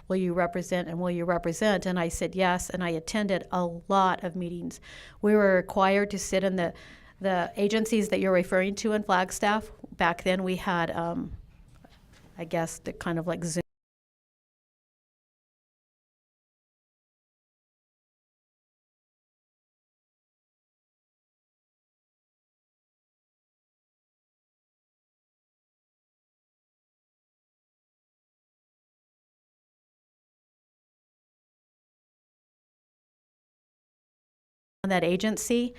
will you represent and will you represent? And I said yes, and I attended a lot of meetings. We were required to sit in the agencies that you're referring to in Flagstaff. Back then we had, I guess, the kind of like Zoom. That agency.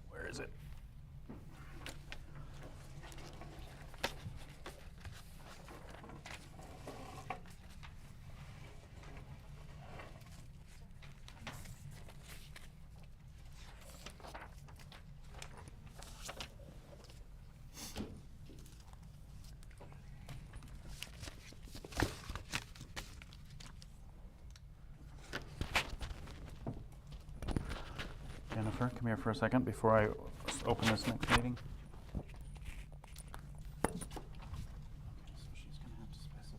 Where is it? Jennifer, come here for a second before I open this next meeting. So she's going to have to specify.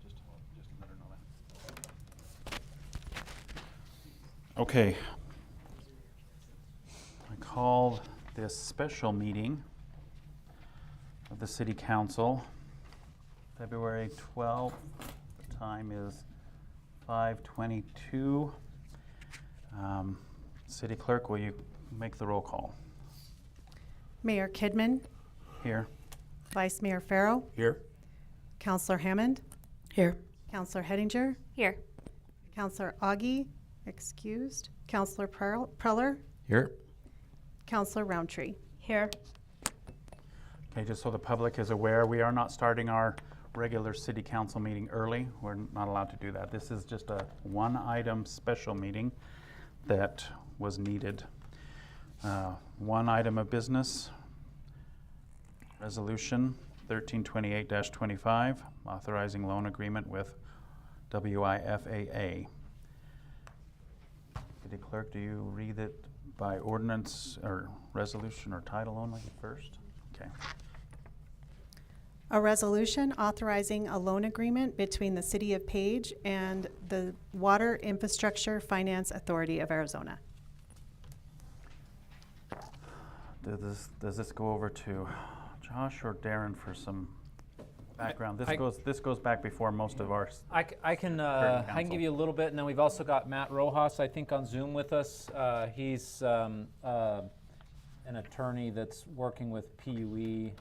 Just let her know that. Okay. I called this special meeting of the City Council February 12th. The time is 5:22. City Clerk, will you make the roll call? Mayor Kidman, Here. Vice Mayor Farrow, Here. Councillor Hammond, Here. Councillor Hettinger, Here. Councillor Augie, excused, Councillor Preller, Here. Councillor Roundtree. Here. Okay, just so the public is aware, we are not starting our regular City Council meeting early. We're not allowed to do that. This is just a one-item special meeting that was needed. One item of business, Resolution 1328-25, authorizing loan agreement with WIFAA. City Clerk, do you read it by ordinance or resolution or title only first? Okay. A resolution authorizing a loan agreement between the City of Page and the Water Infrastructure Finance Authority of Arizona. Does this go over to Josh or Darren for some background? This goes back before most of our. I can give you a little bit, and then we've also got Matt Rojas, I think, on Zoom with us. He's an attorney that's working with PUE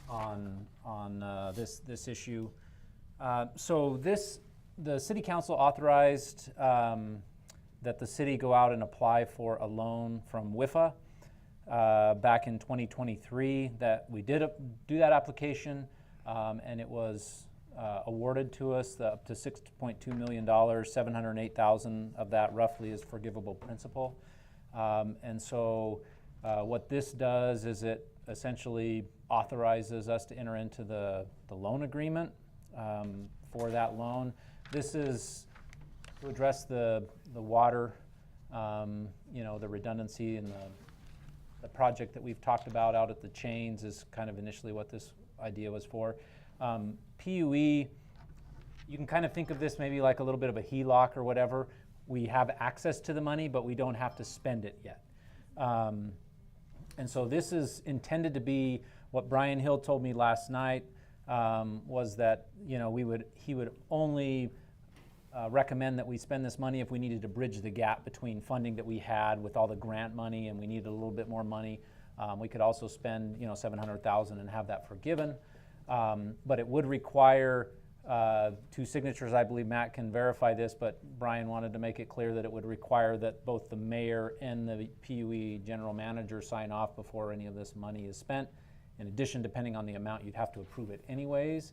on this issue. So the city council authorized that the city go out and apply for a loan from WIFA back in 2023. That we did do that application, and it was awarded to us up to $6.2 million. $708,000 of that roughly is forgivable principal. And so what this does is it essentially authorizes us to enter into the loan agreement for that loan. This is to address the water, the redundancy and the project that we've talked about out at the chains is kind of initially what this idea was for. PUE, you can kind of think of this maybe like a little bit of a HELOC or whatever. We have access to the money, but we don't have to spend it yet. And so this is intended to be what Brian Hill told me last night, was that he would only recommend that we spend this money if we needed to bridge the gap between funding that we had with all the grant money and we needed a little bit more money. We could also spend $700,000 and have that forgiven, but it would require 2 signatures. I believe Matt can verify this, but Brian wanted to make it clear that it would require that both the mayor and the PUE general manager sign off before any of this money is spent. In addition, depending on the amount, you'd have to approve it anyways.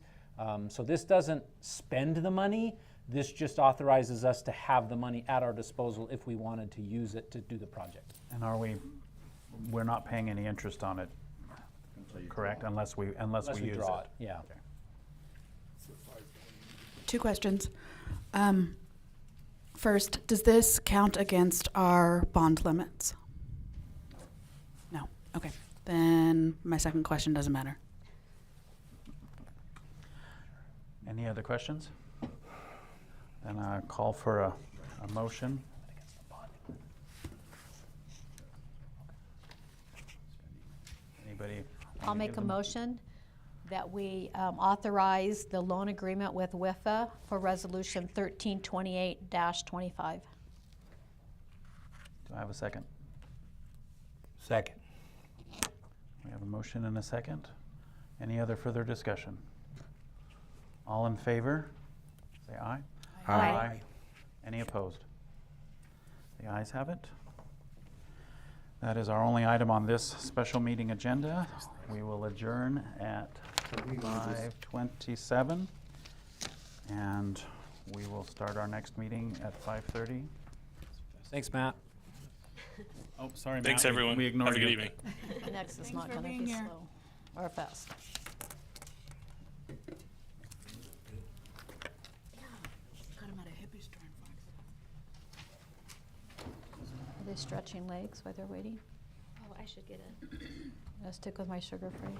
So this doesn't spend the money. This just authorizes us to have the money at our disposal if we wanted to use it to do the project. And we're not paying any interest on it, correct? Unless we use draw it. Yeah. Okay. 2 questions. First, does this count against our bond limits? No. Okay. Then my second question doesn't matter. Any other questions? Then I call for a motion. Anybody? I'll make a motion that we authorize the loan agreement with WIFA for Resolution 1328-25. Do I have a second? Second. We have a motion and a second. Any other further discussion? All in favor, say aye. Aye. Any opposed? The ayes have it. That is our only item on this special meeting agenda. We will adjourn at 5:27, and we will start our next meeting at 5:30. Thanks, Matt. Oh, sorry, Thanks, Matt. everyone. We ignored Have a good you. evening. Next is not for going to being be here. slow or fast. Got him at a hippie store in Are they stretching legs while they're waiting? Oh, I should get it. I'll stick with my sugar-free.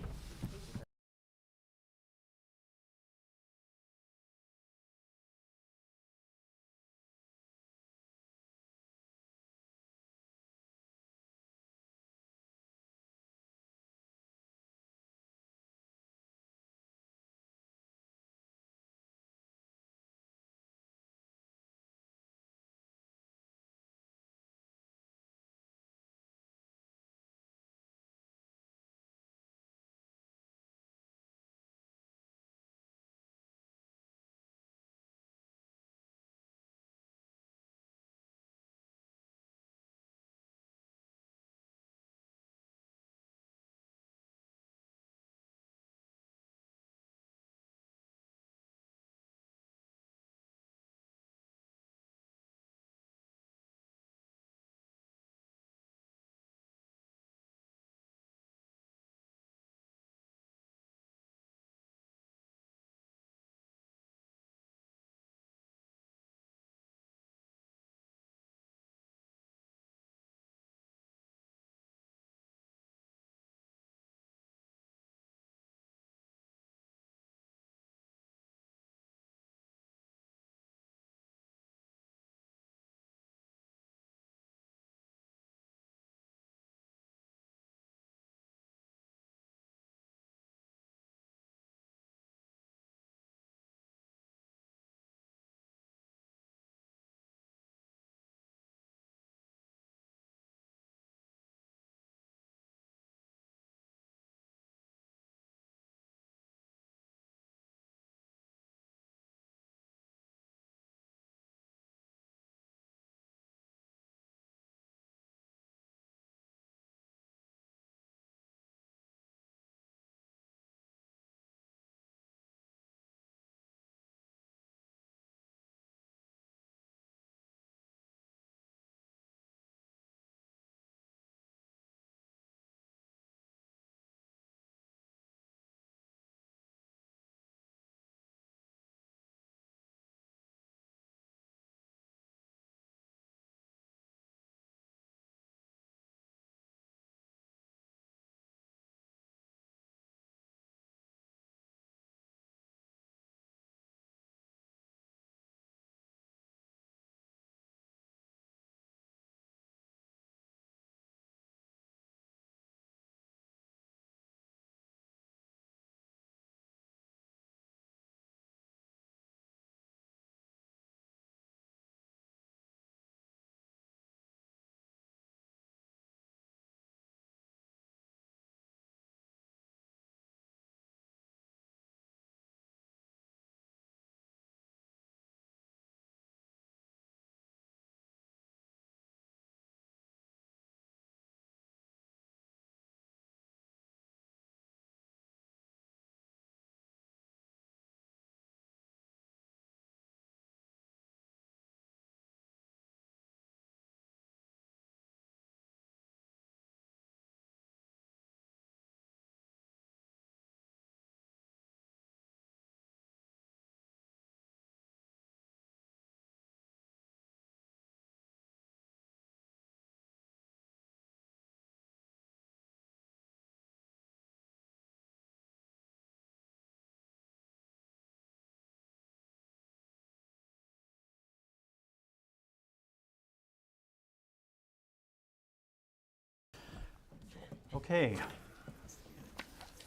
Okay.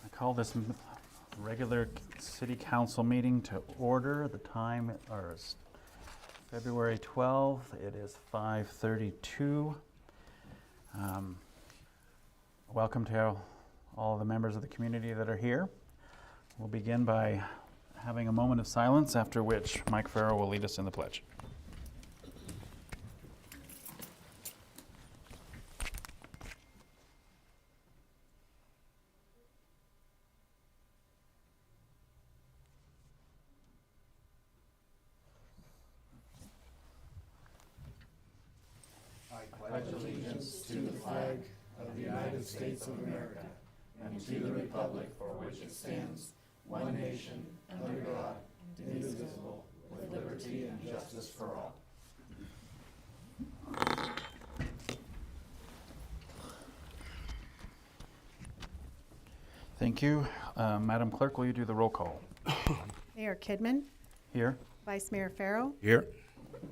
I call this regular city council meeting to order. The time is February 12th. It is 5:32. Welcome to all of the members of the community that are here. We'll begin by having a moment of silence, after which Mike Farrow will lead us in the pledge. Thank you. Madam Clerk, will you do the roll call? Mayor Kidman, Here. Vice Mayor Farrow, Here.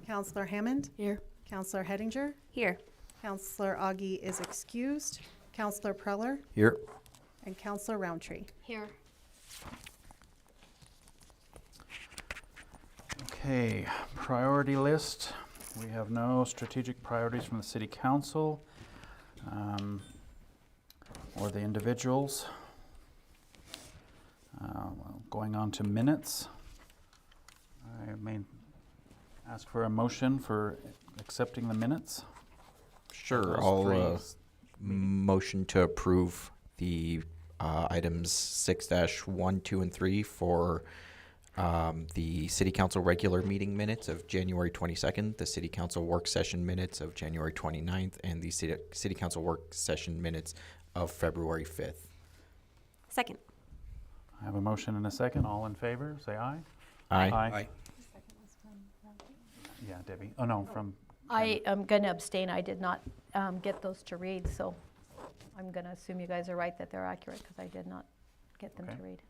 Counselor Hammond, Here. Counselor Hettinger, Here. Counselor Augie is excused, Counselor Preller, Here. and Counselor Roundtree. Here. Okay, priority list. We have no strategic priorities from the city council or the individuals. Going on to minutes. I may ask for a motion for accepting the minutes. Sure, Those I'll three motion to approve the items 6-1, 2, and 3 for the City Council regular meeting minutes of January 22nd, the City Council work session minutes of January 29th, and the City Council work session minutes of February 5th. Second. I have a motion and a second. All in favor, say aye. Aye. Yeah, Debbie. Oh, no, from, I am going to abstain. I did not get those to read, so I'm going to assume you guys are right that they're accurate because I did not get them Okay. to read.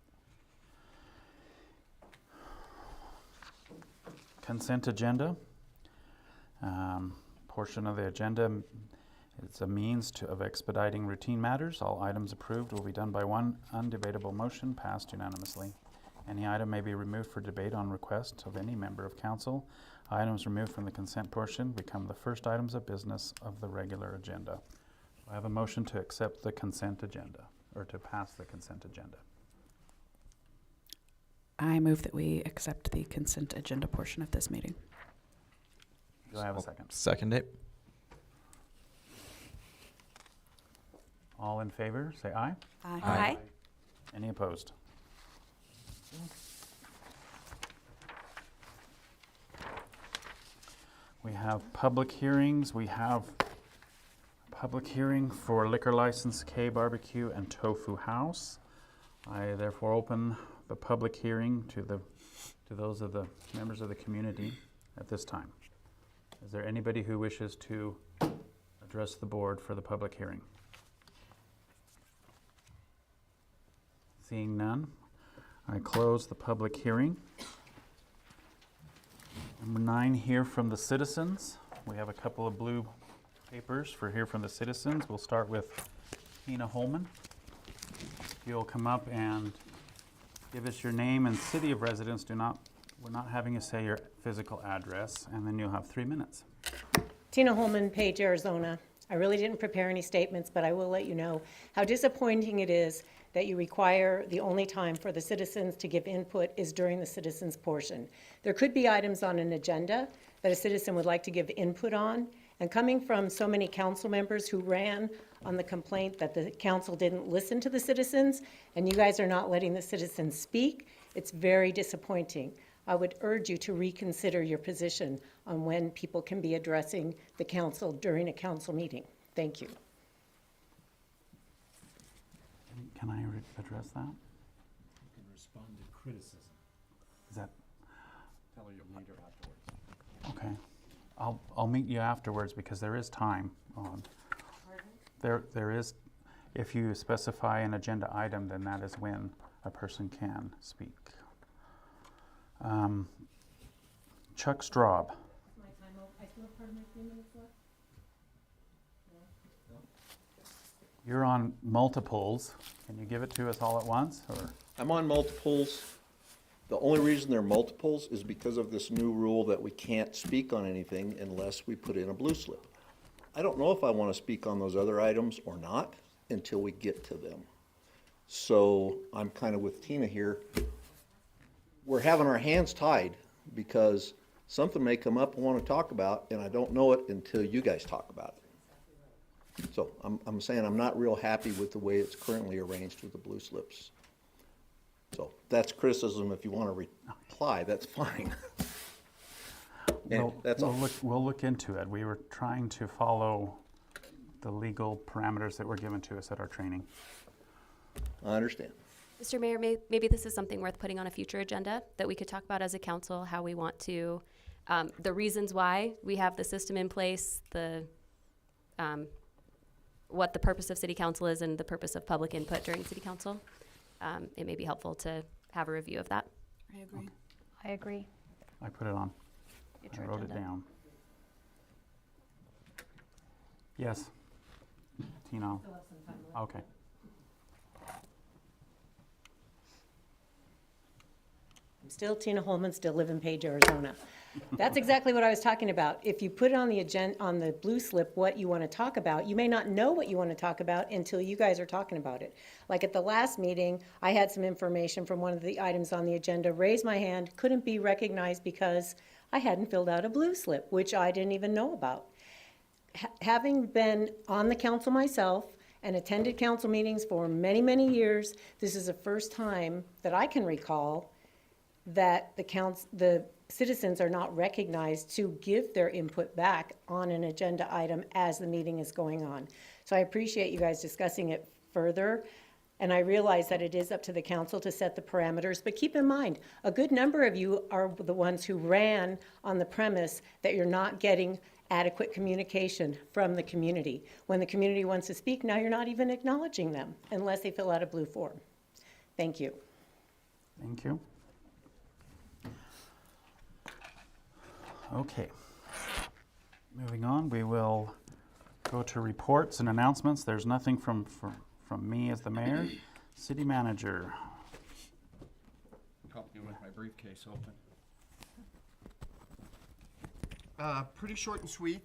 consent agenda. Portion of the agenda, it's a means of expediting routine matters. All items approved will be done by one undebatable motion passed unanimously. Any item may be removed for debate on request of any member of council. Items removed from the consent portion become the first items of business of the regular agenda. I have a motion to accept the consent agenda, or to pass the consent agenda. I move that we accept the consent agenda portion of this meeting. Do I have a second? Second it. All in favor, say aye. Aye. Any opposed? We have public hearings. We have a public hearing for liquor license K Barbecue and Tofu House. I therefore open the public hearing to those of the members of the community at this time. Is there anybody who wishes to address the board for the public hearing? Seeing none, I close the public hearing. Number 9, hear from the citizens. We have a couple of blue papers for hear from the citizens. We'll start with Tina Holman. You'll come up and give us your name and city of residence. We're not having you say your physical address, and then you'll have 3 minutes. Tina Holman, Page, Arizona. I really didn't prepare any statements, but I will let you know how disappointing it is that you require the only time for the citizens to give input is during the citizens portion. There could be items on an agenda that a citizen would like to give input on, and coming from so many council members who ran on the complaint that the council didn't listen to the citizens, and you guys are not letting the citizens speak, it's very disappointing. I would urge you to reconsider your position on when people can be addressing the council during a council meeting. Thank you. Can I address that? You can respond to criticism. Is that Tell your leader afterwards. okay? I'll meet you afterwards because there is time on. There is, if you specify an agenda item, then that is when a person can speak. Chuck Straub. You're on multiples. Can you give it to us all at once, or? I'm on multiples. The only reason they're multiples is because of this new rule that we can't speak on anything unless we put in a blue slip. I don't know if I want to speak on those other items or not until we get to them. So I'm kind of with Tina here. We're having our hands tied because something may come up I want to talk about, and I don't know it until you guys talk about it. So I'm saying I'm not real happy with the way it's currently arranged with the blue slips. So that's criticism. If you want to reply, that's fine. And that's all. We'll look into it. We were trying to follow the legal parameters that were given to us at our training. I understand. Mr. Mayor, maybe this is something worth putting on a future agenda that we could talk about as a council, how we want to, the reasons why we have the system in place, what the purpose of city council is and the purpose of public input during city council. It may be helpful to have a review of that. I agree. I agree. I put it on. Future I wrote agenda. it down. Yes. Tina. Okay. I'm still Tina Holman, still live in Page, Arizona. That's exactly what I was talking about. If you put it on the agenda, on the blue slip, what you want to talk about, you may not know what you want to talk about until you guys are talking about it. Like at the last meeting, I had some information from one of the items on the agenda, raised my hand, couldn't be recognized because I hadn't filled out a blue slip, which I didn't even know about. Having been on the council myself and attended council meetings for many, many years, this is the first time that I can recall that the citizens are not recognized to give their input back on an agenda item as the meeting is going on. So I appreciate you guys discussing it further, and I realize that it is up to the council to set the parameters, but keep in mind, a good number of you are the ones who ran on the premise that you're not getting adequate communication from the community. When the community wants to speak, now you're not even acknowledging them unless they fill out a blue form. Thank you. Thank you. Okay. Moving on, we will go to reports and announcements. There's nothing from me as the mayor. City manager. Help me with my briefcase open. Pretty short and sweet.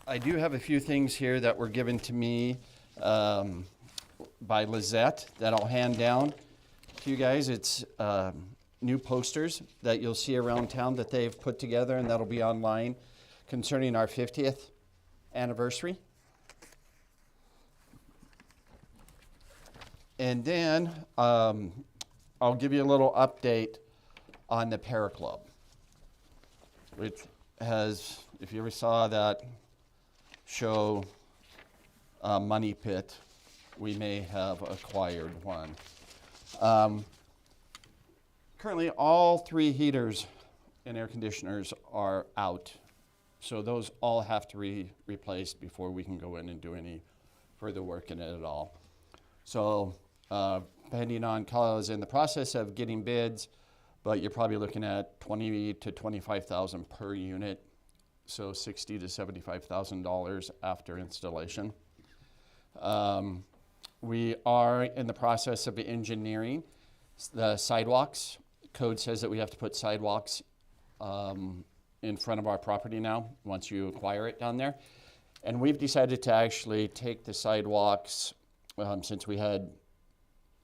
I do have a few things here that were given to me by Lizette that I'll hand down to you guys. It's new posters that you'll see around town that they've put together, and that'll be online concerning our 50th anniversary. And then I'll give you a little update on the Para Club, which has, if you ever saw that show Money Pit, we may have acquired one. Currently, all 3 heaters and air conditioners are out, so those all have to be replaced before we can go in and do any further work in it at all. So, depending on cause, in the process of getting bids, but you're probably looking at $20,000 to $25,000 per unit, so $60,000 to $75,000 after installation. We are in the process of engineering the sidewalks. Code says that we have to put sidewalks in front of our property now, once you acquire it down there. And we've decided to actually take the sidewalks, since we had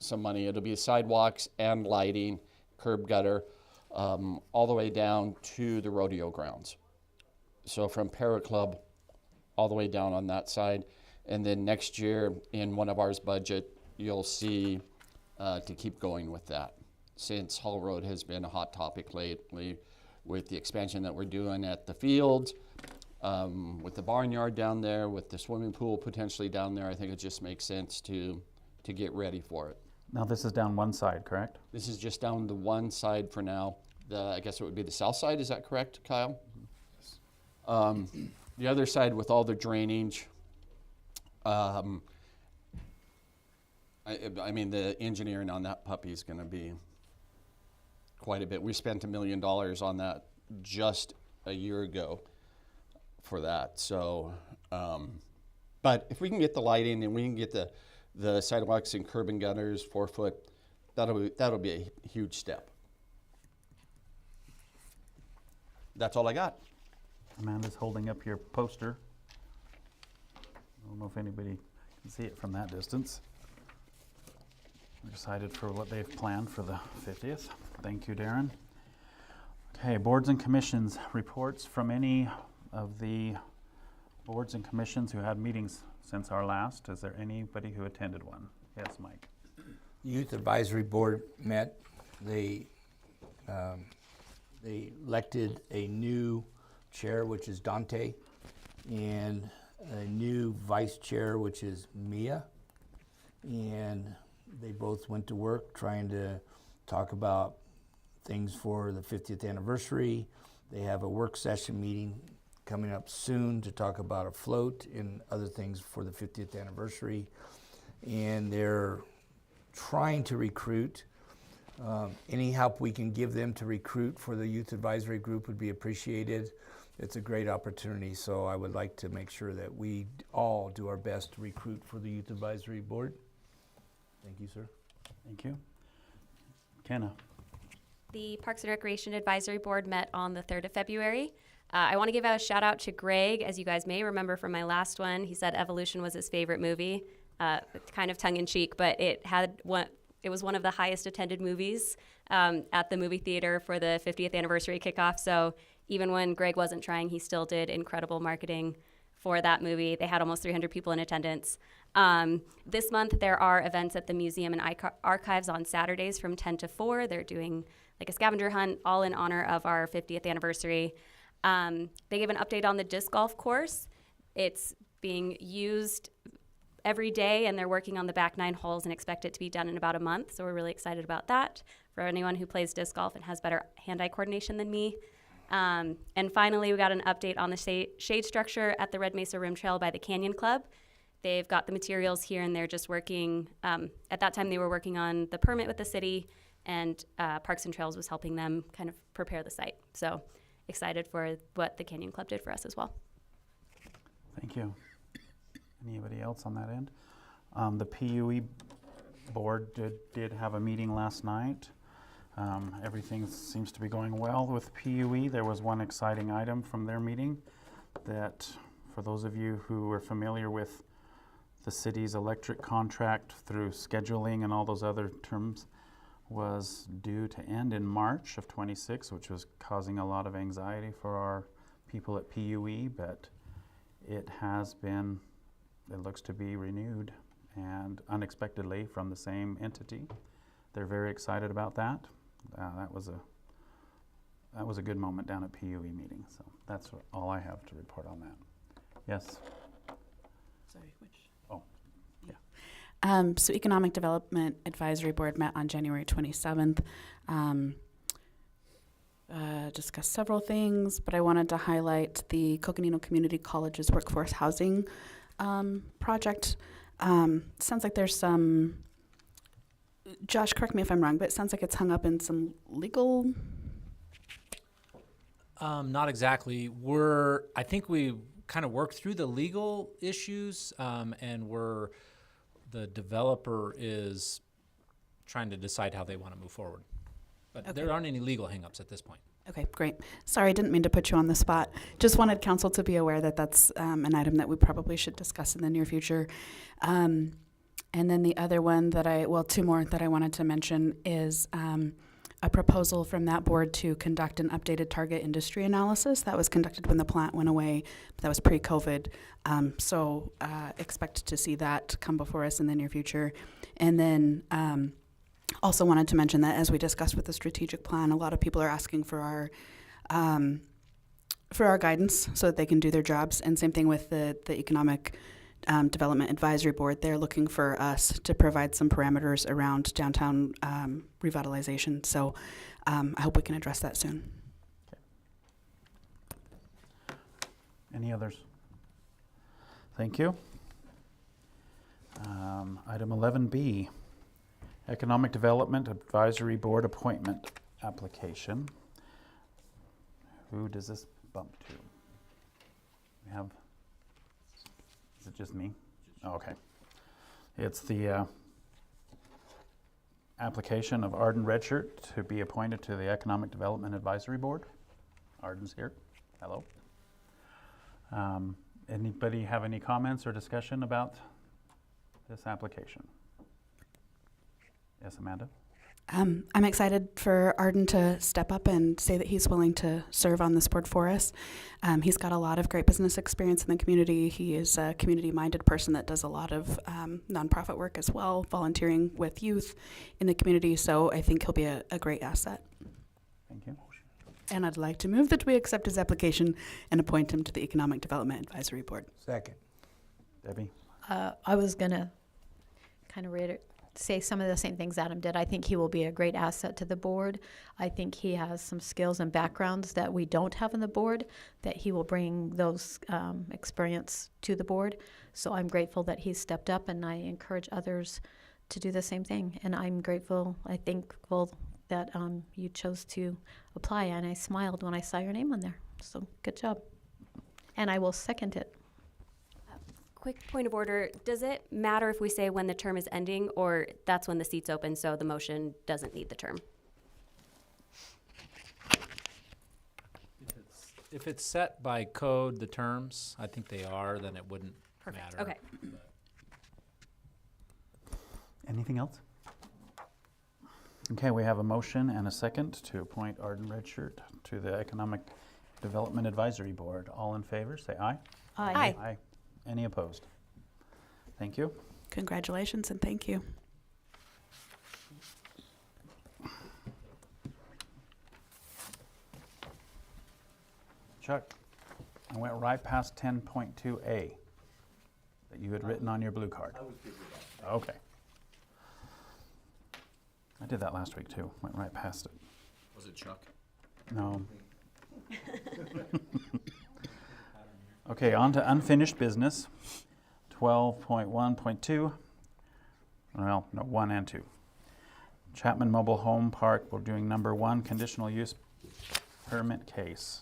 some money, it'll be sidewalks and lighting, curb gutter, all the way down to the rodeo grounds. So from Para Club all the way down on that side. And then next year in one of ours budget, you'll see to keep going with that, since Hall Road has been a hot topic lately with the expansion that we're doing at the fields, with the barnyard down there, with the swimming pool potentially down there. I think it just makes sense to get ready for it. Now this is down one side, correct? This is just down the one side for now. I guess it would be the south side, is that correct, Kyle? Yes. The other side with all the drainage, I mean, the engineering on that puppy is gonna be quite a bit. We spent $1 million on that just a year ago for that. So But if we can get the lighting and we can get the sidewalks and curb and gutters 4 foot, that'll be a huge step. That's all I got. Amanda's holding up your poster. I don't know if anybody can see it from that distance. We're excited for what they've planned for the 50th. Thank you, Darren. Okay, boards and commissions, reports from any of the boards and commissions who had meetings since our last. Is there anybody who attended one? Yes, Mike. Youth Advisory Board met. They elected a new chair, which is Dante, and a new vice chair, which is Mia. And they both went to work trying to talk about things for the 50th anniversary. They have a work session meeting coming up soon to talk about a float and other things for the 50th anniversary. And they're trying to recruit. Any help we can give them to recruit for the youth advisory group would be appreciated. It's a great opportunity, so I would like to make sure that we all do our best to recruit for the youth advisory board. Thank you, sir. Thank you. Kenna. The Parks and Recreation Advisory Board met on the 3rd of February. I want to give out a shout out to Greg. As you guys may remember from my last one, he said Evolution was his favorite movie. Kind of tongue in cheek, but it was one of the highest attended movies at the movie theater for the 50th anniversary kickoff. So even when Greg wasn't trying, he still did incredible marketing for that movie. They had almost 300 people in attendance. This month, there are events at the museum and archives on Saturdays from 10 to 4. They're doing like a scavenger hunt, all in honor of our 50th anniversary. They give an update on the disc golf course. It's being used every day, and they're working on the back 9 holes and expect it to be done in about a month. So we're really excited about that for anyone who plays disc golf and has better hand-eye coordination than me. And finally, we got an update on the shade structure at the Red Mesa Rim Trail by the Canyon Club. They've got the materials here, and they're just working. At that time, they were working on the permit with the city, and Parks and Trails was helping them kind of prepare the site. So excited for what the Canyon Club did for us as well. Thank you. Anybody else on that end? The PUE board did have a meeting last night. Everything seems to be going well with PUE. There was one exciting item from their meeting that, for those of you who are familiar with the city's electric contract through scheduling and all those other terms, was due to end in March of 26, which was causing a lot of anxiety for our people at PUE, but it has been, it looks to be renewed, and unexpectedly from the same entity. They're very excited about that. That was a good moment down at PUE meeting. So that's all I have to report on that. Yes. Sorry, which? Oh, yeah. So Economic Development Advisory Board met on January 27th. Discussed several things, but I wanted to highlight the Coconino Community College's workforce housing project. Sounds like there's some, Josh, correct me if I'm wrong, but it sounds like it's hung up in some legal. Not exactly. I think we kind of worked through the legal issues, and the developer is trying to decide how they want to move forward. But Okay. there aren't any legal hangups at this point. Okay, great. Sorry, I didn't mean to put you on the spot. Just wanted council to be aware that that's an item that we probably should discuss in the near future. And then the other one two more that I wanted to mention is a proposal from that board to conduct an updated target industry analysis. That was conducted when the plant went away, but that was pre-COVID. So expect to see that come before us in the near future. And then also wanted to mention that as we discussed with the strategic plan, a lot of people are asking for our guidance so that they can do their jobs. And same thing with the Economic Development Advisory Board. They're looking for us to provide some parameters around downtown revitalization. So I hope we can address that soon. Any others? Thank you. Item 11B, Economic Development Advisory Board appointment application. Who does this bump to? We have, is it Just me? Oh, okay. It's the application of Arden Redshirt to be appointed to the Economic Development Advisory Board. Arden's here. Hello. Anybody have any comments or discussion about this application? Yes, Amanda? I'm excited for Arden to step up and say that he's willing to serve on this board for us. He's got a lot of great business experience in the community. He is a community-minded person that does a lot of nonprofit work as well, volunteering with youth in the community. So I think he'll be a great asset. Thank you. And I'd like to move that we accept his application and appoint him to the Economic Development Advisory Board. Second. Debbie? I was going to kind of say some of the same things Adam did. I think he will be a great asset to the board. I think he has some skills and backgrounds that we don't have in the board, that he will bring those experience to the board. So I'm grateful that he's stepped up, and I encourage others to do the same thing. And I'm grateful, thankful that you chose to apply, and I smiled when I saw your name on there. So good job. And I will second it. Quick point of order. Does it matter if we say when the term is ending, or that's when the seat's open, so the motion doesn't need the term? If it's set by code, the terms, I think they are, then it wouldn't Perfect. matter. Okay. Anything else? Okay, we have a motion and a second to appoint Arden Redshirt to the Economic Development Advisory Board. All in favor, say aye. Aye. Aye. Any opposed? Thank you. Congratulations and thank you. Chuck, I went right past 10.2A that you had written on your blue card. I was good with that. Okay. I did that last week too. Went right past it. Was it Chuck? No. Okay, on to unfinished business. 12.1.2. Well, no, 1 and 2. Chapman Mobile Home Park, we're doing number 1, conditional use permit case,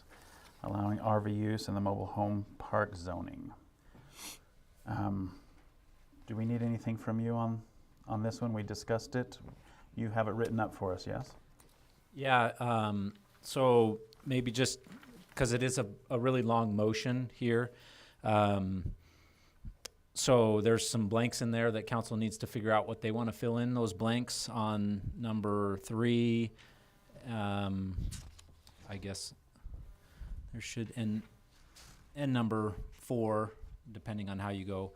allowing RV use in the mobile home park zoning. Do we need anything from you on this one? We discussed it. You have it written up for us, yes? Yeah, so maybe just, because it is a really long motion here. So there's some blanks in there that council needs to figure out what they want to fill in those blanks on number 3. I guess there should, and number 4, depending on how you go.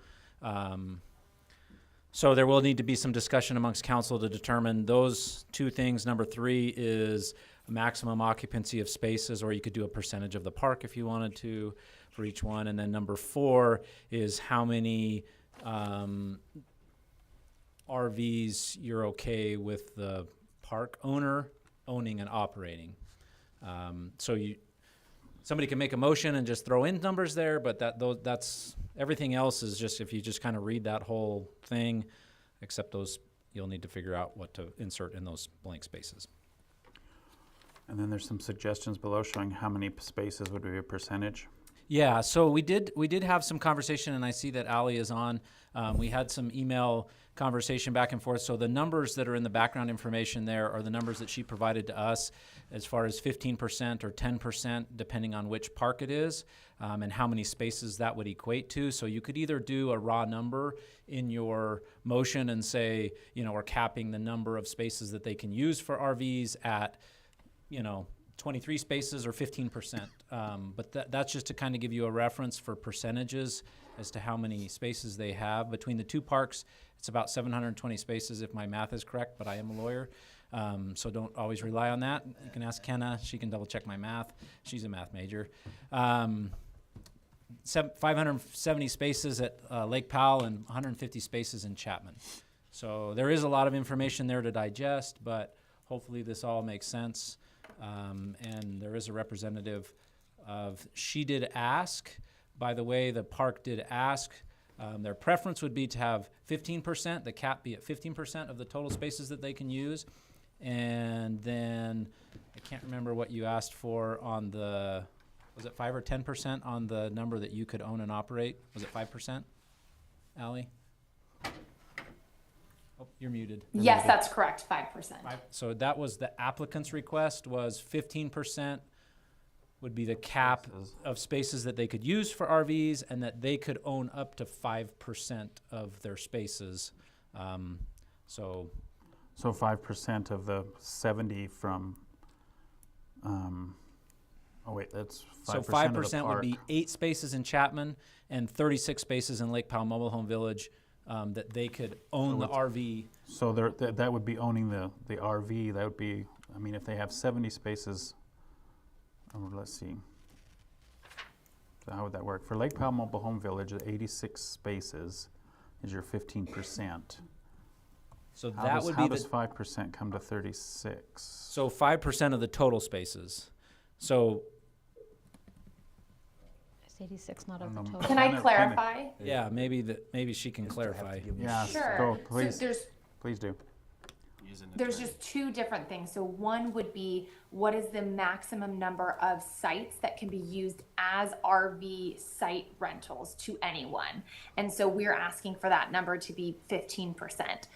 So there will need to be some discussion amongst council to determine those two things. Number 3 is a maximum occupancy of spaces, or you could do a percentage of the park if you wanted to for each one. And then number 4 is how many RVs you're okay with the park owner owning and operating. So somebody can make a motion and just throw in numbers there, but that's everything else is just, if you just kind of read that whole thing, except those, you'll need to figure out what to insert in those blank spaces. And then there's some suggestions below showing how many spaces would be a percentage. Yeah, so we did have some conversation, and I see that Allie is on. We had some email conversation back and forth. So the numbers that are in the background information there are the numbers that she provided to us as far as 15% or 10%, depending on which park it is, and how many spaces that would equate to. So you could either do a raw number in your motion and say, we're capping the number of spaces that they can use for RVs at, 23 spaces or 15%. But that's just to kind of give you a reference for percentages as to how many spaces they have. Between the two parks, it's about 720 spaces if my math is correct, but I am a lawyer. So don't always rely on that. You can ask Kenna. She can double check my math. She's a math major. 570 spaces at Lake Powell and 150 spaces in Chapman. So there is a lot of information there to digest, but hopefully this all makes sense. And there is a representative she did ask, by the way, the park did ask, their preference would be to have 15%, the cap be at 15% of the total spaces that they can use. And then, I can't remember what you asked for on the, was it 5 or 10% on the number that you could own and operate? Was it 5%? Ally? Oh, you're muted. Yes, that's correct, 5%. So that was the applicant's request, was 15% would be the cap of spaces that they could use for RVs, and that they could own up to 5% of their spaces. So So 5% of the 70 from, oh wait, that's 5% So of the 5% would be park. 8 spaces in Chapman and 36 spaces in Lake Powell Mobile Home Village, that they could own the RV. So that would be owning the RV, that would be, I mean, if they have 70 spaces, let's see. So how would that work? For Lake Powell Mobile Home Village, 86 spaces is your 15%. So How that does, would how be does the, 5% come to 36? so 5% of the total spaces. So, It's 86, not of the Um, total. Can I Kinda- clarify? yeah, maybe she can clarify. Yeah, Sure. go, So please, there's please do. There's just two different things. So one would be, what is the maximum number of sites that can be used as RV site rentals to anyone? And so we're asking for that number to be 15%.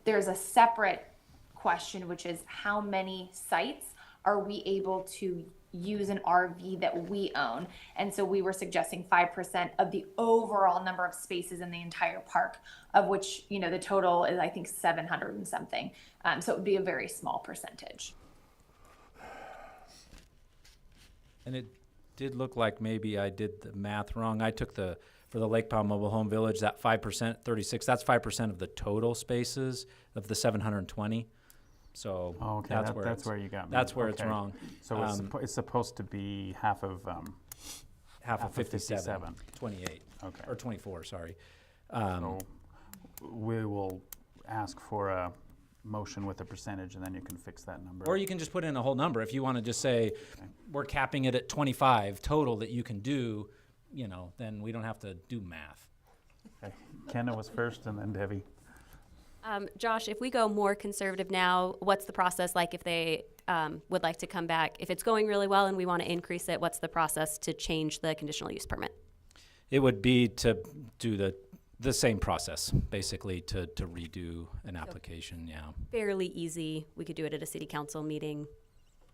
There's a separate question, which is how many sites are we able to use an RV that we own? And so we were suggesting 5% of the overall number of spaces in the entire park, of which, you know, the total is, I think, 700 and something. So it would be a very small percentage. And it did look like maybe I did the math wrong. I took for the Lake Powell Mobile Home Village, that 5%, 36, that's 5% of the total spaces of the 720. So Oh, okay, that's that- where that's it's, where you got me. that's where it's Okay. wrong. So it's supposed to be half of, Half of half of 57, 57. 28, okay. or 24, sorry. So we will ask for a motion with a percentage, and then you can fix that number. Or you can just put in a whole number. If you want to just say, we're capping it at 25 total that you can do, you know, then we don't have to do math. Okay. Kenna was first, and then Debbie. Josh, if we go more conservative now, what's the process like if they would like to come back? If it's going really well and we want to increase it, what's the process to change the conditional use permit? It would be to do the same process, basically, to redo an application, yeah. Fairly easy. We could do it at a city council meeting.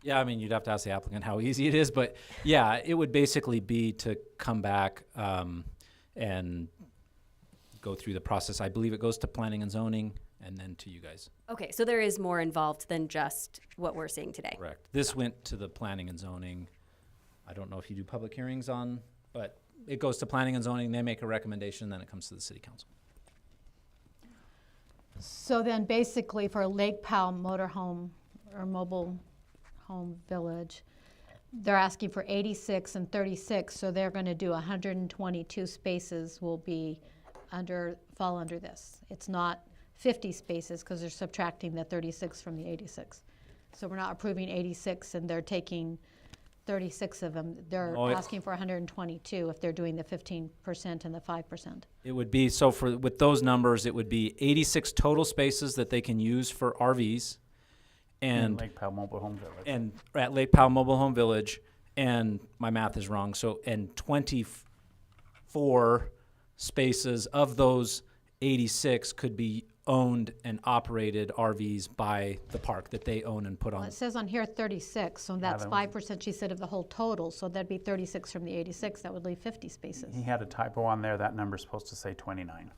Yeah, I mean, you'd have to ask the applicant how easy it is, but yeah, it would basically be to come back and go through the process. I believe it goes to planning and zoning and then to you guys. Okay, so there is more involved than just what we're seeing today. Correct. This went to the planning and zoning. I don't know if you do public hearings on, but it goes to planning and zoning, they make a recommendation, then it comes to the city council. So then basically for Lake Powell Motorhome or Mobile Home Village, they're asking for 86 and 36, so they're gonna do 122 spaces will fall under this. It's not 50 spaces because they're subtracting the 36 from the 86. So we're not approving 86 and they're taking 36 of them. They're No, asking for 122 if they're doing the 15% and the 5%. It would be, so with those numbers, it would be 86 total spaces that they can use for RVs. In Lake Powell Mobile Home Village. And at Lake Powell Mobile Home Village, and my math is wrong, so, and 24 spaces of those 86 could be owned and operated RVs by the park that they own and put Well, on. it says on here 36, so that's that 5%, she said, of the whole total, so that'd be 36 from the 86, that would leave 50 spaces. He had a typo on there, that number's supposed to say 29.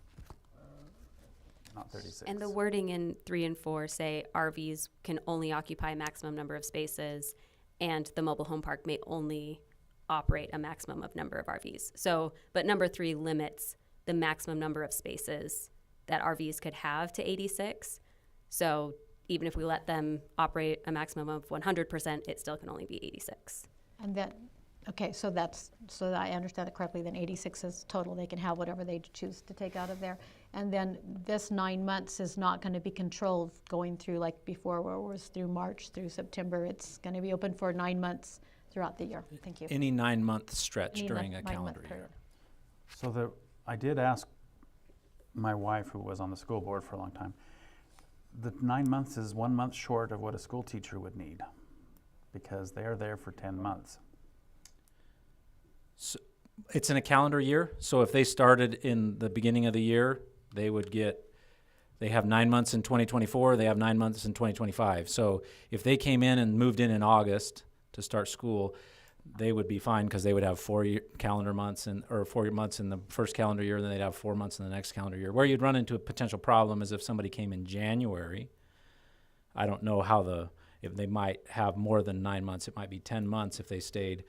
Not 36. And the wording in 3 and 4 say RVs can only occupy a maximum number of spaces, and the mobile home park may only operate a maximum of number of RVs. So, but number 3 limits the maximum number of spaces that RVs could have to 86. So even if we let them operate a maximum of 100%, it still can only be 86. And then, okay, so that I understand it correctly, then 86 is total, they can have whatever they choose to take out of there. And then this 9 months is not gonna be controlled going through like before, where it was through March through September. It's gonna be open for 9 months throughout the year. Thank you. Any 9-month stretch Any during a 9-month calendar year. period. So I did ask my wife, who was on the school board for a long time, the 9 months is 1 month short of what a school teacher would need, because they're there for 10 months. It's in a calendar year, so if they started in the beginning of the year, they have 9 months in 2024, they have 9 months in 2025. So if they came in and moved in August to start school, they would be fine because they would have 4 calendar months or 4 months in the first calendar year, and then they'd have 4 months in the next calendar year. Where you'd run into a potential problem is if somebody came in January. I don't know if they might have more than 9 months. It might be 10 months if they stayed.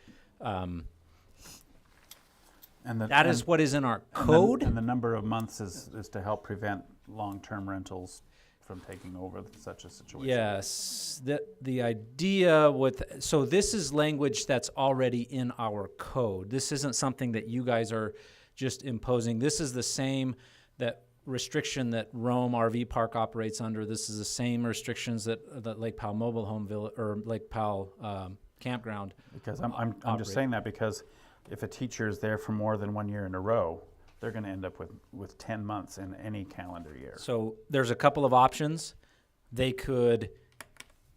That is what is in our code. And the number of months is to help prevent long-term rentals from taking over such a situation. Yes, the idea so this is language that's already in our code. This isn't something that you guys are just imposing. This is the same restriction that Rome RV Park operates under. This is the same restrictions that Lake Powell Mobile Home Village or Lake Powell Campground. Because I'm just saying that because if a teacher is there for more than 1 year in a row, they're going to end up with 10 months in any calendar year. So there's a couple of options. They could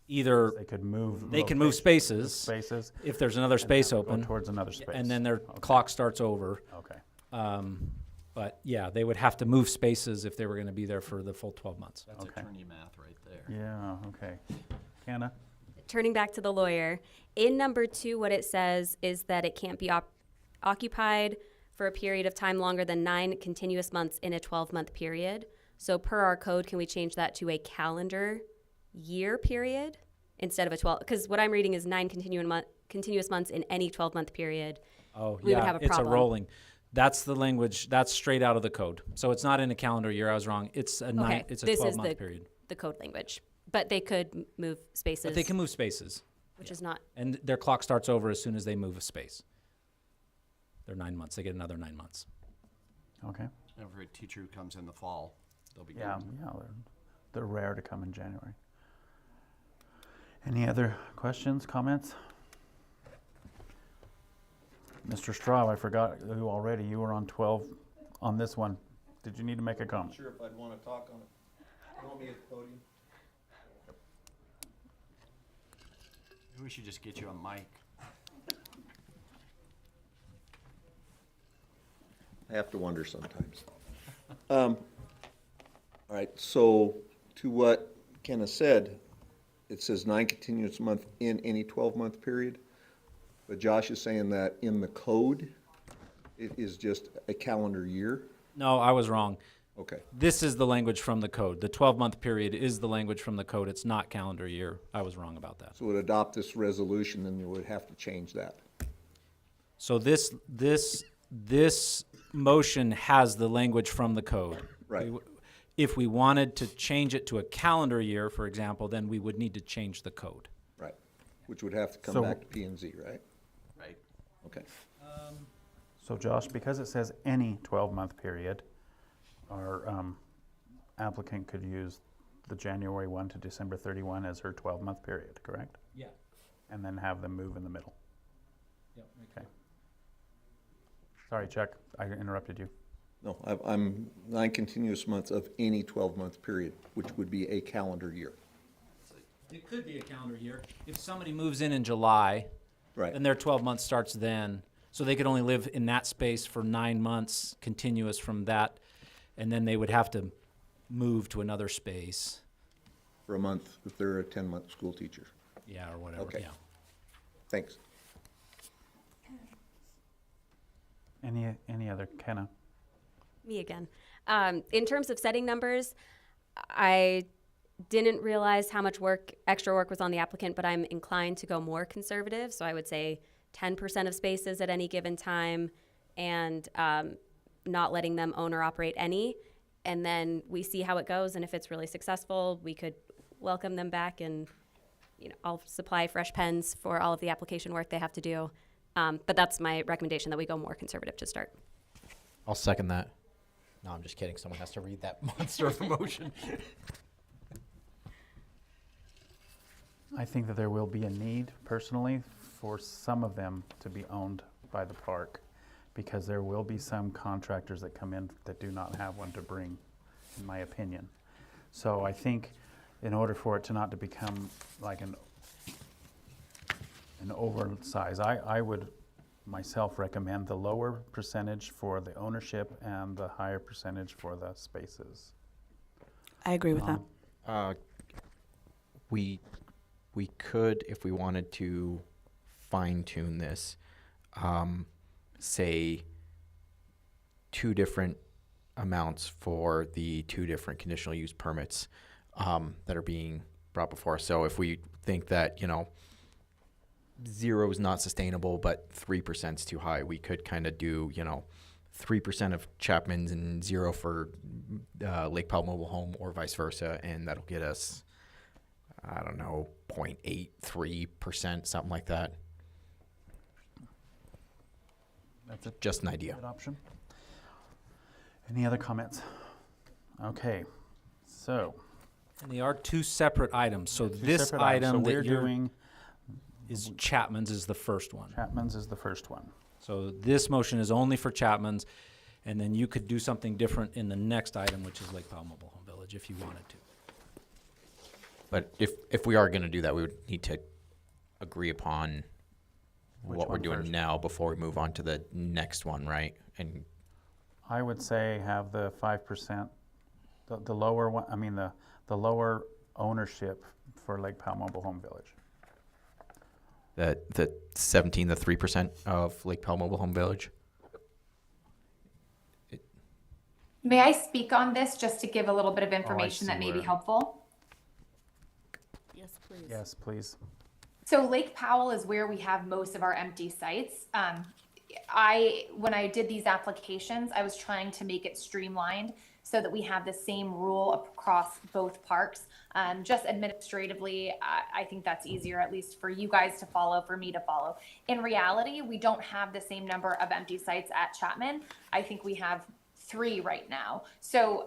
either move spaces if there's another space open towards another space, and then their clock starts over. Okay. But yeah, they would have to move spaces if they were going to be there for the full 12 months. That's attorney math right there. Yeah. Okay. Kenna? Turning back to the lawyer, in number 2, what it says is that it can't be occupied for a period of time longer than 9 continuous months in a 12-month period. So per our code, can we change that to a calendar year period instead of a 12? Because what I'm reading is 9 continuous months in any 12-month period. Oh, we yeah, would have a it's problem. a rolling. That's the language. That's straight out of the code. So it's not in a calendar year. I was wrong. It's a Okay, It's a this 12-month is period. the code language. But they could move spaces. But they can move spaces, which is not. and their clock starts over as soon as they move a space. They're 9 months. They get another 9 months. Okay. Every teacher who comes in the fall, they'll be Yeah. good. Yeah. They're rare to come in January. Any other questions, comments? Mr. Straub, I forgot you already. You were on 12 on this one. Did you need to make a comment? Sure, if I'd want to talk on it. You want me at the podium? Maybe we should just get you a mic. I have to wonder sometimes. All right, so to what Kenna said, it says 9 continuous month in any 12-month period. But Josh is saying that in the code, it is just a calendar year. No, I was wrong. Okay. This is the language from the code. The 12-month period is the language from the code. It's not calendar year. I was wrong about that. So would adopt this resolution, then you would have to change that. So this motion has the language from the code. Right. If we wanted to change it to a calendar year, for example, then we would need to change the code. Right. Which would have to come So- back to P and Z, right? Right. Okay. So Josh, because it says any 12-month period, our applicant could use the January 1 to December 31 as her 12-month period, correct? Yeah. And then have them move in the middle. Yep. Okay. Sorry, Chuck, I interrupted you. No, I'm 9 continuous months of any 12-month period, which would be a calendar year. It could be a calendar year. If somebody moves in July, Right. then their 12 months starts then. So they could only live in that space for 9 months continuous from that, and then they would have to move to another space. For a month if they're a 10-month school teacher. Yeah, or whatever. Okay. Yeah. Thanks. Any other, Kenna? Me again. In terms of setting numbers, I didn't realize how much extra work was on the applicant, but I'm inclined to go more conservative. So I would say 10% of spaces at any given time and not letting them own or operate any. And then we see how it goes. And if it's really successful, we could welcome them back and I'll supply fresh pens for all of the application work they have to do. But that's my recommendation, that we go more conservative to start. I'll second that. No, I'm just kidding. Someone has to read that monster of a motion. I think that there will be a need, personally, for some of them to be owned by the park, because there will be some contractors that come in that do not have one to bring, in my opinion. So I think in order for it to not to become like an oversize, I would myself recommend the lower percentage for the ownership and the higher percentage for the spaces. I agree with that. We could, if we wanted to fine tune this, say 2 different amounts for the 2 different conditional use permits that are being brought before us. So if we think that, 0 is not sustainable, but 3% is too high, we could kind of do, 3% of Chapman's and 0 for Lake Powell Mobile Home, or vice versa, and that'll get us, I don't know, 0.83%, something like that. That's a Just an idea. good option. Any other comments? Okay, so. And they are 2 separate items. So two this separate items. item So that we're you're doing, is Chapman's is the first one. Chapman's is the first one. So this motion is only for Chapman's, and then you could do something different in the next item, which is Lake Powell Mobile Home Village, if you wanted to. But if we are going to do that, we would need to agree upon Which what we're one doing first? now before we move on to the next one, right? And I would say have the 5%, the lower one, the lower ownership for Lake Powell Mobile Home Village. the 3% of Lake Powell Mobile Home Village. May I speak on this just to give a little bit of information see that may be where- helpful? Yes, please. Yes, please. So Lake Powell is where we have most of our empty sites. When I did these applications, I was trying to make it streamlined so that we have the same rule across both parks. Just administratively, I think that's easier, at least for you guys to follow, for me to follow. In reality, we don't have the same number of empty sites at Chapman. I think we have 3 right now. So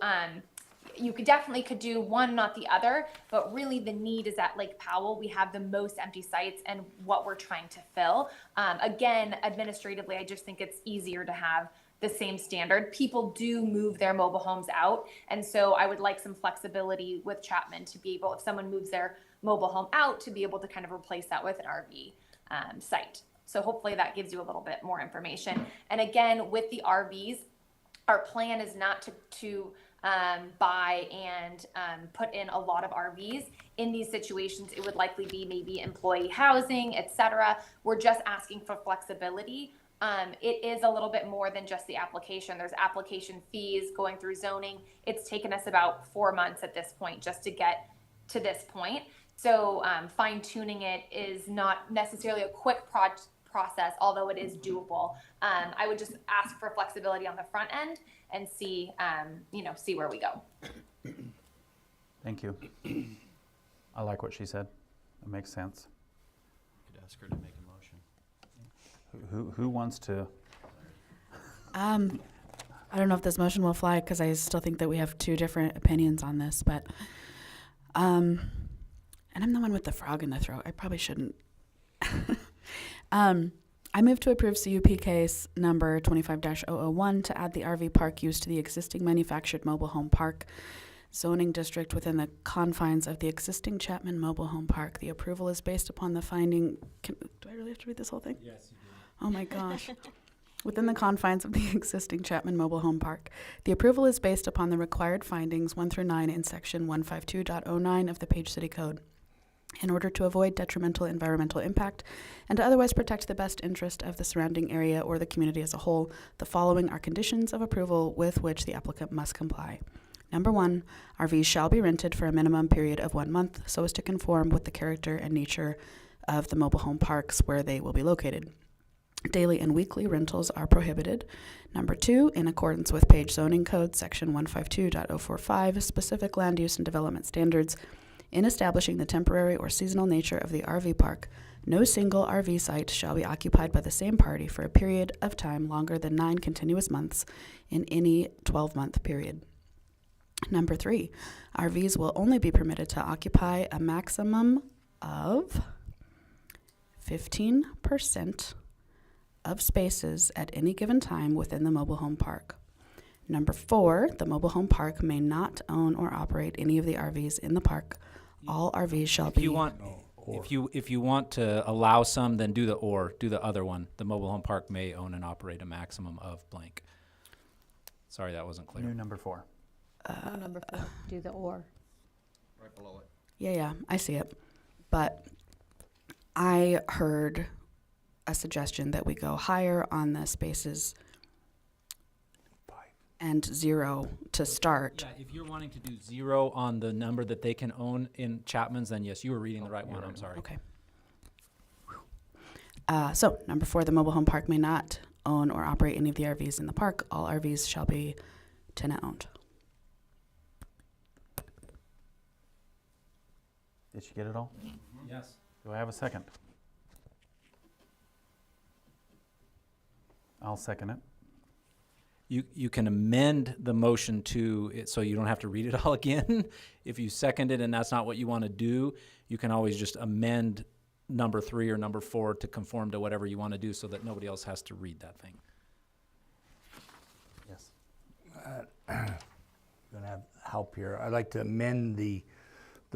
you could do one, not the other, but really the need is at Lake Powell. We have the most empty sites and what we're trying to fill. Again, administratively, I just think it's easier to have the same standard. People do move their mobile homes out, and so I would like some flexibility with Chapman to be able, if someone moves their mobile home out, to be able to kind of replace that with an RV site. So hopefully that gives you a little bit more information. And again, with the RVs, our plan is not to buy and put in a lot of RVs. In these situations, it would likely be maybe employee housing, etc. We're just asking for flexibility. It is a little bit more than just the application. There's application fees, going through zoning. It's taken us about 4 months at this point just to get to this point. So fine tuning it is not necessarily a quick process, although it is doable. I would just ask for flexibility on the front end and see where we go. Thank you. I like what she said. It makes sense. Could ask her to make a motion. Who wants to? I don't know if this motion will fly because I still think that we have 2 different opinions on this, but and I'm the one with the frog in the throat. I probably shouldn't. I move to approve CUP case number 25-001 to add the RV park use to the existing manufactured mobile home park zoning district within the confines of the existing Chapman Mobile Home Park. The approval is based upon the finding. Do I really have to read this whole thing? Yes, you do. Oh my gosh. Within the confines of the existing Chapman Mobile Home Park. The approval is based upon the required findings 1 through 9 in section 152.09 of the Page City Code. In order to avoid detrimental environmental impact and to otherwise protect the best interest of the surrounding area or the community as a whole, the following are conditions of approval with which the applicant must comply. Number 1, RVs shall be rented for a minimum period of 1 month so as to conform with the character and nature of the mobile home parks where they will be located. Daily and weekly rentals are prohibited. Number 2, in accordance with Page Zoning Code, Section 152.045, specific land use and development standards, in establishing the temporary or seasonal nature of the RV park, no single RV site shall be occupied by the same party for a period of time longer than 9 continuous months in any 12-month period. Number 3, RVs will only be permitted to occupy a maximum of 15% of spaces at any given time within the mobile home park. Number 4, the mobile home park may not own or operate any of the RVs in the park. All RVs shall If be... you want, Or. If you want to allow some, then do the other one. The mobile home park may own and operate a maximum of blank. Sorry, that wasn't clear. New number 4. Number 4, do the or. Right below it. Yeah, I see it. But I heard a suggestion that we go higher on the spaces and 0 to start. Yeah, if you're wanting to do 0 on the number that they can own in Chapman's, then yes, you were reading the right one. I'm sorry. Okay. So, number 4, the mobile home park may not own or operate any of the RVs in the park. All RVs shall be tenant-owned. Did you get it all? Yes. Do I have a second? I'll second it. You can amend the motion to it so you don't have to read it all again. If you second it and that's not what you want to do, you can always just amend number 3 or number 4 to conform to whatever you want to do so that nobody else has to read that thing. Yes. Gonna have help here. I'd like to amend the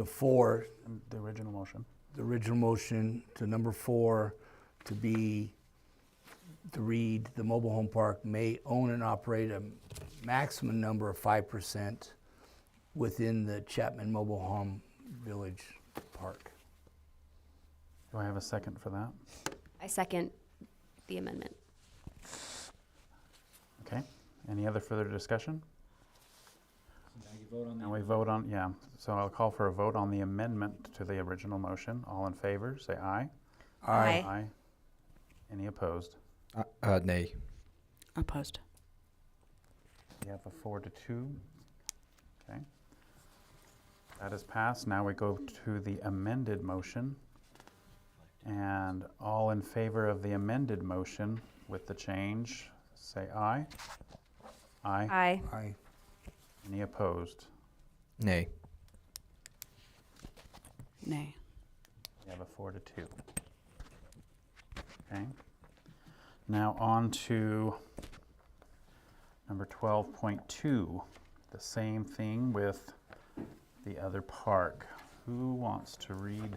4, The original motion. the original motion to number 4 to read, the mobile home park may own and operate a maximum number of 5% within the Chapman Mobile Home Village Park. Do I have a second for that? I second the amendment. Okay. Any other further discussion? And we vote on, yeah. So I'll call for a vote on the amendment to the original motion. All in favor, say aye. Aye. Aye. Any opposed? Nay. Opposed. We have a 4-2. Okay. That is passed. Now we go to the amended motion. And all in favor of the amended motion with the change, say aye. Aye. Aye. Aye. Any opposed? Nay. Nay. We have a 4-2. Okay. Now on to number 12.2, the same thing with the other park. Who wants to read?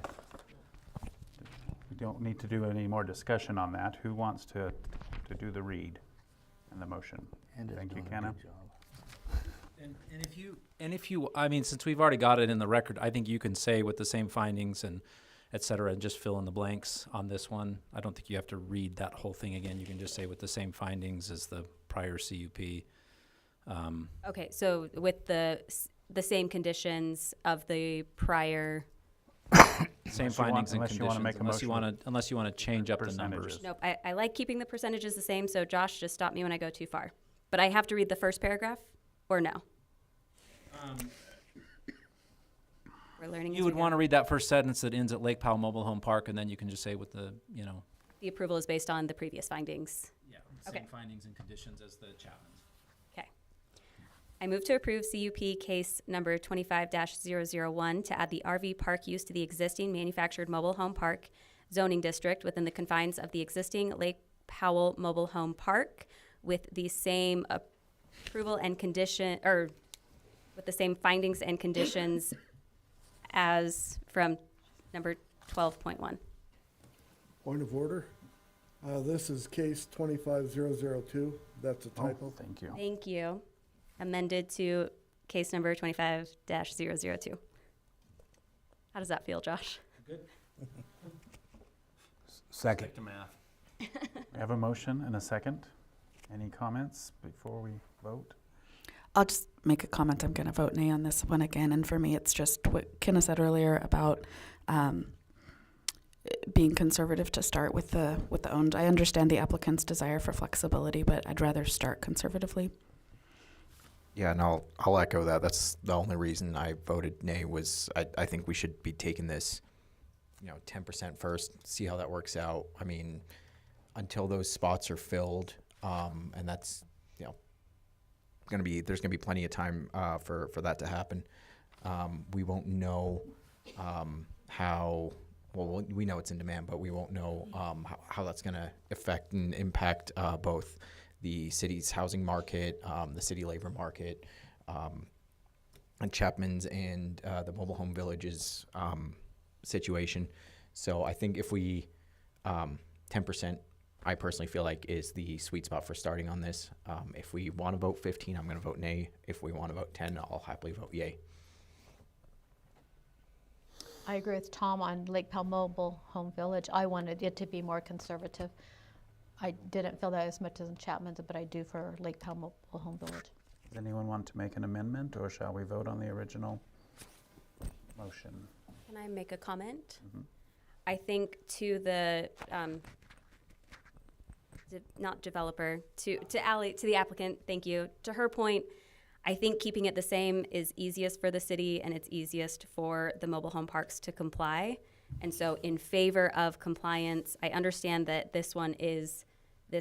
We don't need to do any more discussion on that. Who wants to do the read and the motion? And it's Thank you, doing a Kenna. good job. And if you, I mean, since we've already got it in the record, I think you can say with the same findings and et cetera, and just fill in the blanks on this one. I don't think you have to read that whole thing again. You can just say with the same findings as the prior CUP. Okay, so with the same conditions of the prior. Same findings and unless you wanna conditions, make a unless you want to change up the numbers. Percentages. Nope, I like keeping the percentages the same, so Josh, just stop me when I go too far. But I have to read the first paragraph, or no? We're learning. You would want to read that first sentence that ends at Lake Powell Mobile Home Park, and then you can just say with the, The approval is based on the previous findings. yeah, Okay. findings and conditions as the Chapmans. Okay. I move to approve CUP case number 25-001 to add the RV park use to the existing manufactured mobile home park zoning district within the confines of the existing Lake Powell Mobile Home Park with the same approval and condition, or with the same findings and conditions as from number 12.1. Point of order. This is case 25002. That's a typo. Thank you. Thank you. Amended to case number 25-002. How does that feel, Josh? Second. We have a motion and a second. Any comments before we vote? I'll just make a comment. I'm going to vote nay on this one again. And for me, it's just what Kenna said earlier about being conservative to start with the owned. I understand the applicant's desire for flexibility, but I'd rather start conservatively. Yeah, and I'll echo that. That's the only reason I voted nay was I think we should be taking this, 10% first, see how that works out. I mean, until those spots are filled, and that's, there's gonna be plenty of time for that to happen. We won't know how. Well, we know it's in demand, but we won't know how that's gonna affect and impact both the city's housing market, the city labor market, and Chapman's and the mobile home villages situation. So I think if we, 10%, I personally feel like is the sweet spot for starting on this. If we want to vote 15, I'm going to vote nay. If we want to vote 10, I'll happily vote yay. I agree with Tom on Lake Powell Mobile Home Village. I wanted it to be more conservative. I didn't feel that as much as in Chapman's, but I do for Lake Powell Mobile Home Village. Does anyone want to make an amendment, or shall we vote on the original motion? Can I make a comment? Mhm. I think to the not developer, to Ally, to the applicant, thank you. To her point, I think keeping it the same is easiest for the city and it's easiest for the mobile home parks to comply. And so in favor of compliance, I understand that this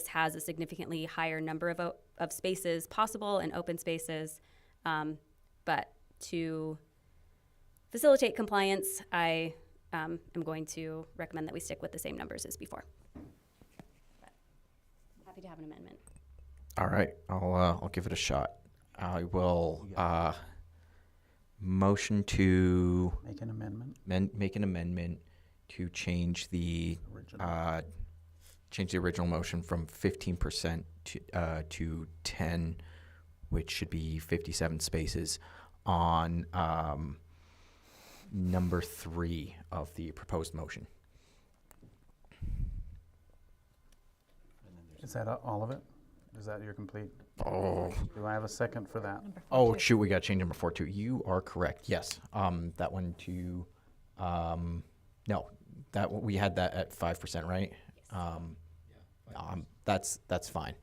has a significantly higher number of spaces possible and open spaces. But to facilitate compliance, I am going to recommend that we stick with the same numbers as before. But happy to have an amendment. All right, I'll give it a shot. I will motion to Make an amendment? make an amendment to change the original motion from 15% to 10, which should be 57 spaces on number 3 of the proposed motion. Is that all of it? Is that your complete? Oh. Do I have a second for that? Oh, shoot, we got to change number 4 too. You are correct. Yes. That one to, no, we had that at 5%, right? That's fine.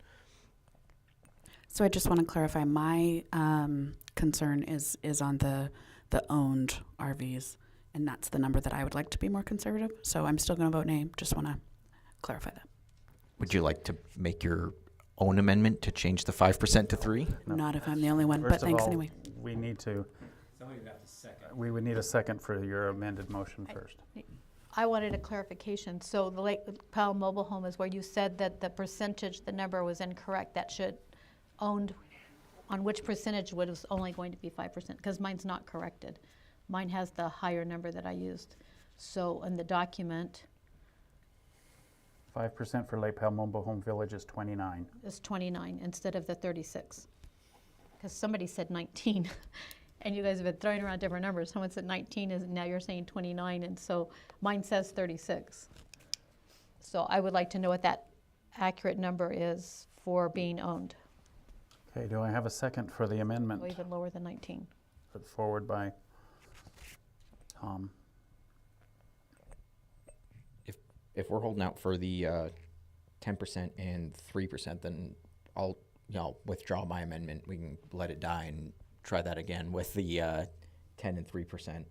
So I just want to clarify, my concern is on the owned RVs, and that's the number that I would like to be more conservative. So I'm still going to vote nay. Just want to clarify that. Would you like to make your own amendment to change the 5% to 3? No. Not if I'm the only one, but First of thanks all, anyway. we need to. We would need a second for your amended motion first. I wanted a clarification. So the Lake Powell Mobile Home is where you said that the number was incorrect. That should owned, on which percentage was only going to be 5%? Because mine's not corrected. Mine has the higher number that I used. So in the document, 5% for Lake Powell Mobile Home Village is 29. it's 29 instead of the 36. Because somebody said 19. And you guys have been throwing around different numbers. Someone said 19, and now you're saying 29, and so mine says 36. So I would like to know what that accurate number is for being owned. Okay, do I have a second for the amendment? Or even lower than 19. Put forward by Tom. If we're holding out for the 10% and 3%, then I'll withdraw my amendment. We can let it die and try that again with the 10 and 3%.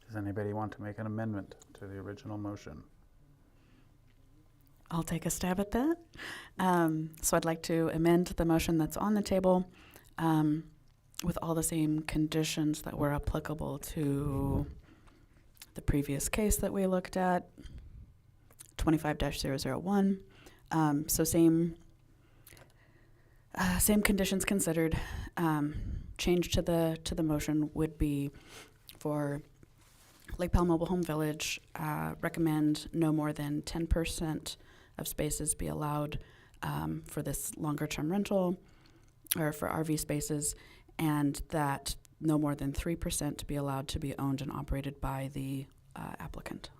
Does anybody want to make an amendment to the original motion? I'll take a stab at that. So I'd like to amend the motion that's on the table with all the same conditions that were applicable to the previous case that we looked at, 25-001. So same conditions considered. Change to the motion would be for Lake Powell Mobile Home Village, recommend no more than 10% of spaces be allowed for this longer term rental or for RV spaces, and that no more than 3% to be allowed to be owned and operated by the applicant.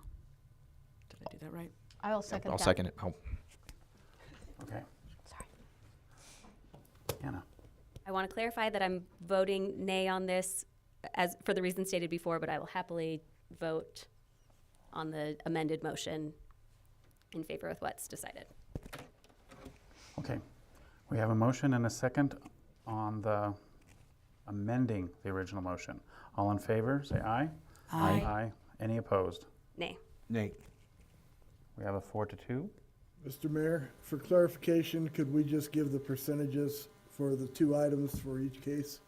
Did I do that right? I'll second I'll that. second it. Okay. Sorry. Anna? I want to clarify that I'm voting nay on this as for the reasons stated before, but I will happily vote on the amended motion in favor of what's decided. Okay. We have a motion and a second on the amending the original motion. All in favor, say aye. Aye. Aye. Any opposed? Nay. Nay. We have a 4-2. Mr. Mayor, for clarification, could we just give the percentages for the 2 items for each case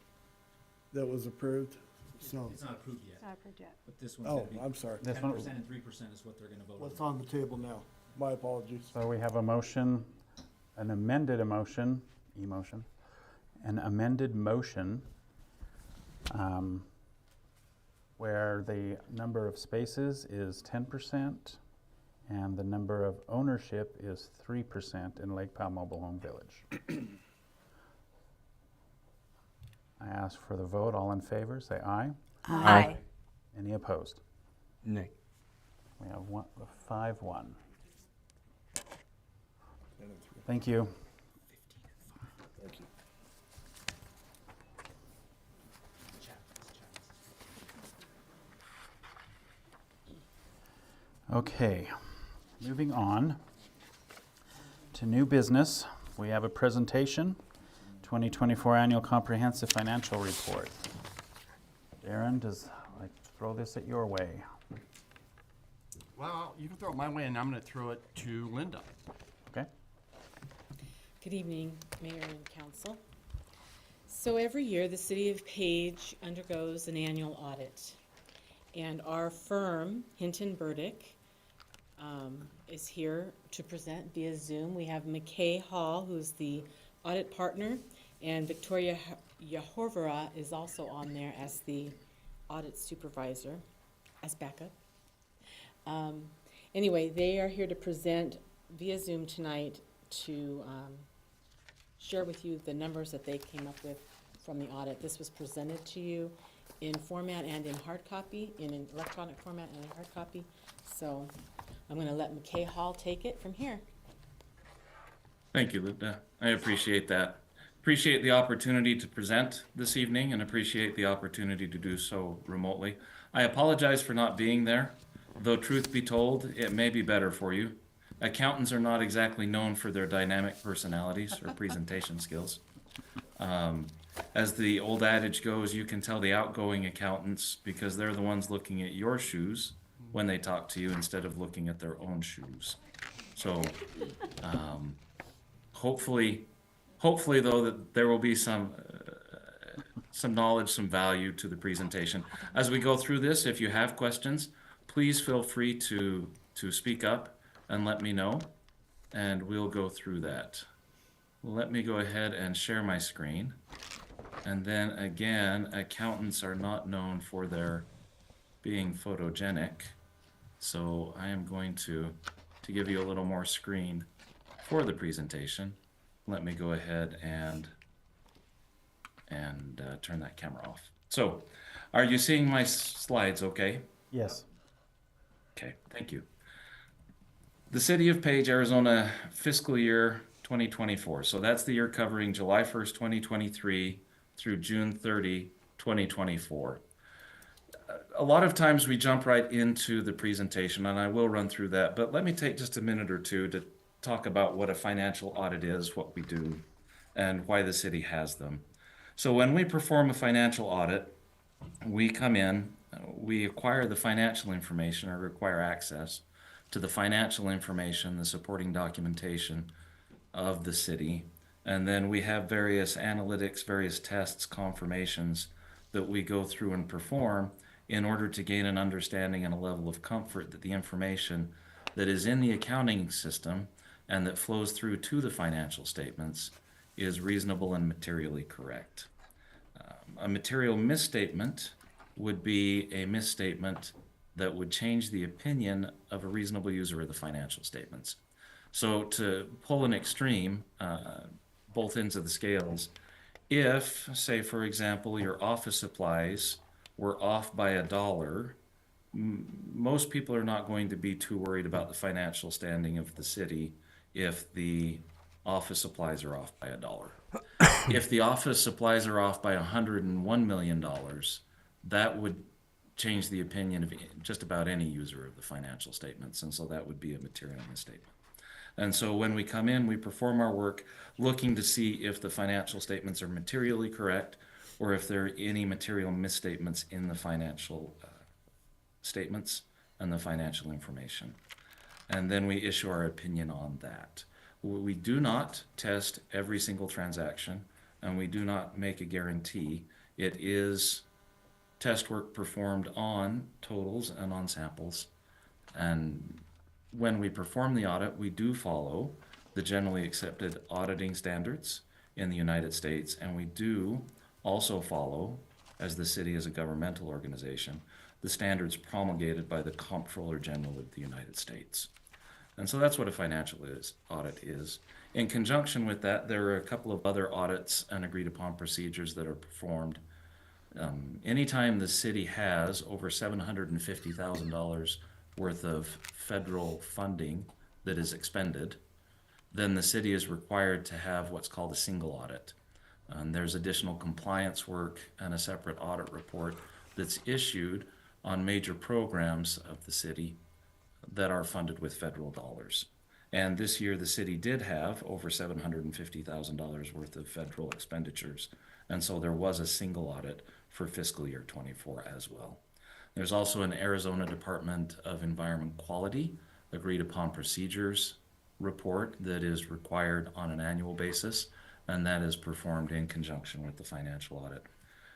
that was approved? So, It's not approved yet, Not approved yet. but this one's oh, gonna be, I'm sorry. This one- 10% and 3% is what they're gonna vote on. What's on the table now? My apologies. So we have a motion, an amended motion, an amended motion where the number of spaces is 10% and the number of ownership is 3% in Lake Powell Mobile Home Village. I ask for the vote. All in favor, say aye. Aye. Any opposed? Nay. We have 5-1. Thank you. Okay, moving on to new business. We have a presentation, 2024 Annual Comprehensive Financial Report. Darren, does I throw this at your way? Well, you can throw it my way, and I'm going to throw it to Linda. Okay. Good evening, Mayor and Council. So every year, the City of Page undergoes an annual audit. And our firm, Hinton Burdick, is here to present via Zoom. We have McKay Hall, who's the audit partner, and Victoria Yahorvara is also on there as the audit supervisor, as backup. Anyway, they are here to present via Zoom tonight to share with you the numbers that they came up with from the audit. This was presented to you in format and in hard copy, in an electronic format and in hard copy. So I'm going to let McKay Hall take it from here. Thank you, Linda. I appreciate that. Appreciate the opportunity to present this evening and appreciate the opportunity to do so remotely. I apologize for not being there, though truth be told, it may be better for you. Accountants are not exactly known for their dynamic personalities or presentation skills. As the old adage goes, you can tell the outgoing accountants because they're the ones looking at your shoes when they talk to you instead of looking at their own shoes. So hopefully though, that there will be some knowledge, some value to the presentation. As we go through this, if you have questions, please feel free to speak up and let me know, and we'll go through that. Let me go ahead and share my screen. And then again, accountants are not known for their being photogenic. So I am going to give you a little more screen for the presentation. Let me go ahead and turn that camera off. So are you seeing my slides okay? Yes. Okay, thank you. The City of Page, Arizona fiscal year 2024. So that's the year covering July 1st, 2023 through June 30, 2024. A lot of times we jump right into the presentation, and I will run through that, but let me take just a minute or two to talk about what a financial audit is, what we do, and why the city has them. So when we perform a financial audit, we come in, we acquire the financial information or require access to the financial information, the supporting documentation of the city, and then we have various analytics, various tests, confirmations that we go through and perform in order to gain an understanding and a level of comfort that the information that is in the accounting system and that flows through to the financial statements is reasonable and materially correct. A material misstatement would be a misstatement that would change the opinion of a reasonable user of the financial statements. So to pull an extreme, both ends of the scales, if, say, for example, your office supplies were off by $1, most people are not going to be too worried about the financial standing of the city if the office supplies are off by $1. If the office supplies are off by $101 million, that would change the opinion of just about any user of the financial statements, and so that would be a material misstatement. And so when we come in, we perform our work looking to see if the financial statements are materially correct or if there are any material misstatements in the financial statements and the financial information. And then we issue our opinion on that. We do not test every single transaction, and we do not make a guarantee. It is test work performed on totals and on samples. And when we perform the audit, we do follow the generally accepted auditing standards in the United States, and we do also follow, as the city is a governmental organization, the standards promulgated by the Comptroller General of the United States. And so that's what a financial audit is. In conjunction with that, there are a couple of other audits and agreed upon procedures that are performed. Anytime the city has over $750,000 worth of federal funding that is expended, then the city is required to have what's called a single audit. There's additional compliance work and a separate audit report that's issued on major programs of the city that are funded with federal dollars. And this year, the city did have over $750,000 worth of federal expenditures. And so there was a single audit for fiscal year 24 as well. There's also an Arizona Department of Environment Quality agreed upon procedures report that is required on an annual basis, and that is performed in conjunction with the financial audit.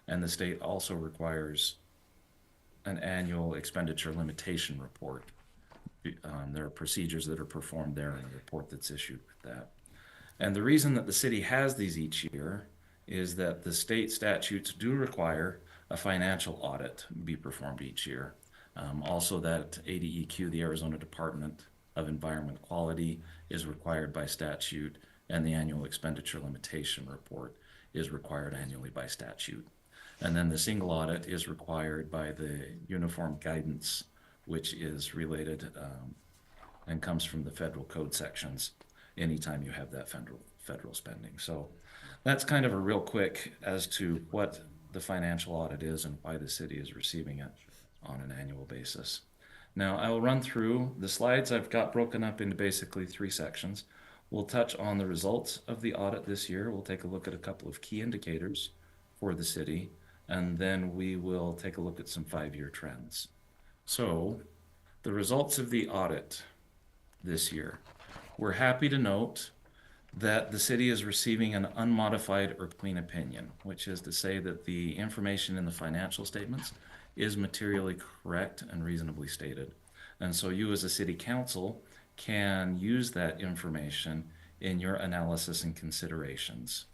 And the state also requires an annual expenditure limitation report. There are procedures that are performed there and a report that's issued with that. And the reason that the city has these each year is that the state statutes do require a financial audit be performed each year. Also that ADEQ, the Arizona Department of Environment Quality, is required by statute, and the annual expenditure limitation report is required annually by statute. And then the single audit is required by the Uniform Guidance, which is related and comes from the federal code sections anytime you have that federal spending. So that's kind of a real quick as to what the financial audit is and why the city is receiving it on an annual basis. Now, I will run through the slides I've got broken up into basically 3 sections. We'll touch on the results of the audit this year. We'll take a look at a couple of key indicators for the city, and then we will take a look at some 5-year trends. So, the results of the audit this year. We're happy to note that the city is receiving an unmodified or clean opinion, which is to say that the information in the financial statements is materially correct and reasonably stated. And so you as a city council can use that information in your analysis and considerations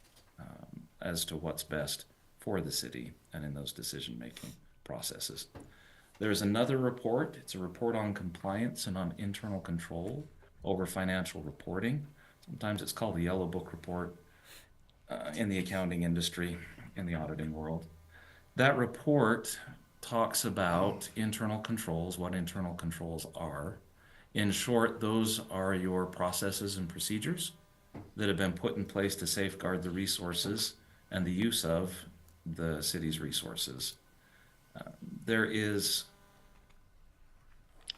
as to what's best for the city and in those decision-making processes. There's another report. It's a report on compliance and on internal control over financial reporting. Sometimes it's called the Yellow Book report in the accounting industry, in the auditing world. That report talks about internal controls, what internal controls are. In short, those are your processes and procedures that have been put in place to safeguard the resources and the use of the city's resources.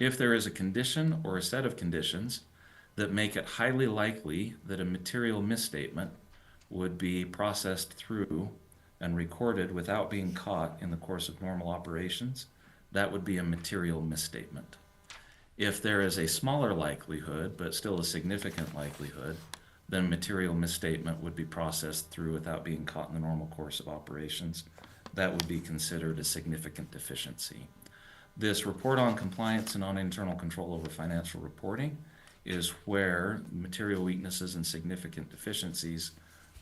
If there is a condition or a set of conditions that make it highly likely that a material misstatement would be processed through and recorded without being caught in the course of normal operations, that would be a material misstatement. If there is a smaller likelihood, but still a significant likelihood, then material misstatement would be processed through without being caught in the normal course of operations. That would be considered a significant deficiency. This report on compliance and on internal control over financial reporting is where material weaknesses and significant deficiencies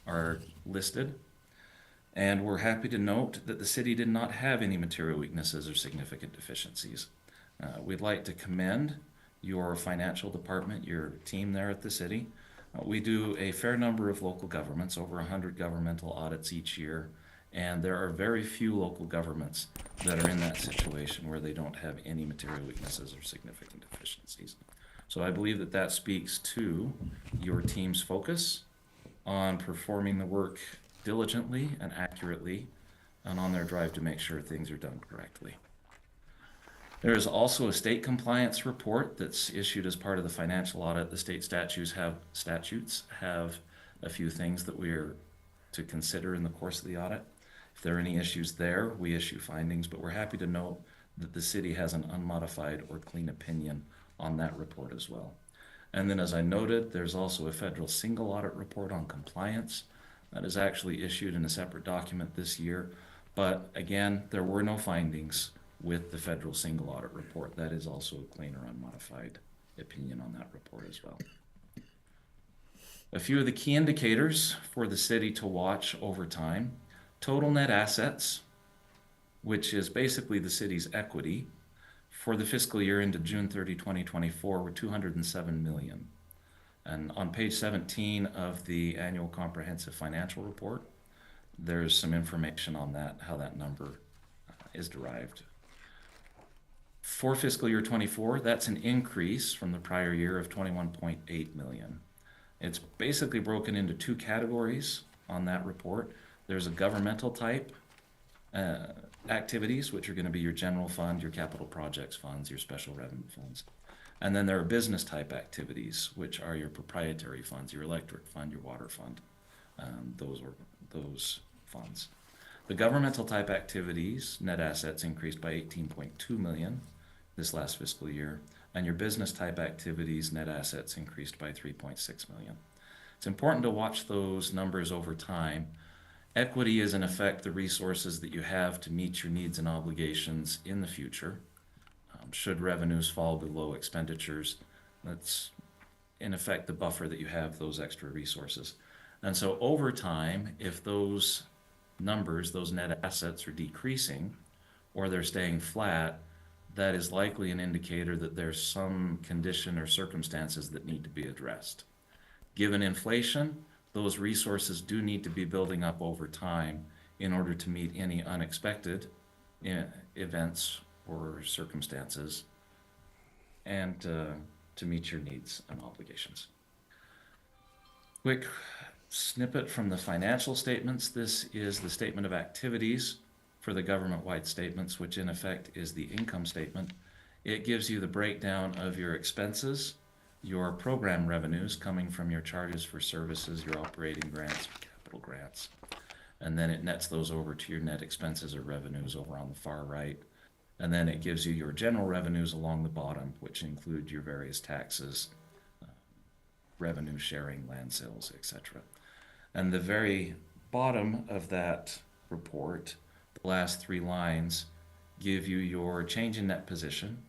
are listed. And we're happy to note that the city did not have any material weaknesses or significant deficiencies. We'd like to commend your financial department, your team there at the city. We do a fair number of local governments, over 100 governmental audits each year, and there are very few local governments that are in that situation where they don't have any material weaknesses or significant deficiencies. So I believe that that speaks to your team's focus on performing the work diligently and accurately and on their drive to make sure things are done correctly. There is also a state compliance report that's issued as part of the financial audit. The state statutes have a few things that we are to consider in the course of the audit. If there are any issues there, we issue findings, but we're happy to note that the city has an unmodified or clean opinion on that report as well. And then as I noted, there's also a federal single audit report on compliance that is actually issued in a separate document this year. But again, there were no findings with the federal single audit report. That is also a clean or unmodified opinion on that report as well. A few of the key indicators for the city to watch over time: total net assets, which is basically the city's equity, for the fiscal year into June 30, 2024, were $207 million. And on page 17 of the annual comprehensive financial report, there's some information on that, how that number is derived. For fiscal year 24, that's an increase from the prior year of $21.8 million. It's basically broken into two categories on that report. There's a governmental type activities, which are going to be your general fund, your capital projects funds, your special revenue funds. And then there are business type activities, which are your proprietary funds, your electric fund, your water fund, those funds. The governmental type activities, net assets increased by 18.2 million this last fiscal year, and your business type activities, net assets increased by 3.6 million. It's important to watch those numbers over time. Equity is in effect the resources that you have to meet your needs and obligations in the future. Should revenues fall below expenditures, that's in effect the buffer that you have, those extra resources. And so over time, if those numbers, those net assets are decreasing or they're staying flat, that is likely an indicator that there's some condition or circumstances that need to be addressed. Given inflation, those resources do need to be building up over time in order to meet any unexpected events or circumstances and to meet your needs and obligations. Quick snippet from the financial statements. This is the statement of activities for the government-wide statements, which in effect is the income statement. It gives you the breakdown of your expenses, your program revenues coming from your charges for services, your operating grants, your capital grants, and then it nets those over to your net expenses or revenues over on the far right. And then it gives you your general revenues along the bottom, which include your various taxes, revenue sharing, land sales, etc. And the very bottom of that report, the last three lines, give you your change in net position,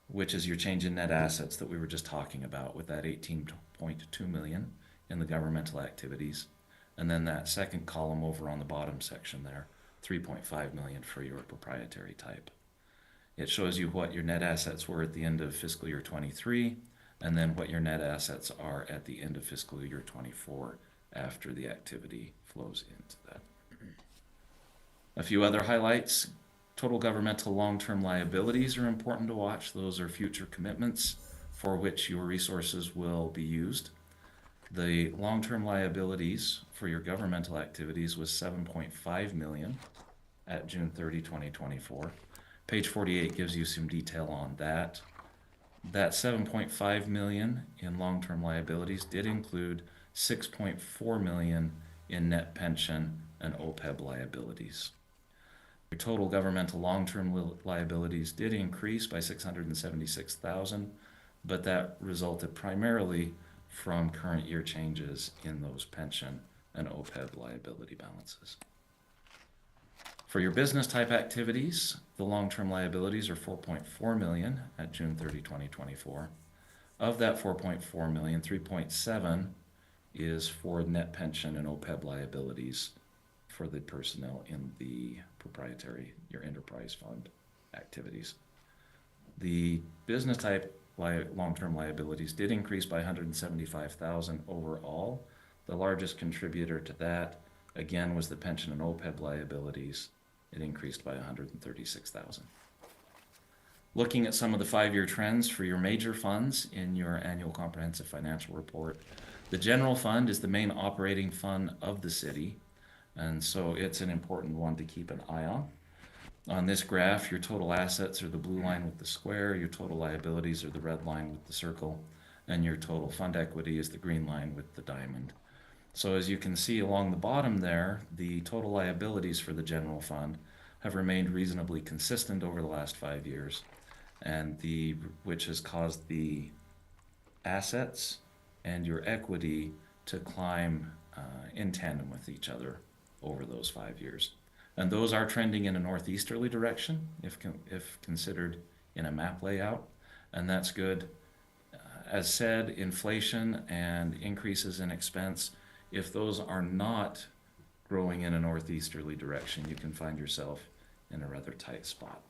which is your change in net assets that we were just talking about with that 18.2 million in the governmental activities. And then that second column over on the bottom section there, 3.5 million for your proprietary type. It shows you what your net assets were at the end of fiscal year 23, and then what your net assets are at the end of fiscal year 24 after the activity flows into that. A few other highlights. Total governmental long-term liabilities are important to watch. Those are future commitments for which your resources will be used. The long-term liabilities for your governmental activities was 7.5 million at June 30, 2024. Page 48 gives you some detail on that. That 7.5 million in long-term liabilities did include 6.4 million in net pension and OPEB liabilities. Your total governmental long-term liabilities did increase by 676,000, but that resulted primarily from current year changes in those pension and OPEB liability balances. For your business type activities, the long-term liabilities are 4.4 million at June 30, 2024. Of that 4.4 million, 3.7 is for net pension and OPEB liabilities for the personnel in the proprietary, your enterprise fund activities. The business type long-term liabilities did increase by 175,000 overall. The largest contributor to that, again, was the pension and OPEB liabilities. It increased by 136,000. Looking at some of the 5-year trends for your major funds in your annual comprehensive financial report, the general fund is the main operating fund of the city, and so it's an important one to keep an eye on. On this graph, your total assets are the blue line with the square, your total liabilities are the red line with the circle, and your total fund equity is the green line with the diamond. So as you can see along the bottom there, the total liabilities for the general fund have remained reasonably consistent over the last 5 years, and which has caused the assets and your equity to climb in tandem with each other over those 5 years. And those are trending in a northeasterly direction if considered in a map layout, and that's good. As said, inflation and increases in expense, if those are not growing in a northeasterly direction, you can find yourself in a rather tight spot.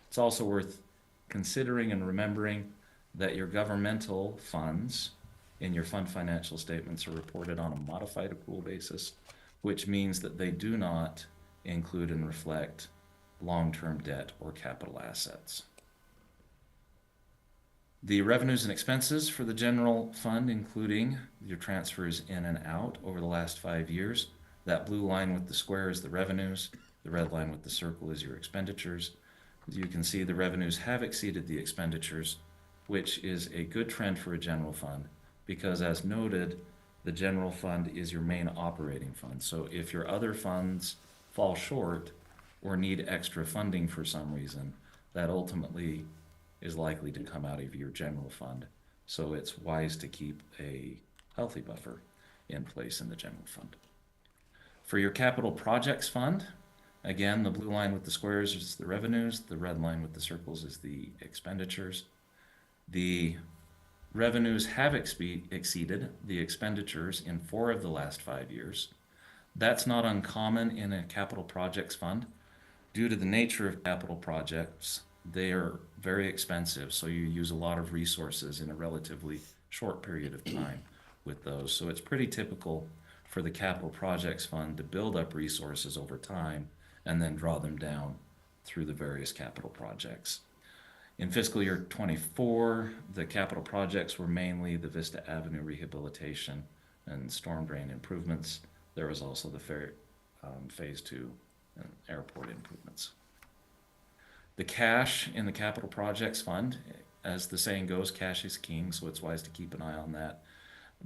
It's also worth considering and remembering that your governmental funds in your fund financial statements are reported on a modified accrual basis, which means that they do not include and reflect long-term debt or capital assets. The revenues and expenses for the general fund, including your transfers in and out over the last 5 years. That blue line with the square is the revenues. The red line with the circle is your expenditures. As you can see, the revenues have exceeded the expenditures, which is a good trend for a general fund, because as noted, the general fund is your main operating fund. So if your other funds fall short or need extra funding for some reason, that ultimately is likely to come out of your general fund. So it's wise to keep a healthy buffer in place in the general fund. For your capital projects fund, again, the blue line with the squares is the revenues, the red line with the circles is the expenditures. The revenues have exceeded the expenditures in 4 of the last 5 years. That's not uncommon in a capital projects fund. Due to the nature of capital projects, they are very expensive, so you use a lot of resources in a relatively short period of time with those. So it's pretty typical for the capital projects fund to build up resources over time and then draw them down through the various capital projects. In fiscal year 24, the capital projects were mainly the Vista Avenue rehabilitation and storm drain improvements. There was also the phase 2 and airport improvements. The cash in the capital projects fund, as the saying goes, cash is king, so it's wise to keep an eye on that.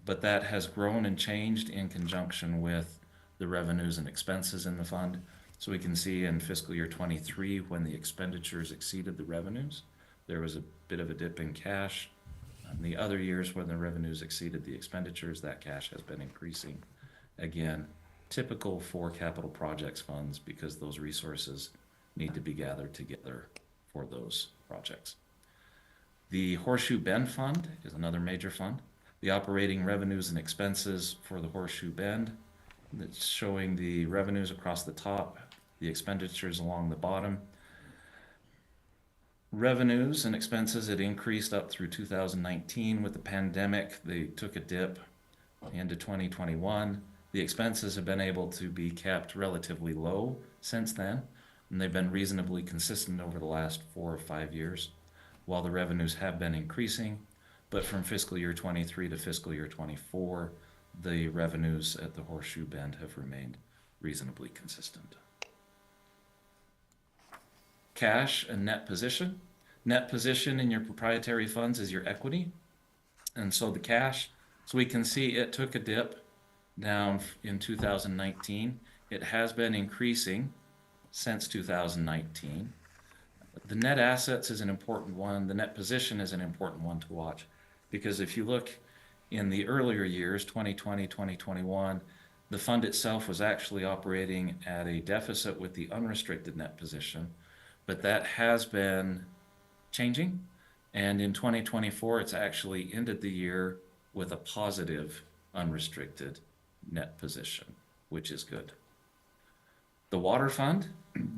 But that has grown and changed in conjunction with the revenues and expenses in the fund. So we can see in fiscal year 23, when the expenditures exceeded the revenues, there was a bit of a dip in cash. In the other years when the revenues exceeded the expenditures, that cash has been increasing. Again, typical for capital projects funds because those resources need to be gathered together for those projects. The Horseshoe Bend Fund is another major fund. The operating revenues and expenses for the Horseshoe Bend, it's showing the revenues across the top, the expenditures along the bottom. Revenues and expenses had increased up through 2019. With the pandemic, they took a dip into 2021. The expenses have been able to be kept relatively low since then, and they've been reasonably consistent over the last 4 or 5 years, while the revenues have been increasing. But from fiscal year 23 to fiscal year 24, the revenues at the Horseshoe Bend have remained reasonably consistent. Cash and net position. Net position in your proprietary funds is your equity. And so the cash, so we can see it took a dip down in 2019. It has been increasing since 2019. The net assets is an important one. The net position is an important one to watch, because if you look in the earlier years, 2020, 2021, the fund itself was actually operating at a deficit with the unrestricted net position, but that has been changing. And in 2024, it's actually ended the year with a positive unrestricted net position, which is good. The water fund,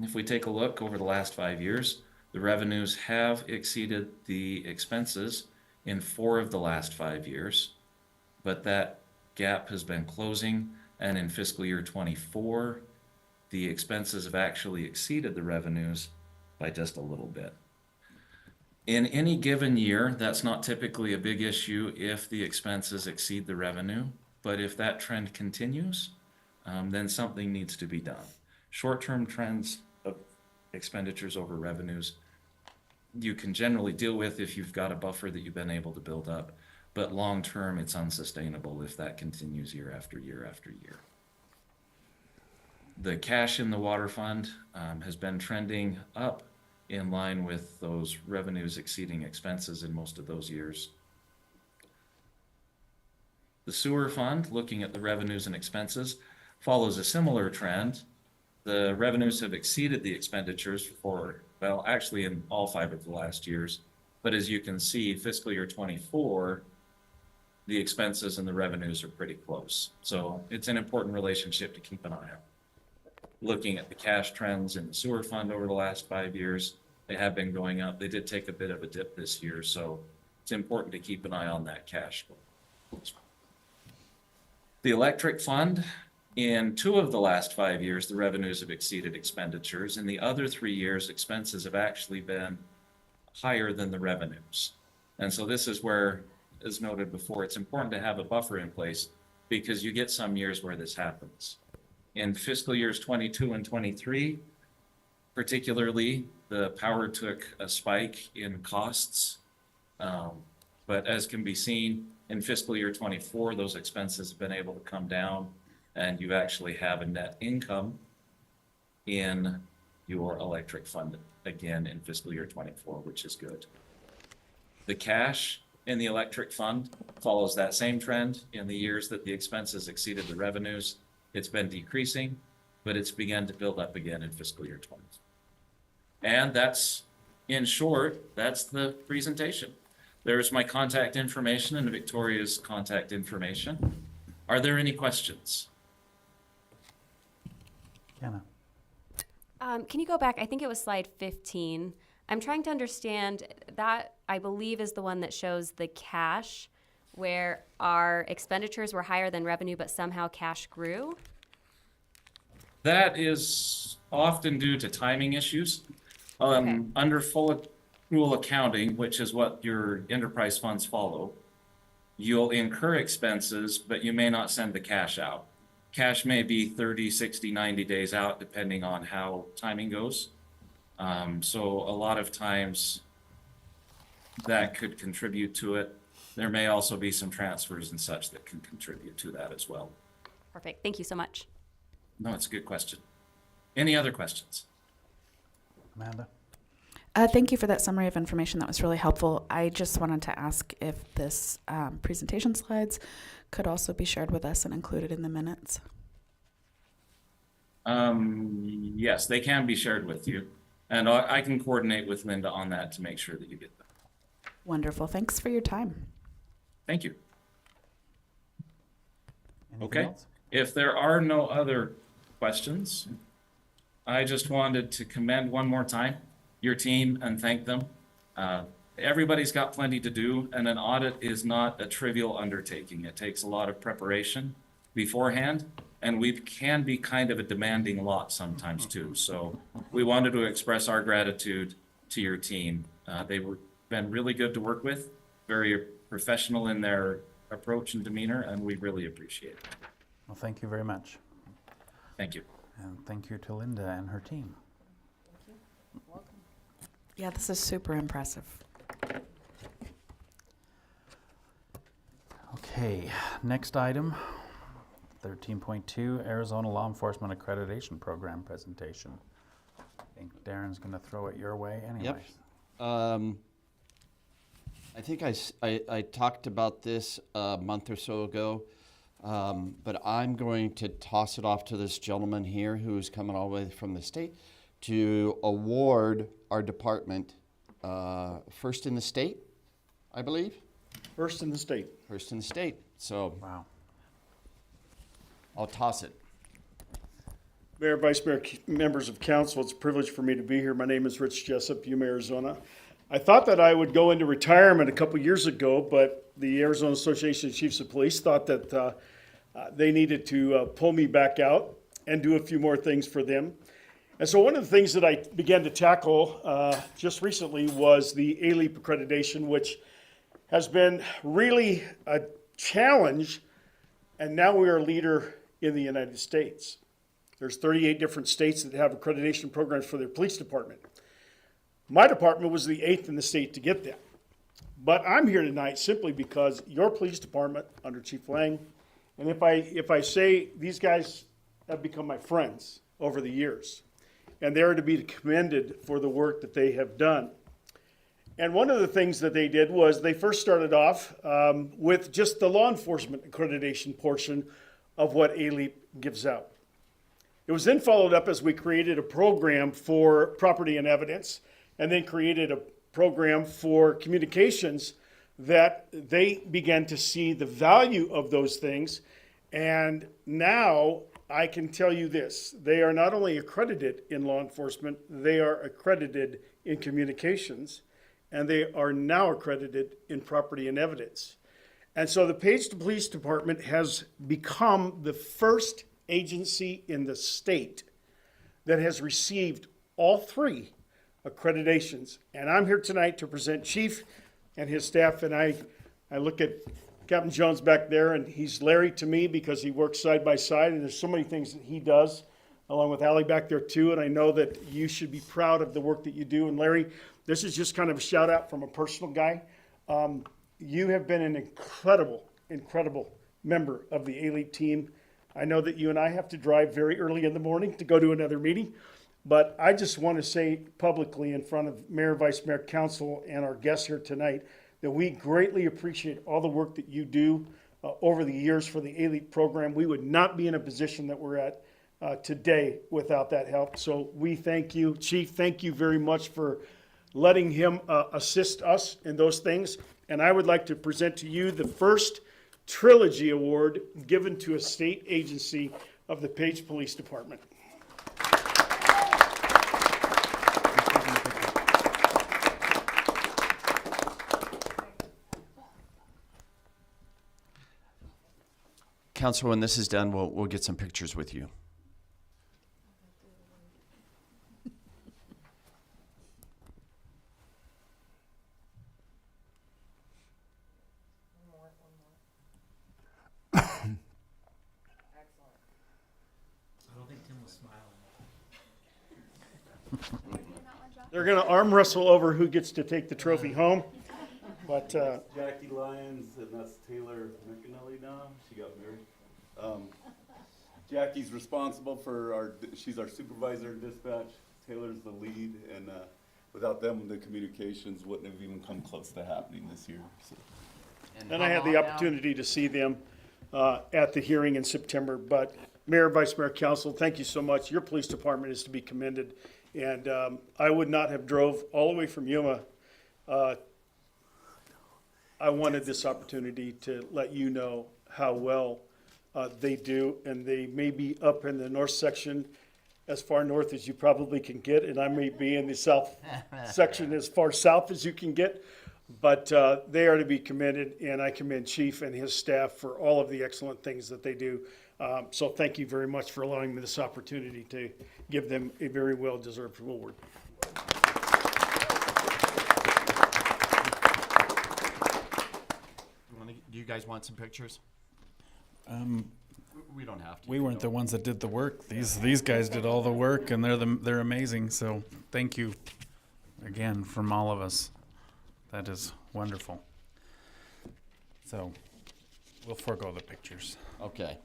if we take a look over the last 5 years, the revenues have exceeded the expenses in 4 of the last 5 years, but that gap has been closing, and in fiscal year 24, the expenses have actually exceeded the revenues by just a little bit. In any given year, that's not typically a big issue if the expenses exceed the revenue, but if that trend continues, then something needs to be done. Short-term trends of expenditures over revenues, you can generally deal with if you've got a buffer that you've been able to build up, but long-term, it's unsustainable if that continues year after year after year. The cash in the water fund has been trending up in line with those revenues exceeding expenses in most of those years. The sewer fund, looking at the revenues and expenses, follows a similar trend. The revenues have exceeded the expenditures for, well, actually in all 5 of the last years. But as you can see, fiscal year 24, the expenses and the revenues are pretty close. So it's an important relationship to keep an eye on. looking at the cash trends in the sewer fund over the last 5 years, they have been going up. They did take a bit of a dip this year, so it's important to keep an eye on that cash flow. The electric fund, in 2 of the last 5 years, the revenues have exceeded expenditures. In the other 3 years, expenses have actually been higher than the revenues. And so this is where, as noted before, it's important to have a buffer in place because you get some years where this happens. In fiscal years 22 and 23, particularly, the power took a spike in costs. But as can be seen, in fiscal year 24, those expenses have been able to come down and you actually have a net income in your electric fund again in fiscal year 24, which is good. The cash in the electric fund follows that same trend. In the years that the expenses exceeded the revenues, it's been decreasing, but it's begun to build up again in fiscal year 20. And that's, in short, that's the presentation. There's my contact information and Victoria's contact information. Are there any questions? Kenna. Can you go back? I think it was slide 15. I'm trying to understand that. I believe is the one that shows the cash where our expenditures were higher than revenue, but somehow cash grew. That is often due to timing issues. Under full accrual accounting, which is what your enterprise funds follow, you'll incur expenses, but you may not send the cash out. Cash may be 30, 60, 90 days out, depending on how timing goes. So a lot of times that could contribute to it. There may also be some transfers and such that can contribute to that as well. Perfect. Thank you so much. No, it's a good question. Any other questions? Amanda? Thank you for that summary of information. That was really helpful. I just wanted to ask if this presentation slides could also be shared with us and included in the minutes. Yes, they can be shared with you. And I can coordinate with Linda on that to make sure that you get them. Wonderful. Thanks for your time. Thank you. Anything Okay. else? If there are no other questions, I just wanted to commend one more time your team and thank them. Everybody's got plenty to do, and an audit is not a trivial undertaking. It takes a lot of preparation beforehand, and we can be kind of a demanding lot sometimes too. So we wanted to express our gratitude to your team. They've been really good to work with, very professional in their approach and demeanor, and we really appreciate it. Well, thank you very much. Thank you. And thank you to Linda and her team. Yeah, this is super impressive. Okay, next item, 13.2, Arizona Law Enforcement Accreditation Program presentation. I think Darren's going to throw it your way anyways. Yep. I think I talked about this a month or so ago, but I'm going to toss it off to this gentleman here who's coming all the way from the state to award our department first in the state, I believe. First in the state. First in the state. So Wow. I'll toss it. Mayor, Vice Mayor, members of council, it's a privilege for me to be here. My name is Rich Jessup, Yuma, Arizona. I thought that I would go into retirement a couple years ago, but the Arizona Association of Chiefs of Police thought that they needed to pull me back out and do a few more things for them. And so one of the things that I began to tackle just recently was the ALEAP accreditation, which has been really a challenge, and now we are a leader in the United States. There's 38 different states that have accreditation programs for their police department. My department was the 8th in the state to get that. But I'm here tonight simply because your police department under Chief Lang, and if I say these guys have become my friends over the years, and they are to be commended for the work that they have done. And one of the things that they did was they first started off with just the law enforcement accreditation portion of what ALEAP gives out. It was then followed up as we created a program for property and evidence, and then created a program for communications that they began to see the value of those things. And now I can tell you this, they are not only accredited in law enforcement, they are accredited in communications, and they are now accredited in property and evidence. And so the Page Police Department has become the first agency in the state that has received all three accreditations. And I'm here tonight to present Chief and his staff, and I look at Captain Jones back there, and he's Larry to me because he works side by side, and there's so many things that he does, along with Allie back there too, and I know that you should be proud of the work that you do. And Larry, this is just kind of a shout out from a personal guy. You have been an incredible, incredible member of the A-Leap team. I know that you and I have to drive very early in the morning to go to another meeting, but I just want to say publicly in front of Mayor, Vice Mayor, Council, and our guests here tonight that we greatly appreciate all the work that you do over the years for the A-Leap program. We would not be in a position that we're at today without that help. So we thank you. Chief, thank you very much for letting him assist us in those things. And I would like to present to you the first Trilogy Award given to a state agency of the Page Police Department. Council, when this is done, we'll get some pictures with you. I don't think Tim was smiling. They're going to arm wrestle over who gets to take the trophy home. But Jackie Lyons, and that's Taylor McAnally now. She got married. Jackie's responsible for she's our supervisor in dispatch. Taylor's the lead, and without them, the communications wouldn't have even come close to happening this year. So. And I had the opportunity to see them at the hearing in September. But Mayor, Vice Mayor, Council, thank you so much. Your police department is to be commended. And I would not have drove all the way from Yuma. I wanted this opportunity to let you know how well they do. And they may be up in the north section as far north as you probably can get. And I may be in the south section as far south as you can get. But they are to be commended, and I commend Chief and his staff for all of the excellent things that they do. So thank you very much for allowing me this opportunity to give them a very well-deserved award. Do you guys want some pictures? We don't have to. We weren't the ones that did the work. These guys did all the work, and they're amazing. So thank you again from all of us. That is wonderful. So we'll forego the pictures. Okay.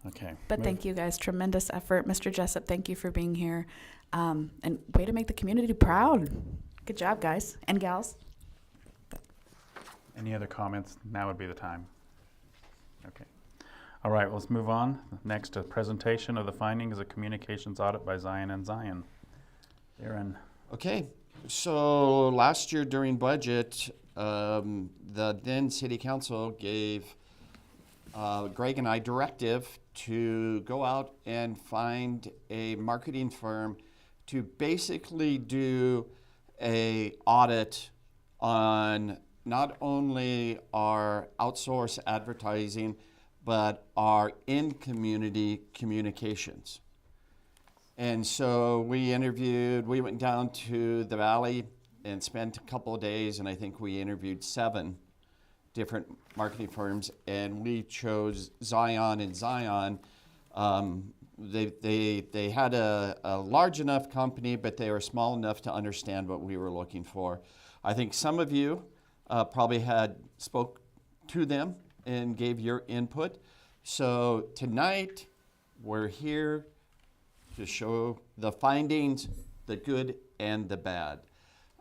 Okay. But thank you guys, tremendous effort. Mr. Jessup, thank you for being here. And way to make the community proud. Good job, guys and gals. Any other comments? Now would be the time. Okay. All right, let's move on. Next, a presentation of the findings of communications audit by Zion and Zion. Aaron. Okay. So last year during budget, the then city council gave Greg and I directive to go out and find a marketing firm to basically do a audit on not only our outsourced advertising, but our in-community communications. And so we went down to the valley and spent a couple of days, and I think we interviewed 7 different marketing firms, and we chose Zion and Zion. They had a large enough company, but they were small enough to understand what we were looking for. I think some of you probably spoke to them and gave your input. So tonight, we're here to show the findings, the good and the bad.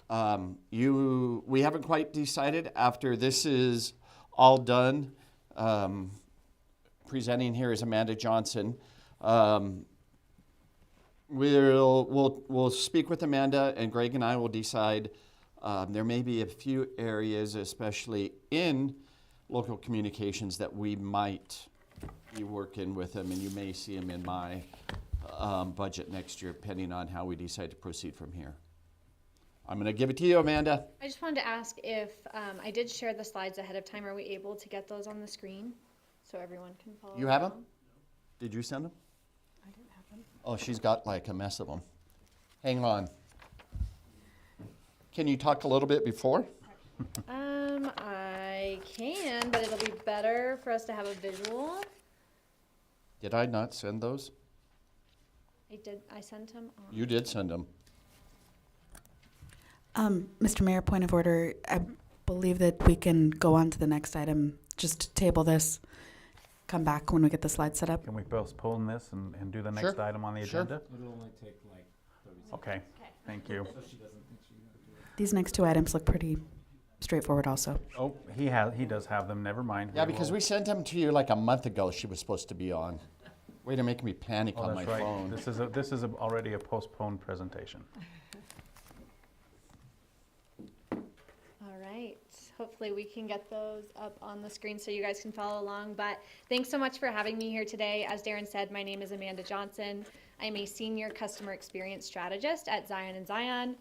We haven't quite decided after this is all done. Presenting here is Amanda Johnson. We'll speak with Amanda, and Greg and I will decide. There may be a few areas, especially in local communications, that we might be working with him, and you may see him in my budget next year, depending on how we decide to proceed from here. I'm going to give it to you, Amanda. I just wanted to ask if I did share the slides ahead of time. Are we able to get those on the screen so everyone can follow? You have them? along? Did you send them? I didn't have them. Oh, she's got like a mess of them. Hang on. Can you talk a little bit before? I can, but it'll be better for us to have a visual. Did I not send those? I sent them on. You did send them. Mr. Mayor, point of order. I believe that we can go on to the next item. Just table this, come back when we get the slides set up. Can we postpone this and do the next Sure. item on the Sure. agenda? It'll only take like 30 seconds. Okay, thank you. So she doesn't think she can do it. These next two items look pretty straightforward also. Oh, he does have them, never mind. Yeah, because we sent them to you like a month ago. She was supposed to be on. Way to make me panic Oh, on my that's right. phone. This is already a postponed presentation. All right. Hopefully we can get those up on the screen so you guys can follow along. But thanks so much for having me here today. As Darren said, my name is Amanda Johnson. I'm a senior customer experience strategist at Zion & Zion.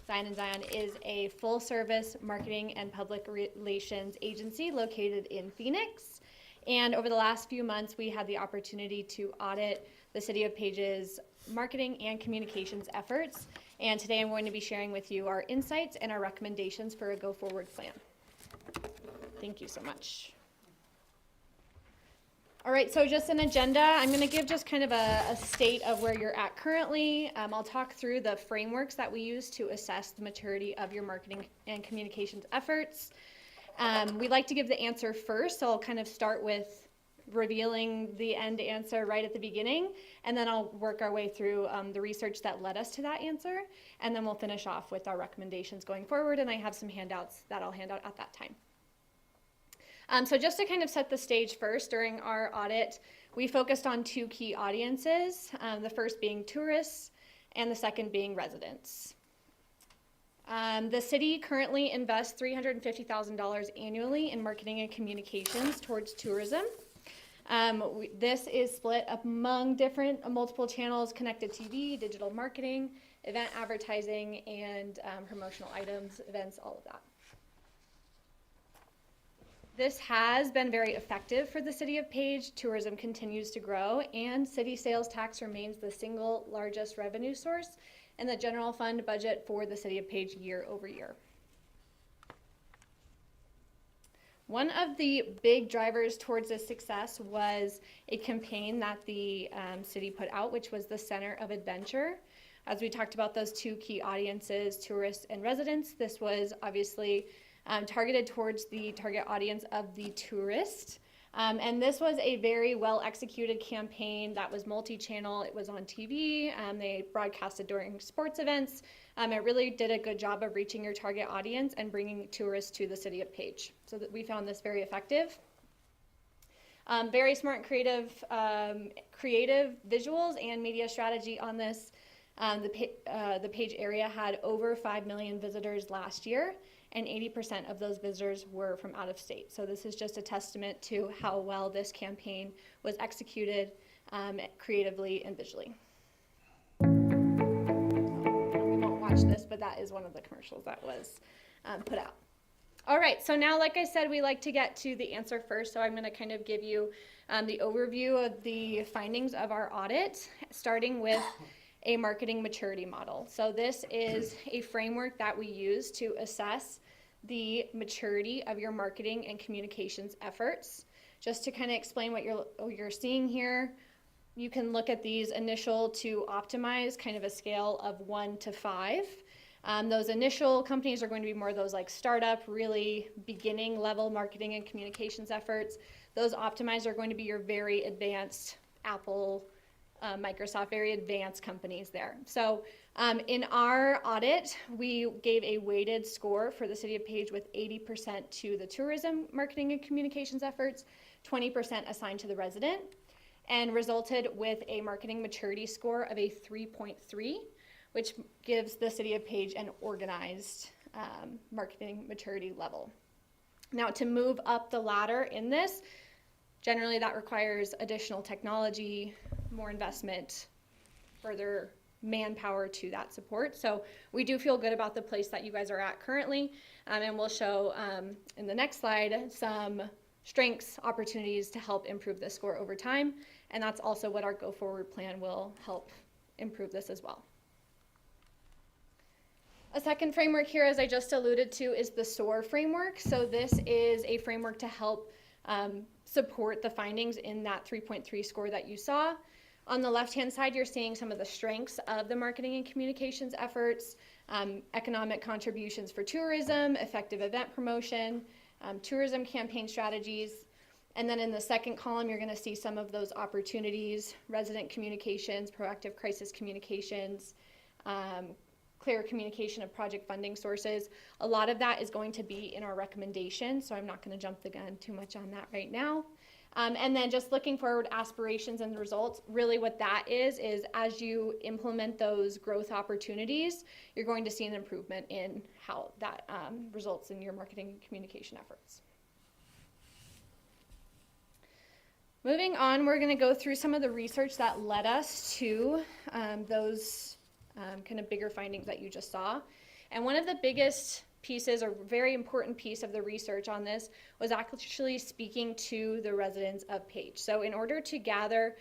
Zion & Zion is a full-service marketing and public relations agency located in Phoenix. And over the last few months, we had the opportunity to audit the City of Page's marketing and communications efforts. And today I'm going to be sharing with you our insights and our recommendations for a go-forward plan. Thank you so much. All right, so just an agenda. I'm going to give just kind of a state of where you're at currently. I'll talk through the frameworks that we use to assess the maturity of your marketing and communications efforts. We like to give the answer first, so I'll kind of start with revealing the end answer right at the beginning, and then I'll work our way through the research that led us to that answer, and then we'll finish off with our recommendations going forward, and I have some handouts that I'll hand out at that time. So just to kind of set the stage first, during our audit, we focused on two key audiences, the first being tourists, and the second being residents. The city currently invests $350,000 annually in marketing and communications towards tourism. This is split up among multiple channels: connected TV, digital marketing, event advertising, and promotional items, events, all of that. This has been very effective for the City of Page. Tourism continues to grow, and city sales tax remains the single largest revenue source in the general fund budget for the City of Page year over year. One of the big drivers towards this success was a campaign that the city put out, which was the Center of Adventure. As we talked about those two key audiences, tourists and residents, this was obviously targeted towards the target audience of the tourist. And this was a very well executed campaign that was multi-channel. It was on TV. They broadcasted during sports events. It really did a good job of reaching your target audience and bringing tourists to the City of Page. So that we found this very effective. Very smart, creative visuals and media strategy on this. The Page area had over 5 million visitors last year, and 80% of those visitors were from out of state. So this is just a testament to how well this campaign was executed creatively and visually. We won't watch this, but that is one of the commercials that was put out. All right, so now, like I said, we like to get to the answer first, so I'm going to kind of give you the overview of the findings of our audit, starting with a marketing maturity model. So this is a framework that we use to assess the maturity of your marketing and communications efforts. Just to kind of explain what you're seeing here, you can look at these initial to optimize, kind of a scale of 1 to 5. Those initial companies are going to be more those like startup, really beginning level marketing and communications efforts. Those optimized are going to be your very advanced Apple, Microsoft, very advanced companies there. So in our audit, we gave a weighted score for the City of Page with 80% to the tourism marketing and communications efforts, 20% assigned to the resident, and resulted with a marketing maturity score of a 3.3, which gives the City of Page an organized marketing maturity level. Now, to move up the ladder in this, Generally, that requires additional technology, more investment, further manpower to that support. So we do feel good about the place that you guys are at currently, and we'll show in the next slide some strengths, opportunities to help improve this score over time, and that's also what our go forward plan will help improve this as well. A second framework here, as I just alluded to, is the SOAR framework. So this is a framework to help support the findings in that 3.3 score that you saw. On the left-hand side, you're seeing some of the strengths of the marketing and communications efforts, economic contributions for tourism, effective event promotion, tourism campaign strategies. And then in the second column, you're gonna see some of those opportunities, resident communications, proactive crisis communications, clear communication of project funding sources. A lot of that is going to be in our recommendation, so I'm not gonna jump the gun too much on that right now. And then just looking forward, aspirations and results, really what that is as you implement those growth opportunities, you're going to see an improvement in how that results in your marketing and communication efforts. Moving on, we're gonna go through some of the research that led us to those kind of bigger findings that you just saw. And one of the biggest pieces, or very important piece of the research on this, was actually speaking to the residents of Page. So in order to gather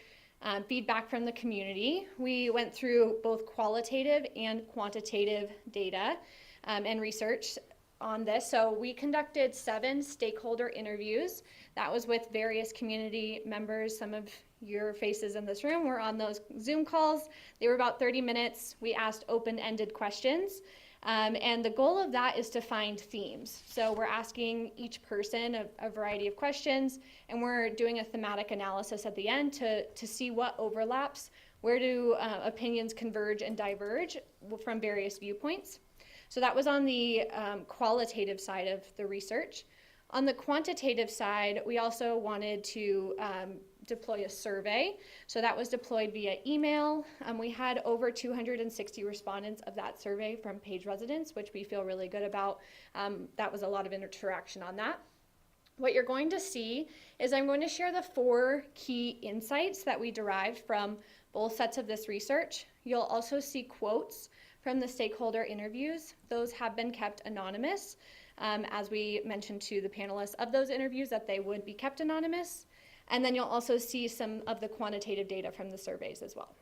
feedback from the community, we went through both qualitative and quantitative data and research on this. So we conducted 7 stakeholder interviews. That was with various community members. Some of your faces in this room were on those Zoom calls. They were about 30 minutes. We asked open-ended questions. And the goal of that is to find themes. So we're asking each person a variety of questions, and we're doing a thematic analysis at the end to see what overlaps, where do opinions converge and diverge from various viewpoints. So that was on the qualitative side of the research. On the quantitative side, we also wanted to deploy a survey. So that was deployed via email. We had over 260 respondents of that survey from Page residents, which we feel really good about. That was a lot of interaction on that. What you're going to see is I'm going to share the 4 key insights that we derived from both sets of this research. You'll also see quotes from the stakeholder interviews. Those have been kept anonymous. As we mentioned to the panelists of those interviews, that they would be kept anonymous. And then you'll also see some of the quantitative data from the surveys as well.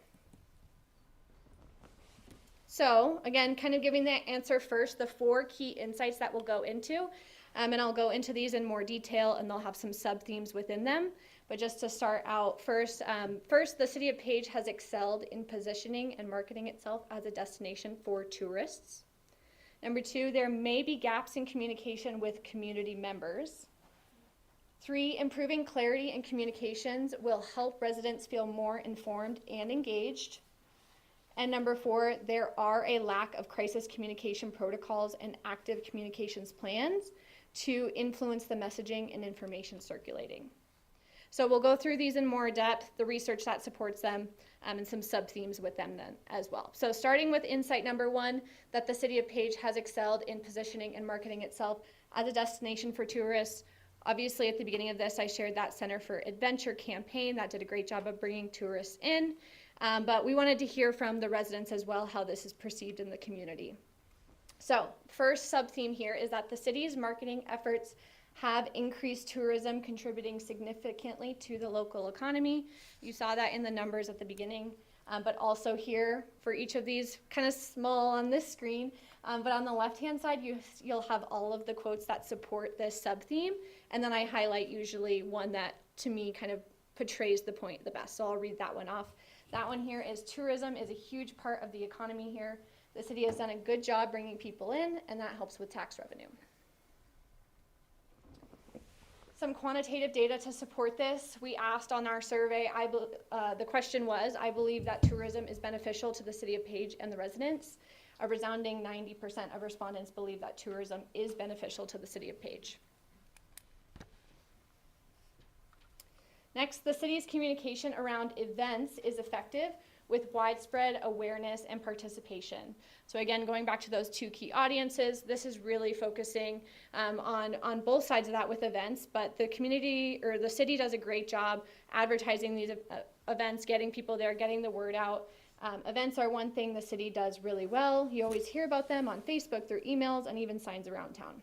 So again, kind of giving that answer first, the 4 key insights that we'll go into, and I'll go into these in more detail, and they'll have some sub-themes within them. But just to start out first, the City of Page has excelled in positioning and marketing itself as a destination for tourists. Number 2, there may be gaps in communication with community members. 3, improving clarity and communications will help residents feel more informed and engaged. And number 4, there are a lack of crisis communication protocols and active communications plans to influence the messaging and information circulating. So we'll go through these in more depth, the research that supports them, and some sub-themes with them then as well. So starting with insight number 1, that the City of Page has excelled in positioning and marketing itself as a destination for tourists. Obviously, at the beginning of this, I shared that Center for Adventure campaign that did a great job of bringing tourists in, but we wanted to hear from the residents as well how this is perceived in the community. So first sub-theme here is that the city's marketing efforts have increased tourism, contributing significantly to the local economy. You saw that in the numbers at the beginning, but also here for each of these, kind of small on this screen, but on the left-hand side, you'll have all of the quotes that support this sub-theme, and then I highlight usually one that, to me, kind of portrays the point the best, so I'll read that one off. That one here is, tourism is a huge part of the economy here. The city has done a good job bringing people in, and that helps with tax revenue. Some quantitative data to support this. We asked on our survey, the question was, I believe that tourism is beneficial to the City of Page and the residents. A resounding 90% of respondents believe that tourism is beneficial to the City of Page. Next, the city's communication around events is effective, with widespread awareness and participation. So again, going back to those two key audiences, this is really focusing on both sides of that with events, but the community or the city does a great job advertising these events, getting people there, getting the word out. Events are one thing the city does really well. You always hear about them on Facebook, through emails, and even signs around town.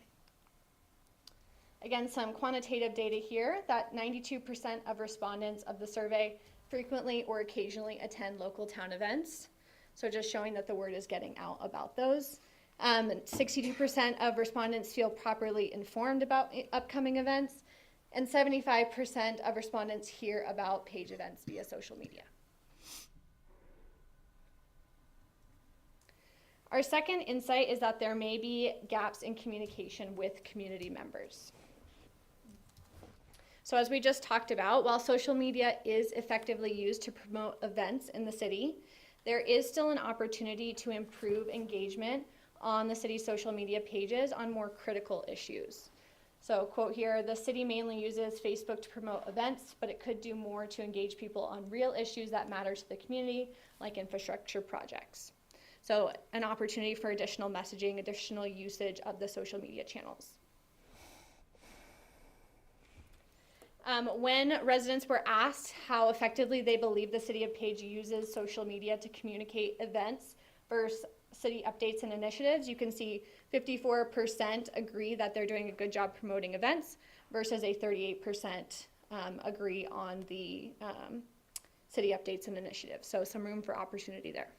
Again, some quantitative data here that 92% of respondents of the survey frequently or occasionally attend local town events. So just showing that the word is getting out about those. 62% of respondents feel properly informed about upcoming events, and 75% of respondents hear about Page events via social media. Our second insight is that there may be gaps in communication with community members. So as we just talked about, while social media is effectively used to promote events in the city, there is still an opportunity to improve engagement on the city's social media pages on more critical issues. So quote here, the city mainly uses Facebook to promote events, but it could do more to engage people on real issues that matter to the community, like infrastructure projects. So an opportunity for additional messaging, additional usage of the social media channels. When residents were asked how effectively they believe the City of Page uses social media to communicate events versus city updates and initiatives, you can see 54% agree that they're doing a good job promoting events versus a 38% agree on the city updates and initiatives. So some room for opportunity there.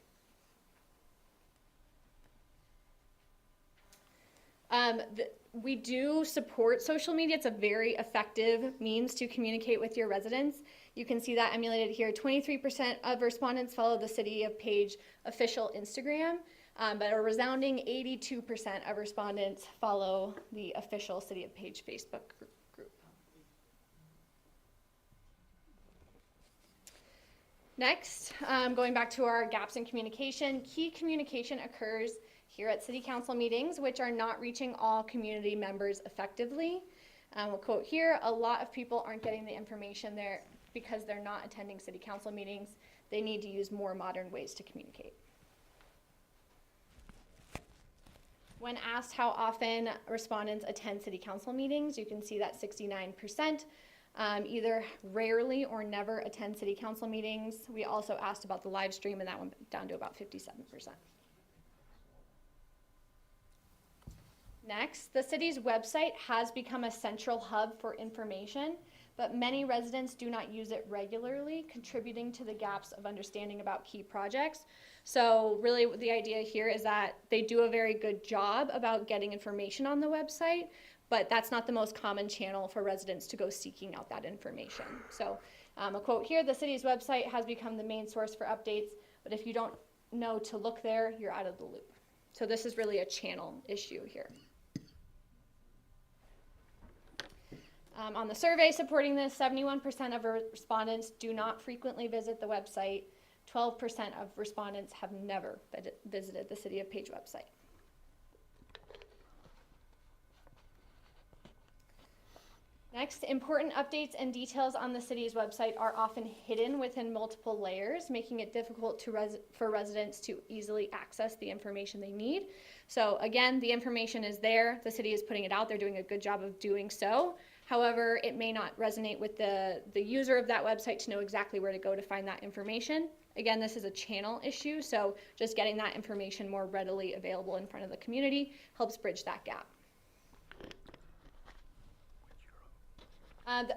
We do support social media. It's a very effective means to communicate with your residents. You can see that emulated here. 23% of respondents follow the City of Page official Instagram, but a resounding 82% of respondents follow the official City of Page Facebook group. Next, going back to our gaps in communication, key communication occurs here at City Council meetings, which are not reaching all community members effectively. We'll quote here, a lot of people aren't getting the information there because they're not attending City Council meetings. They need to use more modern ways to communicate. When asked how often respondents attend City Council meetings, you can see that 69% either rarely or never attend City Council meetings. We also asked about the live stream, and that went down to about 57%. Next, the city's website has become a central hub for information, but many residents do not use it regularly, contributing to the gaps of understanding about key projects. So really the idea here is that they do a very good job about getting information on the website, but that's not the most common channel for residents to go seeking out that information. So a quote here, the city's website has become the main source for updates, but if you don't know to look there, you're out of the loop. So this is really a channel issue here. On the survey supporting this, 71% of respondents do not frequently visit the website. 12% of respondents have never visited the City of Page website. Next, important updates and details on the city's website are often hidden within multiple layers, making it difficult for residents to easily access the information they need. So again, the information is there. The city is putting it out. They're doing a good job of doing so. However, it may not resonate with the user of that website to know exactly where to go to find that information. Again, this is a channel issue, so just getting that information more readily available in front of the community helps bridge that gap.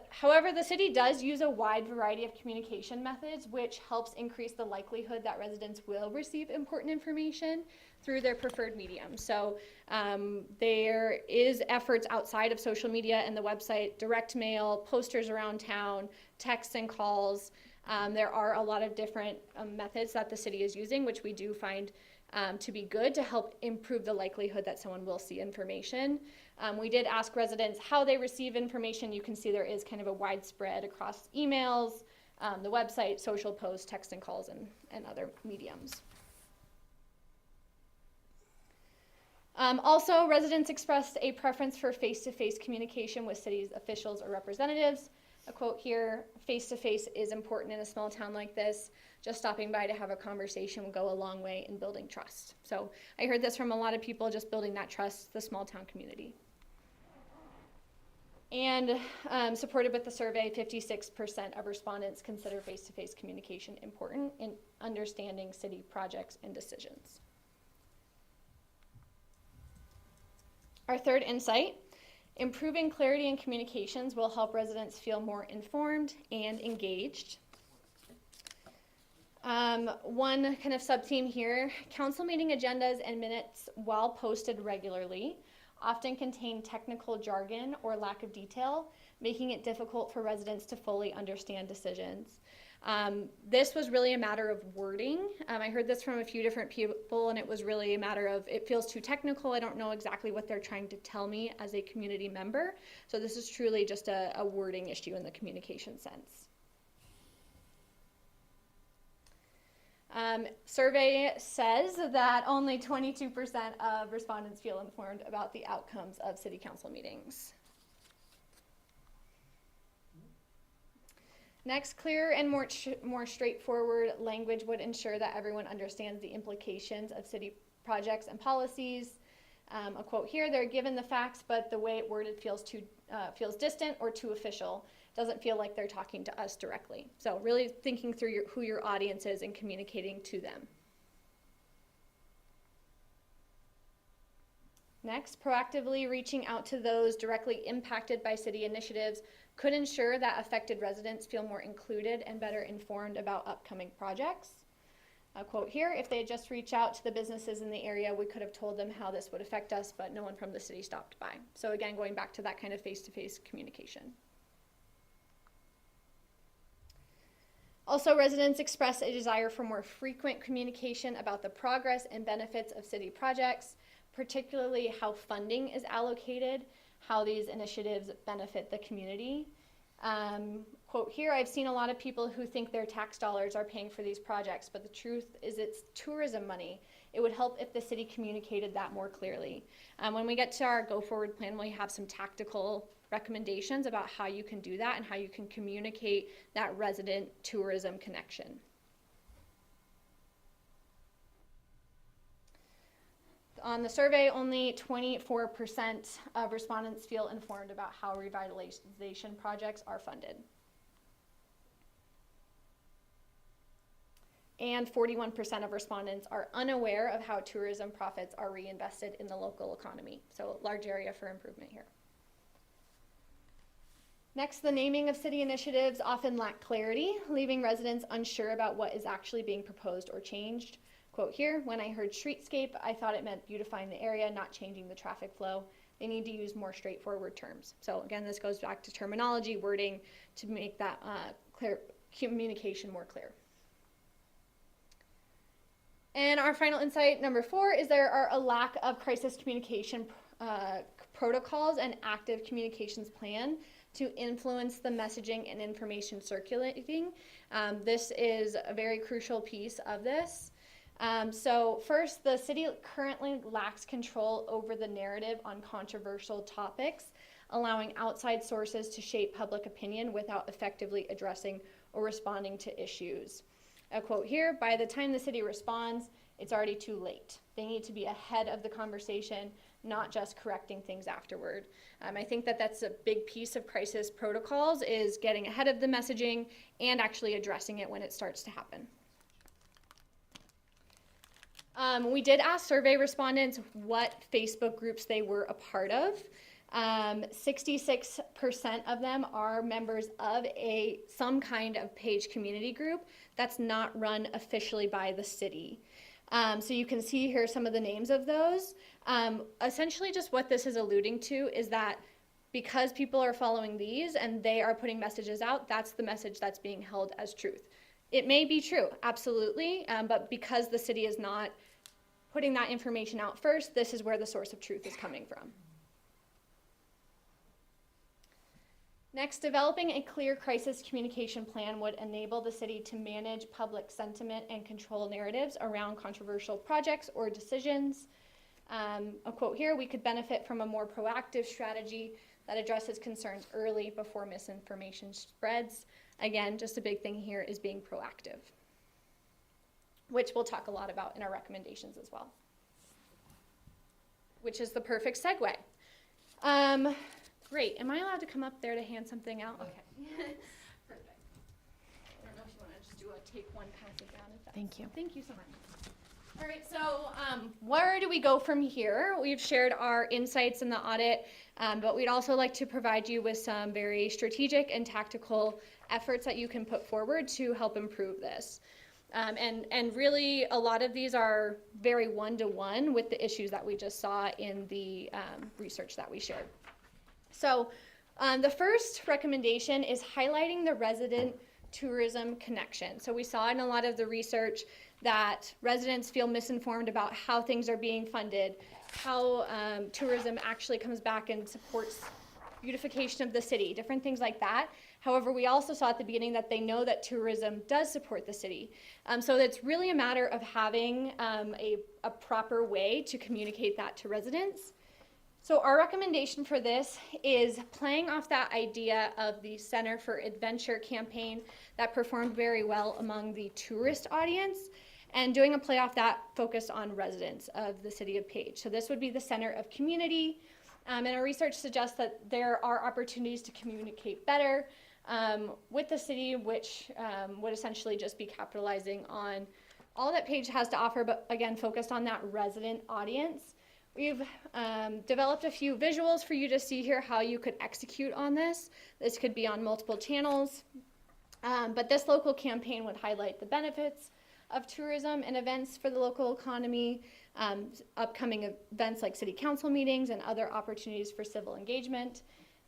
However, the city does use a wide variety of communication methods, which helps increase the likelihood that residents will receive important information through their preferred medium. So there is efforts outside of social media and the website, direct mail, posters around town, texts and calls. There are a lot of different methods that the city is using, which we do find to be good to help improve the likelihood that someone will see information. We did ask residents how they receive information. You can see there is kind of a widespread across emails, the website, social posts, text and calls, and other mediums. Also, residents expressed a preference for face-to-face communication with city's officials or representatives. A quote here, face-to-face is important in a small town like this. Just stopping by to have a conversation will go a long way in building trust. So I heard this from a lot of people, just building that trust, the small town community. And supported with the survey, 56% of respondents consider face-to-face communication important in understanding city projects and decisions. Our third insight, improving clarity in communications will help residents feel more informed and engaged. One kind of sub-theme here, council meeting agendas and minutes, while posted regularly, often contain technical jargon or lack of detail, making it difficult for residents to fully understand decisions. This was really a matter of wording. I heard this from a few different people, and it was really a matter of, it feels too technical. I don't know exactly what they're trying to tell me as a community member. So this is truly just a wording issue in the communication sense. Survey says that only 22% of respondents feel informed about the outcomes of city council meetings. Next, clear and more straightforward language would ensure that everyone understands the implications of city projects and policies. A quote here, they're given the facts, but the way it worded feels distant or too official. Doesn't feel like they're talking to us directly. So really thinking through who your audience is and communicating to them. Next, proactively reaching out to those directly impacted by city initiatives could ensure that affected residents feel more included and better informed about upcoming projects. A quote here, if they had just reached out to the businesses in the area, we could have told them how this would affect us, but no one from the city stopped by. So again, going back to that kind of face-to-face communication. Also, residents express a desire for more frequent communication about the progress and benefits of city projects, particularly how funding is allocated, how these initiatives benefit the community. Quote here, I've seen a lot of people who think their tax dollars are paying for these projects, but the truth is it's tourism money. It would help if the city communicated that more clearly. When we get to our go forward plan, we have some tactical recommendations about how you can do that and how you can communicate that resident tourism connection. On the survey, only 24% of respondents feel informed about how revitalization projects are funded. And 41% of respondents are unaware of how tourism profits are reinvested in the local economy. So large area for improvement here. Next, the naming of city initiatives often lack clarity, leaving residents unsure about what is actually being proposed or changed. Quote here, when I heard streetscape, I thought it meant beautifying the area, not changing the traffic flow. They need to use more straightforward terms. So again, this goes back to terminology, wording, to make that clear communication more clear. And our final insight, number 4, is there are a lack of crisis communication protocols and active communications plan to influence the messaging and information circulating. This is a very crucial piece of this. So first, the city currently lacks control over the narrative on controversial topics, allowing outside sources to shape public opinion without effectively addressing or responding to issues. A quote here, by the time the city responds, it's already too late. They need to be ahead of the conversation, not just correcting things afterward. I think that that's a big piece of crisis protocols, is getting ahead of the messaging and actually addressing it when it starts to happen. We did ask survey respondents what Facebook groups they were a part of. 66% of them are members of some kind of page community group that's not run officially by the city. So you can see here some of the names of those. Essentially just what this is alluding to is that because people are following these and they are putting messages out, that's the message that's being held as truth. It may be true, absolutely, but because the city is not putting that information out first, this is where the source of truth is coming from. Next, developing a clear crisis communication plan would enable the city to manage public sentiment and control narratives around controversial projects or decisions. A quote here, we could benefit from a more proactive strategy that addresses concerns early before misinformation spreads. Again, just a big thing here is being proactive, which we'll talk a lot about in our recommendations as well, which is the perfect segue. Great. Am I allowed to come up there to hand something out? Okay. Perfect. I don't know if you want to just do a take one, pass it down. Thank you. Thank you so much. All right, so where do we go from here? We've shared our insights in the audit, but we'd also like to provide you with some very strategic and tactical efforts that you can put forward to help improve this. And really, a lot of these are very one-to-one with the issues that we just saw in the research that we shared. So the first recommendation is highlighting the resident tourism connection. So we saw in a lot of the research that residents feel misinformed about how things are being funded, how tourism actually comes back and supports beautification of the city, different things like that. However, we also saw at the beginning that they know that tourism does support the city. So it's really a matter of having a proper way to communicate that to residents. So our recommendation for this is playing off that idea of the Center for Adventure campaign that performed very well among the tourist audience, and doing a play off that focused on residents of the city of Page. So this would be the center of community, and our research suggests that there are opportunities to communicate better with the city, which would essentially just be capitalizing on all that Page has to offer, but again, focused on that resident audience. We've developed a few visuals for you to see here how you could execute on this. This could be on multiple channels, but this local campaign would highlight the benefits of tourism and events for the local economy, upcoming events like city council meetings and other opportunities for civil engagement,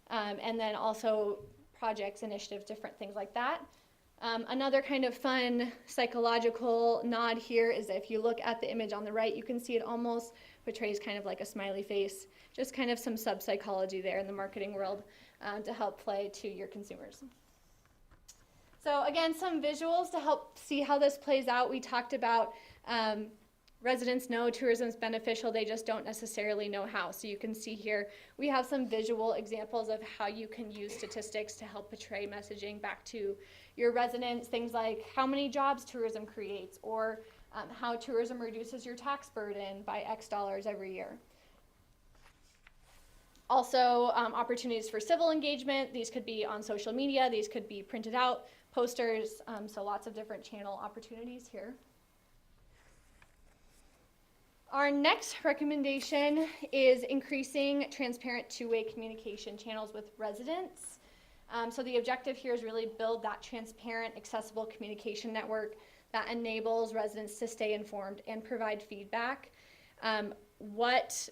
and then also projects, initiatives, different things like that. Another kind of fun psychological nod here is if you look at the image on the right, you can see it almost portrays kind of like a smiley face, just kind of some sub-psychology there in the marketing world to help play to your consumers. So again, some visuals to help see how this plays out. We talked about residents know tourism is beneficial, they just don't necessarily know how. So you can see here, we have some visual examples of how you can use statistics to help portray messaging back to your residents, things like how many jobs tourism creates, or how tourism reduces your tax burden by X dollars every year. Also, opportunities for civil engagement. These could be on social media, these could be printed out, posters, so lots of different channel opportunities here. Our next recommendation is increasing transparent two-way communication channels with residents. So the objective here is really build that transparent, accessible communication network that enables residents to stay informed and provide feedback.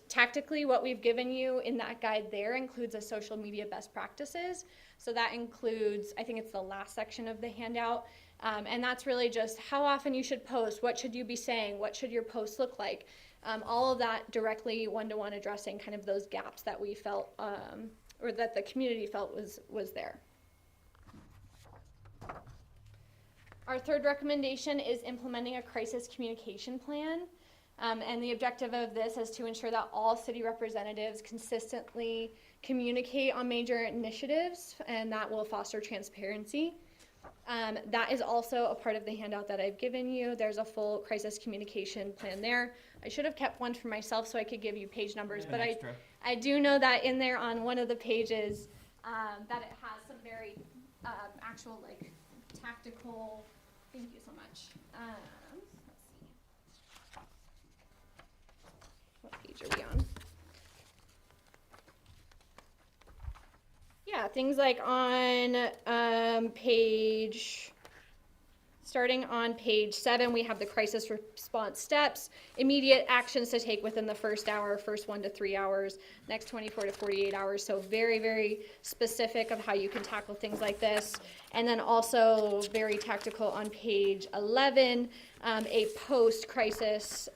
Tactically, what we've given you in that guide there includes a social media best practices. So that includes, I think it's the last section of the handout, and that's really just how often you should post, what should you be saying, what should your posts look like, all of that directly one-to-one addressing kind of those gaps that we felt, or that the community felt was there. Our third recommendation is implementing a crisis communication plan. And the objective of this is to ensure that all city representatives consistently communicate on major initiatives, and that will foster transparency. That is also a part of the handout that I've given you. There's a full crisis communication plan there. I should have kept one for myself so I could give you page numbers, but I do know that in there on one of the pages that it has some very actual like tactical, thank you so much. What page are we on? Yeah, things like on starting on page 7, we have the crisis response steps, immediate actions to take within the first hour, first 1 to 3 hours, next 24 to 48 hours. So very, very specific of how you can tackle things like this. And then also very tactical on page 11, a post-crisis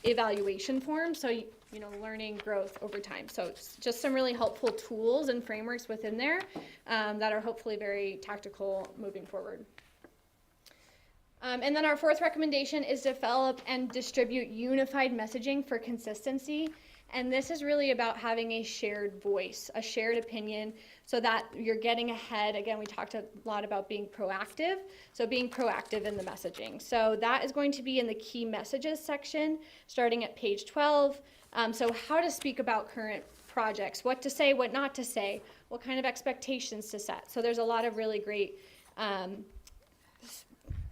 evaluation form. So, you know, learning growth over time. So it's just some really helpful tools and frameworks within there that are hopefully very tactical moving forward. And then our fourth recommendation is develop and distribute unified messaging for consistency. And this is really about having a shared voice, a shared opinion, so that you're getting ahead. Again, we talked a lot about being proactive, so being proactive in the messaging. So that is going to be in the key messages section, starting at page 12. So how to speak about current projects, what to say, what not to say, what kind of expectations to set. So there's a lot of really great,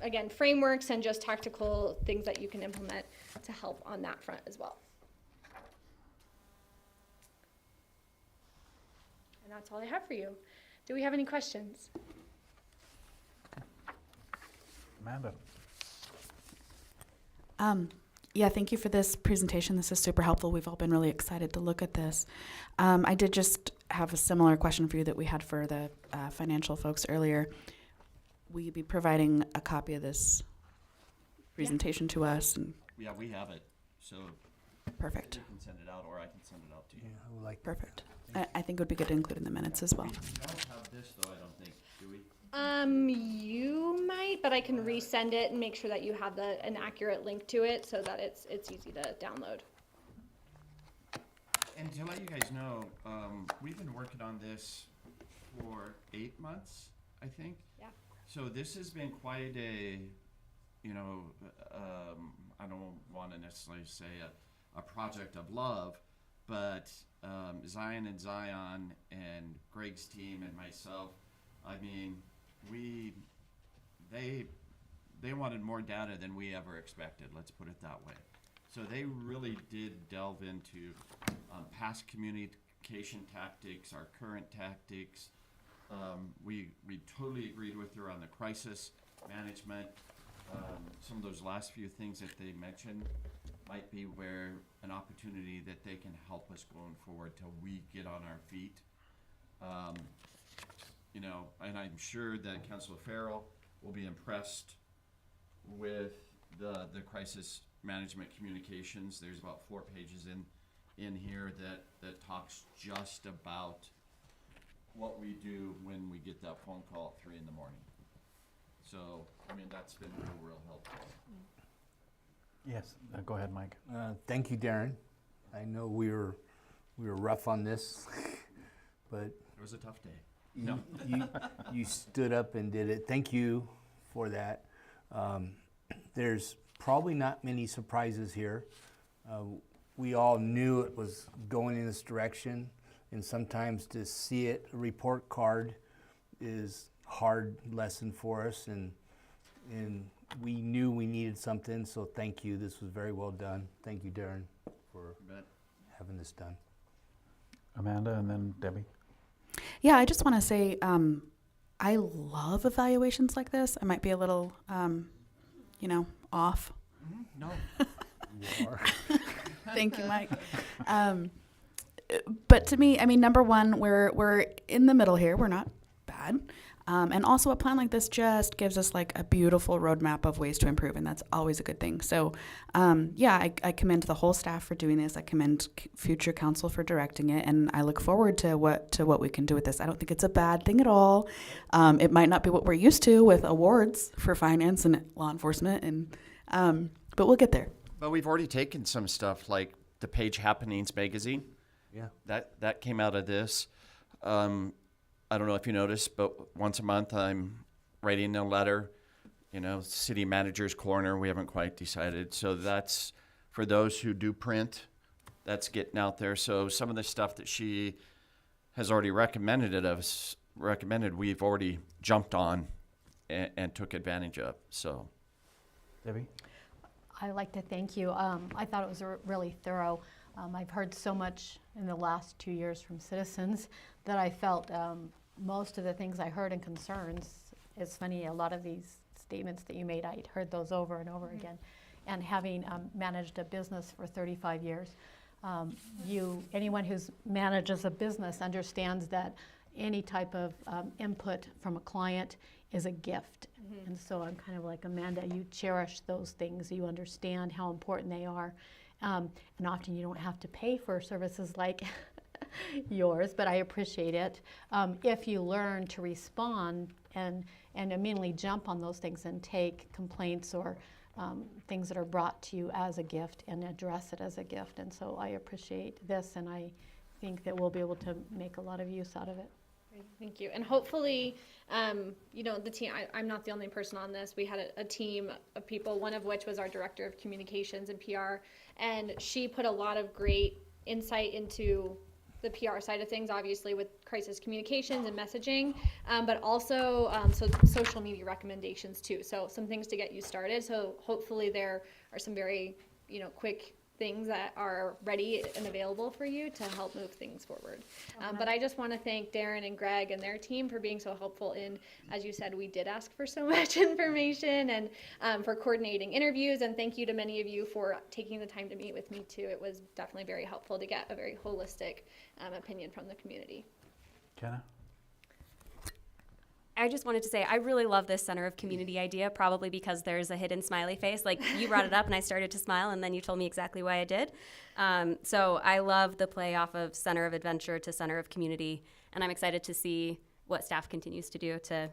again, frameworks and just tactical things that you can implement to help on that front as well. And that's all I have for you. Do we have any questions? Amanda? Yeah, thank you for this presentation. This is super helpful. We've all been really excited to look at this. I did just have a similar question for you that we had for the financial folks earlier. Will you be providing a copy of this presentation to us? And Yeah, we have it, so. Perfect. You can send it out, or I can send it out to you. I would like Perfect. I think it would be good to include in the minutes as well. We don't have this, though, I don't think, do we? You might, but I can resend it and make sure that you have an accurate link to it so that it's easy to download. And to let you guys know, we've been working on this for 8 months, I think. Yeah. So this has been quite a, you know, I don't want to necessarily say a project of love, but Zion and Greg's team and myself, I mean, they wanted more data than we ever expected, let's put it that way. So they really did delve into past communication tactics, our current tactics. We totally agreed with her on the crisis management. Some of those last few things that they mentioned might be where an opportunity that they can help us going forward till we get on our feet. You know, and I'm sure that Councilor Farrell will be impressed with the crisis management communications. There's about 4 pages in here that talks just about what we do when we get that phone call at 3 in the morning. So, I mean, that's been real helpful. Yes, go ahead, Mike. Thank you, Darren. I know we were rough on this, but It was a tough day. you stood up and did it. Thank you for that. There's probably not many surprises here. We all knew it was going in this direction, and sometimes to see it, a report card is hard lesson for us, and we knew we needed something, so thank you. This was very well done. Thank you, Darren, for having this done. Amanda, and then Debbie. Yeah, I just want to say I love evaluations like this. I might be a little, off. No. You are. Thank you, Mike. But to me, I mean, number one, we're in the middle here. We're not bad. And also a plan like this just gives us like a beautiful roadmap of ways to improve, and that's always a good thing. So, I commend the whole staff for doing this. I commend future council for directing it, and I look forward to what we can do with this. I don't think it's a bad thing at all. It might not be what we're used to with awards for finance and law enforcement, and but we'll get there. But we've already taken some stuff like the Page Happenings magazine. Yeah. That came out of this. I don't know if you noticed, but once a month I'm writing a letter, city manager's corner. We haven't quite decided. So that's for those who do print, that's getting out there. So some of the stuff that she has already recommended, we've already jumped on and took advantage of. So, Debbie? I'd like to thank you. I thought it was really thorough. I've heard so much in the last 2 years from citizens that I felt most of the things I heard and concerns. It's funny, a lot of these statements that you made, I'd heard those over and over again. And having managed a business for 35 years, anyone who's manages a business understands that any type of input from a client is a gift. And so I'm kind of like Amanda, you cherish those things, you understand how important they are. And often you don't have to pay for services like yours, but I appreciate it. If you learn to respond and immediately jump on those things and take complaints or things that are brought to you as a gift and address it as a gift. And so I appreciate this, and I think that we'll be able to make a lot of use out of it. Great, thank you. And hopefully, you know, the team, I'm not the only person on this. We had a team of people, one of which was our director of communications and PR, and she put a lot of great insight into the PR side of things, obviously with crisis communications and messaging, but also so social media recommendations too. So some things to get you started. So hopefully there are some very, you know, quick things that are ready and available for you to help move things forward. But I just want to thank Darren and Greg and their team for being so helpful in, as you said, we did ask for so much information, and for coordinating interviews, and thank you to many of you for taking the time to meet with me too. It was definitely very helpful to get a very holistic opinion from the community. Kenna? I just wanted to say I really love this center of community idea, probably because there's a hidden smiley face. Like, you brought it up and I started to smile, and then you told me exactly why I did. So I love the play off of center of adventure to center of community, and I'm excited to see what staff continues to do to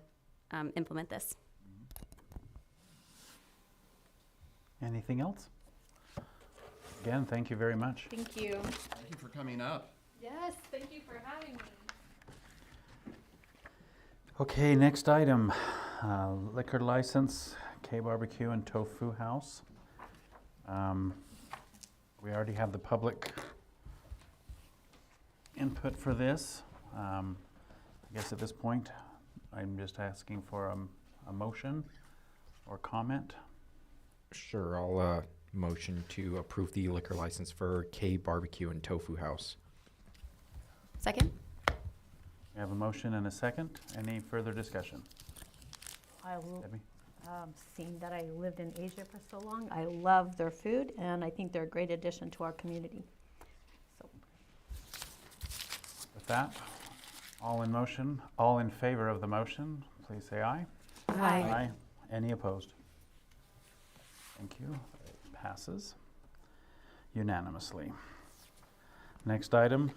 implement this. Anything else? Again, thank you very much. Thank you. Thank you for coming up. Yes, thank you for having me. Okay, next item, liquor license, K Barbecue and Tofu House. We already have the public input for this. I guess at this point, I'm just asking for a motion or comment. Sure, I'll motion to approve the liquor license for K Barbecue and Tofu House. Second? We have a motion and a second. Any further discussion? I will, Debbie? seeing that I lived in Asia for so long, I love their food, and I think they're a great addition to our community. So, With that, all in motion, all in favor of the motion, please say aye. Aye. Any opposed? Thank you. It passes unanimously. Next item,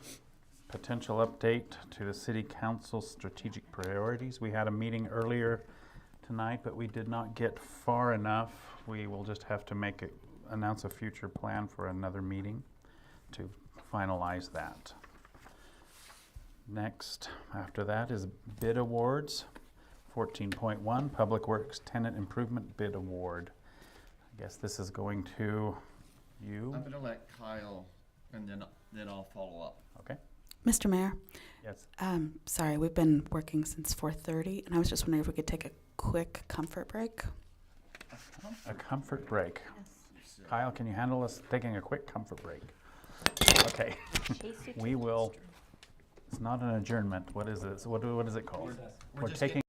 potential update to the City Council strategic priorities. We had a meeting earlier tonight, but we did not get far enough. We will just have to announce a future plan for another meeting to finalize that. Next, after that, is bid awards. 14.1, Public Works Tenant Improvement Bid Award. I guess this is going to you. I'm gonna let Kyle, and then I'll follow up. Okay. Mr. Mayor? Yes. Sorry, we've been working since 4:30, and I was just wondering if we could take a quick comfort break. A comfort break. Kyle, can you handle us taking a quick comfort break? Okay. We will, it's not an adjournment. What is this? What is it called? We're just taking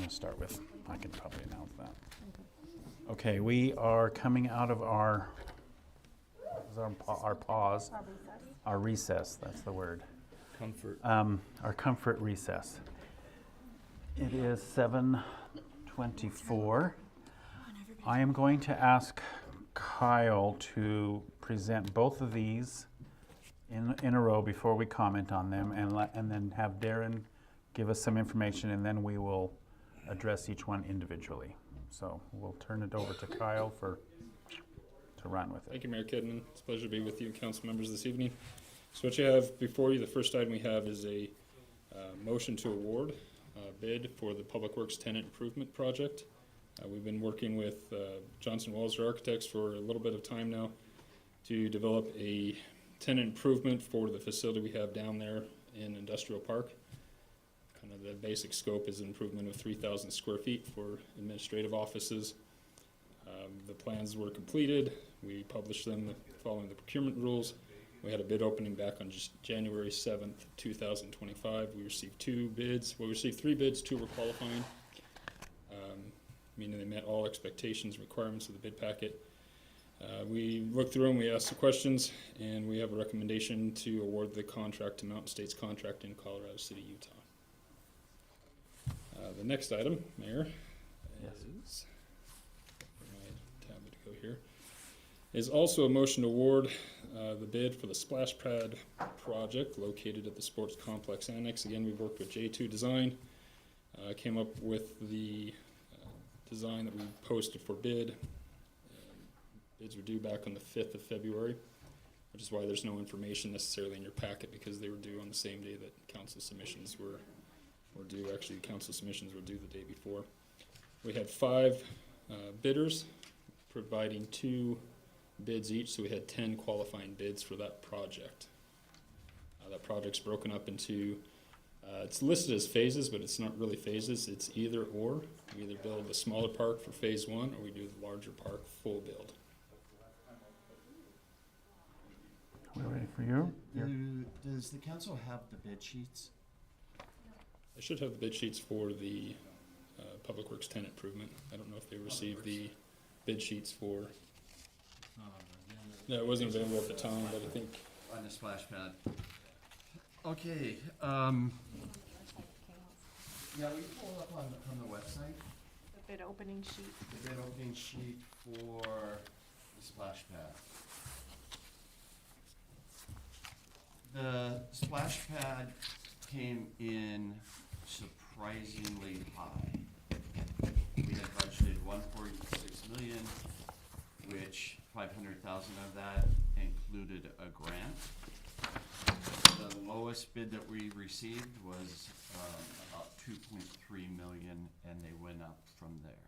gonna start with, I can probably announce that. Okay, we are coming out of our pause, our recess, that's the word. Comfort. Our comfort recess. It is 7:24. I am going to ask Kyle to present both of these in a row before we comment on them, and then have Darren give us some information, and then we will address each one individually. So we'll turn it over to Kyle to run with it. Thank you, Mayor Kidman. It's a pleasure to be with you and council members this evening. So what you have before you, the first item we have is a motion to award bid for the Public Works Tenant Improvement Project. We've been working with Johnson Walser Architects for a little bit of time now to develop a tenant improvement for the facility we have down there in Industrial Park. Kind of the basic scope is an improvement of 3,000 square feet for administrative offices. The plans were completed. We published them following the procurement rules. We had a bid opening back on just January 7th, 2025. We received 2 bids. We received 3 bids, 2 were qualifying, meaning they met all expectations, requirements of the bid packet. We looked through them, we asked the questions, and we have a recommendation to award the contract to Mountain States Contracting in Colorado City, Utah. The next item, Mayor, is, for my tablet to go here, is also a motion to award the bid for the splash pad project located at the Sports Complex Annex. Again, we've worked with J2 Design, came up with the design that we posted for bid. Bids were due back on the 5th of February, which is why there's no information necessarily in your packet, because they were due on the same day that council submissions were due. Actually, council submissions were due the day before. We had 5 bidders providing 2 bids each, so we had 10 qualifying bids for that project. That project's broken up into, it's listed as phases, but it's not really phases, it's either or. We either build the smaller park for phase 1, or we do the larger park full build. We're ready for you. Does the council have the bid sheets? I should have the bid sheets for the Public Works tenant improvement. I don't know if they received the bid sheets for. No, it wasn't available at the time, but I think. On the splash pad. Okay, yeah, we pull up on the website. The bid opening sheet. The bid opening sheet for the splash pad. The splash pad came in surprisingly high. We had budgeted 1.6 million, which 500,000 of that included a grant. The lowest bid that we received was about 2.3 million, and they went up from there.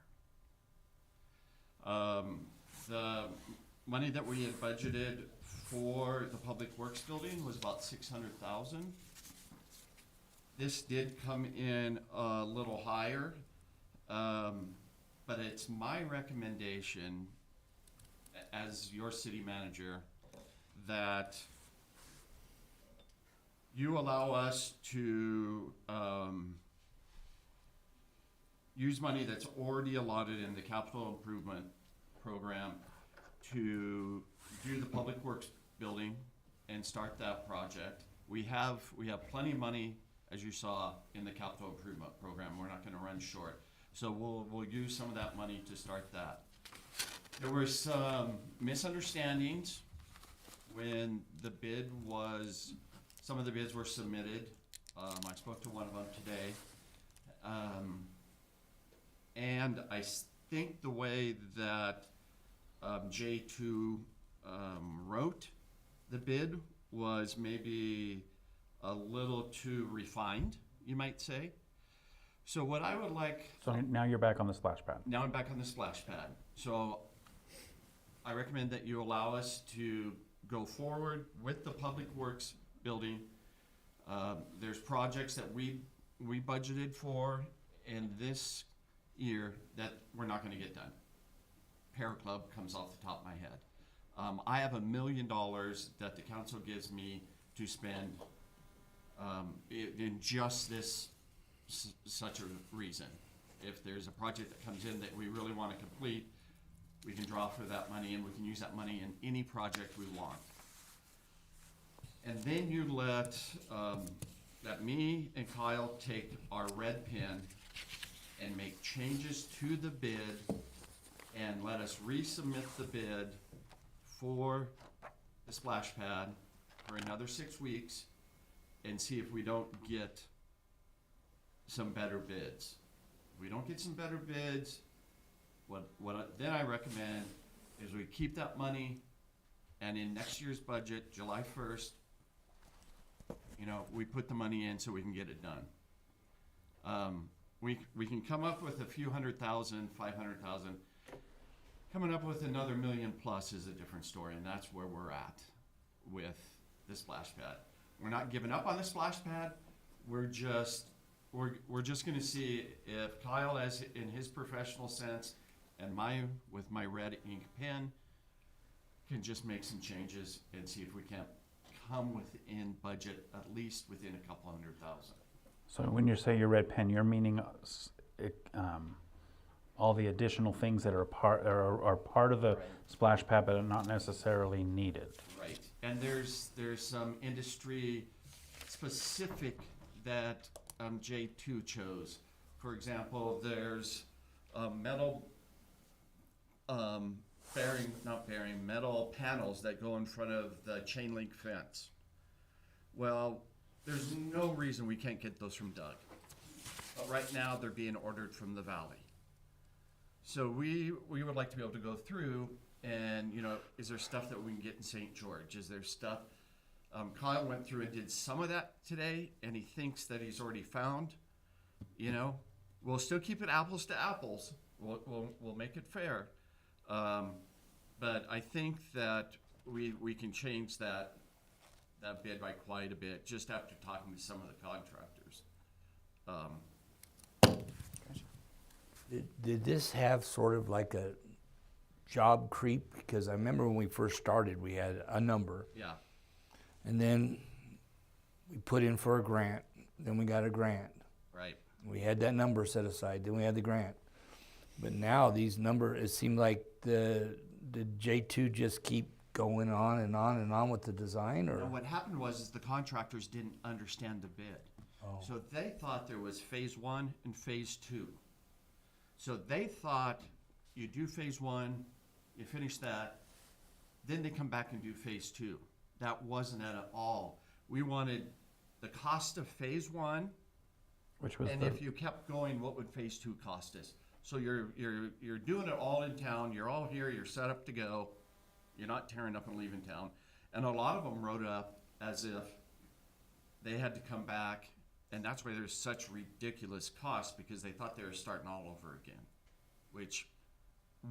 The money that we had budgeted for the Public Works building was about 600,000. This did come in a little higher, but it's my recommendation as your city manager that you allow us to use money that's already allotted in the capital improvement program to do the Public Works building and start that project. We have plenty of money, as you saw, in the capital improvement program. We're not going to run short, so we'll use some of that money to start that. There were some misunderstandings when the bid was. Some of the bids were submitted. I spoke to one of them today, and I think the way that J2 wrote the bid was maybe a little too refined, you might say. So what I would like... So now you're back on the splash pad. Now I'm back on the splash pad. So I recommend that you allow us to go forward with the Public Works building. There's projects that we budgeted for in this year that we're not going to get done. Para Club comes off the top of my head. I have $1 million that the council gives me to spend in just this such a reason. if there's a project that comes in that we really want to complete, we can draw for that money and we can use that money in any project we want. And then you let me and Kyle take our red pen and make changes to the bid and let us resubmit the bid for the splash pad for another 6 weeks and see if we don't get some better bids. If we don't get some better bids, then I recommend is we keep that money, and in next year's budget, July 1st, we put the money in so we can get it done. We can come up with a few 100,000, 500,000. Coming up with another $1 million plus is a different story, and that's where we're at with the splash pad. We're not giving up on the splash pad. We're just going to see if Kyle, as in his professional sense, and with my red ink pen, can just make some changes and see if we can't come within budget, at least within a couple 100,000. So when you say your red pen, you're meaning all the additional things that are part of the splash pad, but are not necessarily needed. Right, and there's some industry specific that J2 chose. For example, there's metal metal panels that go in front of the chain link fence. Well, there's no reason we can't get those from Doug. But right now, they're being ordered from the Valley. So we would like to be able to go through and, is there stuff that we can get in St. George? Is there stuff? Kyle went through and did some of that today, and he thinks that he's already found. We'll still keep it apples to apples. We'll make it fair. But I think that we can change that bid by quite a bit just after talking to some of the contractors. Did this have sort of like a job creep? Because I remember when we first started, we had a number. Yeah. And then we put in for a grant. Then we got a grant. Right. We had that number set aside. Then we had the grant. But now these numbers, it seemed like the J2 just keep going on and on and on with the design, or? No, what happened was the contractors didn't understand the bid. Oh. So they thought there was phase 1 and phase 2. So they thought you do phase 1, you finish that, then they come back and do phase 2. That wasn't it at all. We wanted the cost of phase 1, Which was and if you kept going, what would phase 2 cost us? So you're doing it all in town. You're all here. You're set up to go. You're not tearing up and leaving town. And a lot of them wrote up as if they had to come back, and that's why there's such ridiculous costs, because they thought they were starting all over again, which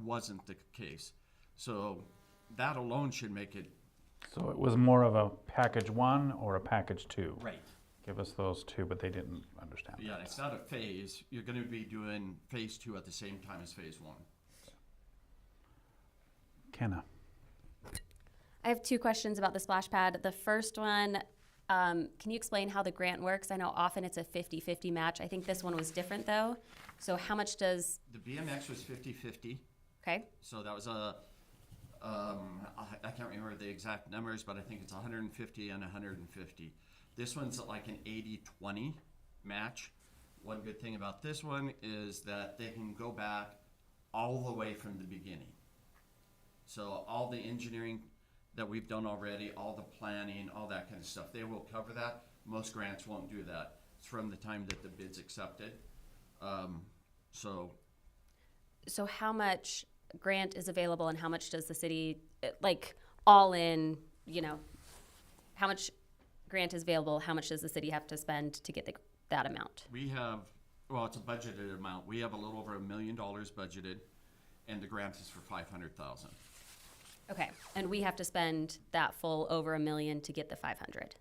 wasn't the case. So that alone should make it. So it was more of a package 1 or a package 2? Right. Give us those two, but they didn't understand. Yeah, it's not a phase. You're going to be doing phase 2 at the same time as phase 1. Kenna. I have 2 questions about the splash pad. The first one, can you explain how the grant works? I know often it's a 50-50 match. I think this one was different though. So how much does... The BMX was 50-50. Okay. So that was I can't remember the exact numbers, but I think it's 150 and 150. This one's like an 80-20 match. One good thing about this one is that they can go back all the way from the beginning. So all the engineering that we've done already, all the planning, all that kind of stuff, they will cover that. Most grants won't do that. It's from the time that the bid's accepted. So how much grant is available, and how much does the city, like all in, how much grant is available, how much does the city have to spend to get that amount? We have, well, it's a budgeted amount. We have a little over $1 million budgeted, and the grant is for $500,000. Okay, and we have to spend that full over $1 million to get the 500.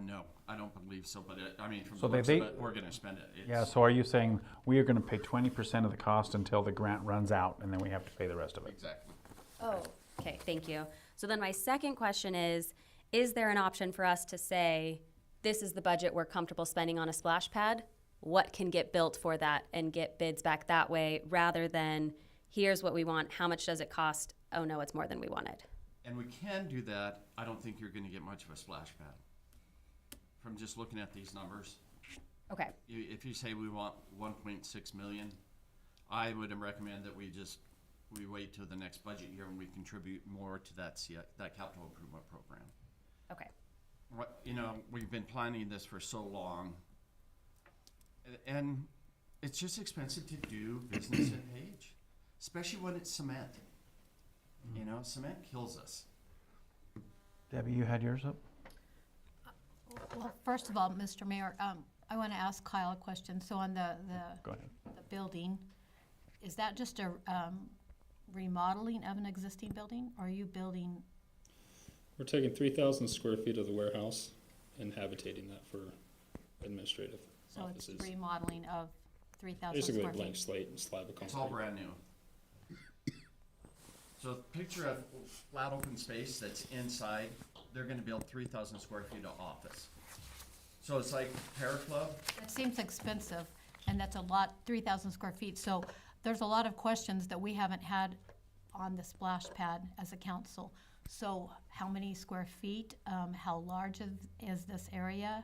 No, I don't believe so, but from So the looks they- of it, we're gonna spend it. Yeah, so are you saying we are going to pay 20% of the cost until the grant runs out, and then we have to pay the rest of it? Exactly. Oh, okay, thank you. So then my second question is there an option for us to say, this is the budget we're comfortable spending on a splash pad? what can get built for that and get bids back that way, rather than here's what we want, how much does it cost? Oh no, it's more than we wanted. And we can do that. I don't think you're gonna get much of a splash pad from just looking at these numbers. Okay. If you say we want 1.6 million, I would recommend that we wait till the next budget year and we contribute more to that capital improvement program. Okay. You know, we've been planning this for so long, and it's just expensive to do business at Page, especially when it's cement. You know, cement kills us. Debbie, you had yours up? Well, first of all, Mr. Mayor, I want to ask Kyle a question. So on the Go ahead. building, is that just a remodeling of an existing building, or are you building? We're taking 3,000 square feet of the warehouse and habitating that for administrative So offices. it's remodeling of 3,000 Basically square a blank feet. slate and slab of concrete. It's all brand new. So picture a flat open space that's inside, they're gonna build 3,000 square feet of office. So it's like Para Club. It seems expensive, and that's a lot, 3,000 square feet. So there's a lot of questions that we haven't had on the splash pad as a council. So how many square feet? How large is this area?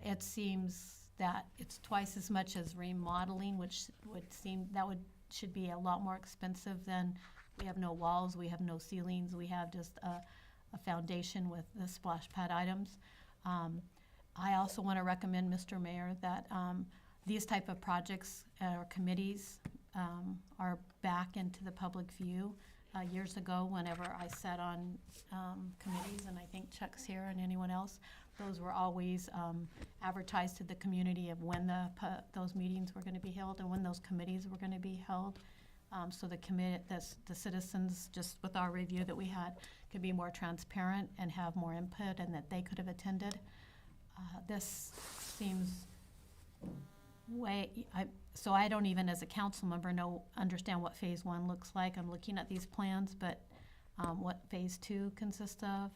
It seems that it's twice as much as remodeling, which would seem, should be a lot more expensive than, we have no walls, we have no ceilings, we have just a foundation with the splash pad items. I also want to recommend, Mr. Mayor, that these type of projects or committees are back into the public view. Years ago, whenever I sat on committees, and I think Chuck's here and anyone else, those were always advertised to the community of when those meetings were going to be held and when those committees were going to be held. So the citizens, just with our review that we had, could be more transparent and have more input, and that they could have attended. This seems so I don't even, as a council member, understand what phase 1 looks like. I'm looking at these plans, but what phase 2 consists of.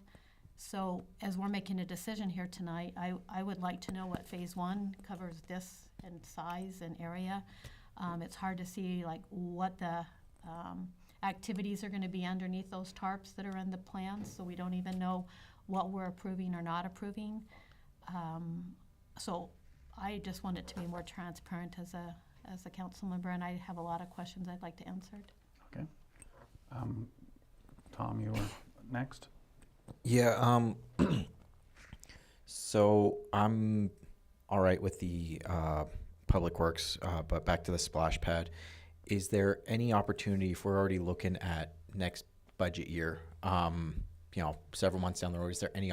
So as we're making a decision here tonight, I would like to know what phase 1 covers this in size and area. It's hard to see like what the activities are going to be underneath those tarps that are in the plans, so we don't even know what we're approving or not approving. So I just want it to be more transparent as a council member, and I have a lot of questions I'd like to answer. Okay. Tom, you were next. Yeah, so I'm all right with the Public Works, but back to the splash pad. Is there any opportunity, if we're already looking at next budget year, several months down the road, is there any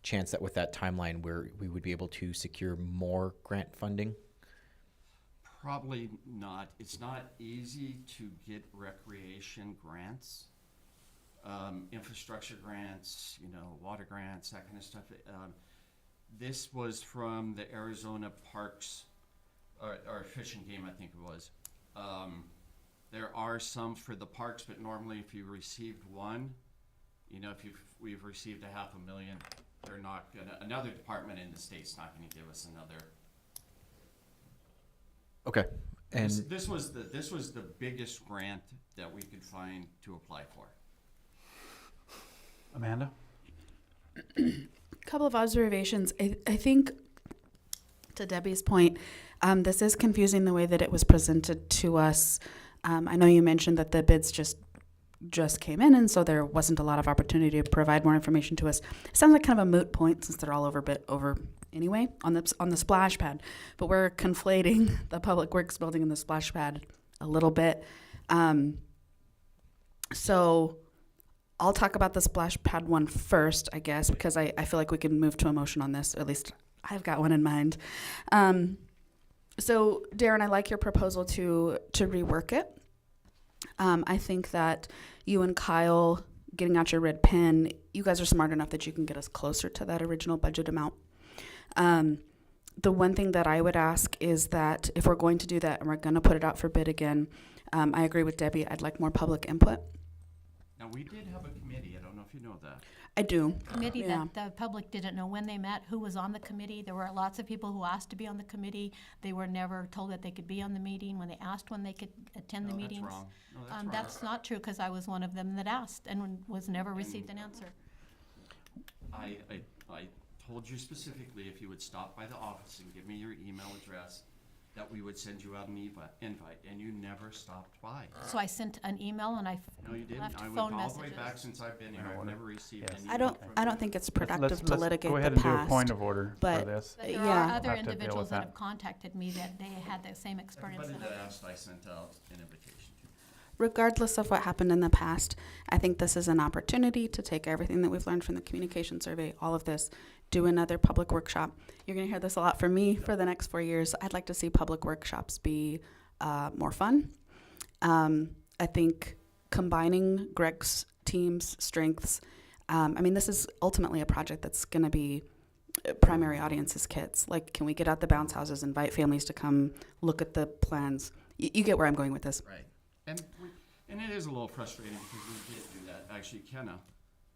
chance that with that timeline where we would be able to secure more grant funding? Probably not. It's not easy to get recreation grants, infrastructure grants, water grants, that kind of stuff. This was from the Arizona Parks, or Fish and Game, I think it was. There are some for the parks, but normally if you received one, we've received $500,000, they're not gonna, another department in the state's not gonna give us another. Okay. And This was the biggest grant that we could find to apply for. Amanda? Couple of observations. I think, to Debbie's point, this is confusing the way that it was presented to us. I know you mentioned that the bids just came in, and so there wasn't a lot of opportunity to provide more information to us. It sounds like kind of a moot point since they're all over anyway on the splash pad. But we're conflating the Public Works building and the splash pad a little bit. So I'll talk about the splash pad one first, I guess, because I feel like we can move to a motion on this, or at least I've got one in mind. So Darren, I like your proposal to rework it. I think that you and Kyle getting out your red pen, you guys are smart enough that you can get us closer to that original budget amount. The one thing that I would ask is that if we're going to do that and we're going to put it out for bid again, I agree with Debbie. I'd like more public input. Now, we did have a committee. I don't know if you know that. I do. Committee Yeah. that the public didn't know when they met, who was on the committee. There were lots of people who asked to be on the committee. They were never told that they could be on the meeting. When they asked when they could attend the No, that's meetings. wrong. No, that's wrong. That's not true, because I was one of them that asked and was never received an answer. I told you specifically if you would stop by the office and give me your email address, that we would send you out an invite, and you never stopped by. So I sent an email and I No, you didn't. left I went phone all the way messages. back since I've been here. I've never received any. I don't think it's productive to let's litigate go ahead the and do a past. point of order for but, this. But there yeah. are other We'll have to deal individuals with that that. have contacted me that they had the same experience. Everybody that I that did. asked, I sent out an invitation to. Regardless of what happened in the past, I think this is an opportunity to take everything that we've learned from the communication survey, all of this, do another public workshop. You're going to hear this a lot from me for the next 4 years. I'd like to see public workshops be more fun. I think combining Greg's team's strengths, I mean, this is ultimately a project that's going to be primary audience is kids. Like, can we get out the bounce houses, invite families to come look at the plans? You get where I'm going with this. Right. And it is a little frustrating because we did do that. Actually, Kenna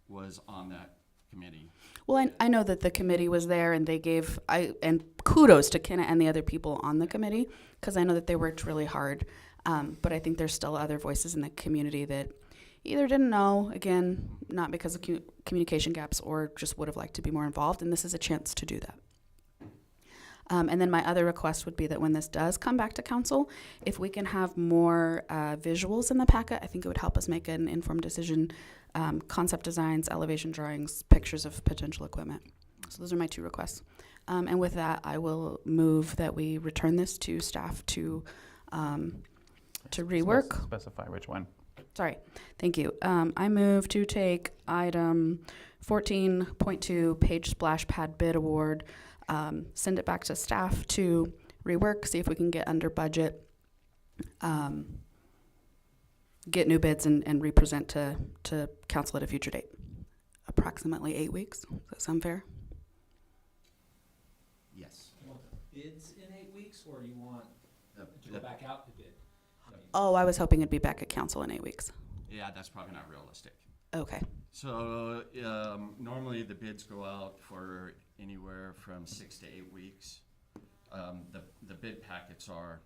was on that committee. Well, I know that the committee was there, and they gave and kudos to Kenna and the other people on the committee, because I know that they worked really hard. But I think there's still other voices in the community that either didn't know, again, not because of communication gaps, or just would have liked to be more involved. And this is a chance to do that. And then my other request would be that when this does come back to council, if we can have more visuals in the packet, I think it would help us make an informed decision. Concept designs, elevation drawings, pictures of potential equipment. So those are my two requests. And with that, I will move that we return this to staff to rework. Specify which one. Sorry, thank you. I move to take item 14.2, page splash pad bid award, send it back to staff to rework, see if we can get under budget, get new bids and represent to council at a future date. Approximately 8 weeks. Does that sound fair? Yes. You want the bids in 8 weeks, or you want to go back out to bid? Oh, I was hoping it'd be back at council in 8 weeks. Yeah, that's probably not realistic. Okay. So normally the bids go out for anywhere from 6 to 8 weeks. The bid packets are,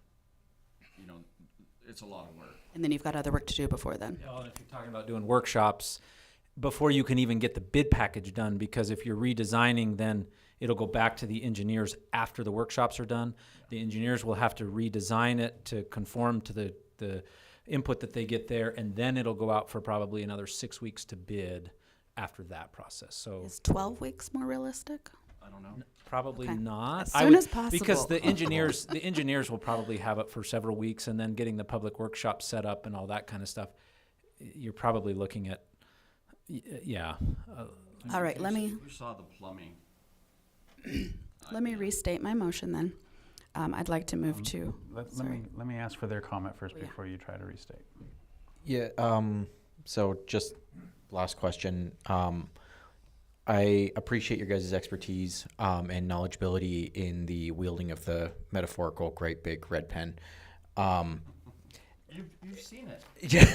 it's a lot of work. And then you've got other work to do before then. Well, and if you're talking about doing workshops, before you can even get the bid package done, because if you're redesigning, then it'll go back to the engineers after the workshops are done. The engineers will have to redesign it to conform to the input that they get there, and then it'll go out for probably another 6 weeks to bid after that process. So Is 12 weeks more realistic? I don't know. probably Okay. not. As soon as because possible. the engineers will probably have it for several weeks, and then getting the public workshop set up and all that kind of stuff. You're probably looking at, yeah. All right, let me You saw the plumbing. restate my motion then. I'd like to move to. Let me ask for their comment first yeah. before you try to restate. Yeah, so just last question. I appreciate your guys' expertise and knowledgeability in the wielding of the metaphorical great big red pen. You've seen it. Yeah.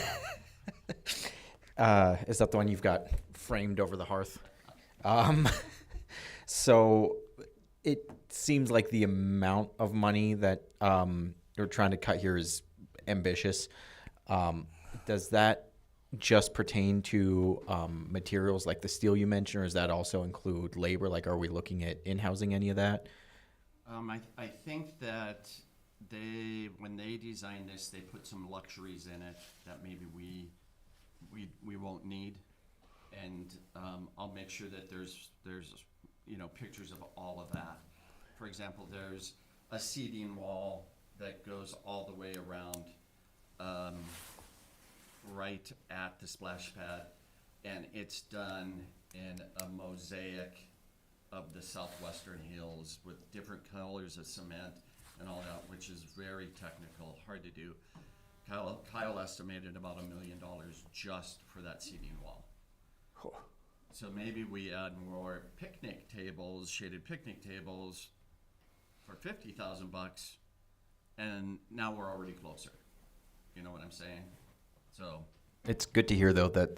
Is that the one you've got framed over the hearth? So it seems like the amount of money that you're trying to cut here is ambitious. Does that just pertain to materials like the steel you mentioned, or does that also include labor? Like, are we looking at in-housing any of that? I think that when they designed this, they put some luxuries in it that maybe we won't need, and I'll make sure that there's pictures of all of that. For example, there's a seating wall that goes all the way around, right at the splash pad, and it's done in a mosaic of the southwestern hills with different colors of cement and all that, which is very technical, hard to do. Kyle estimated about $1 million just for that seating wall. So maybe we add more picnic tables, shaded picnic tables, for $50,000, and now we're already closer. You know what I'm saying? So It's good to hear though that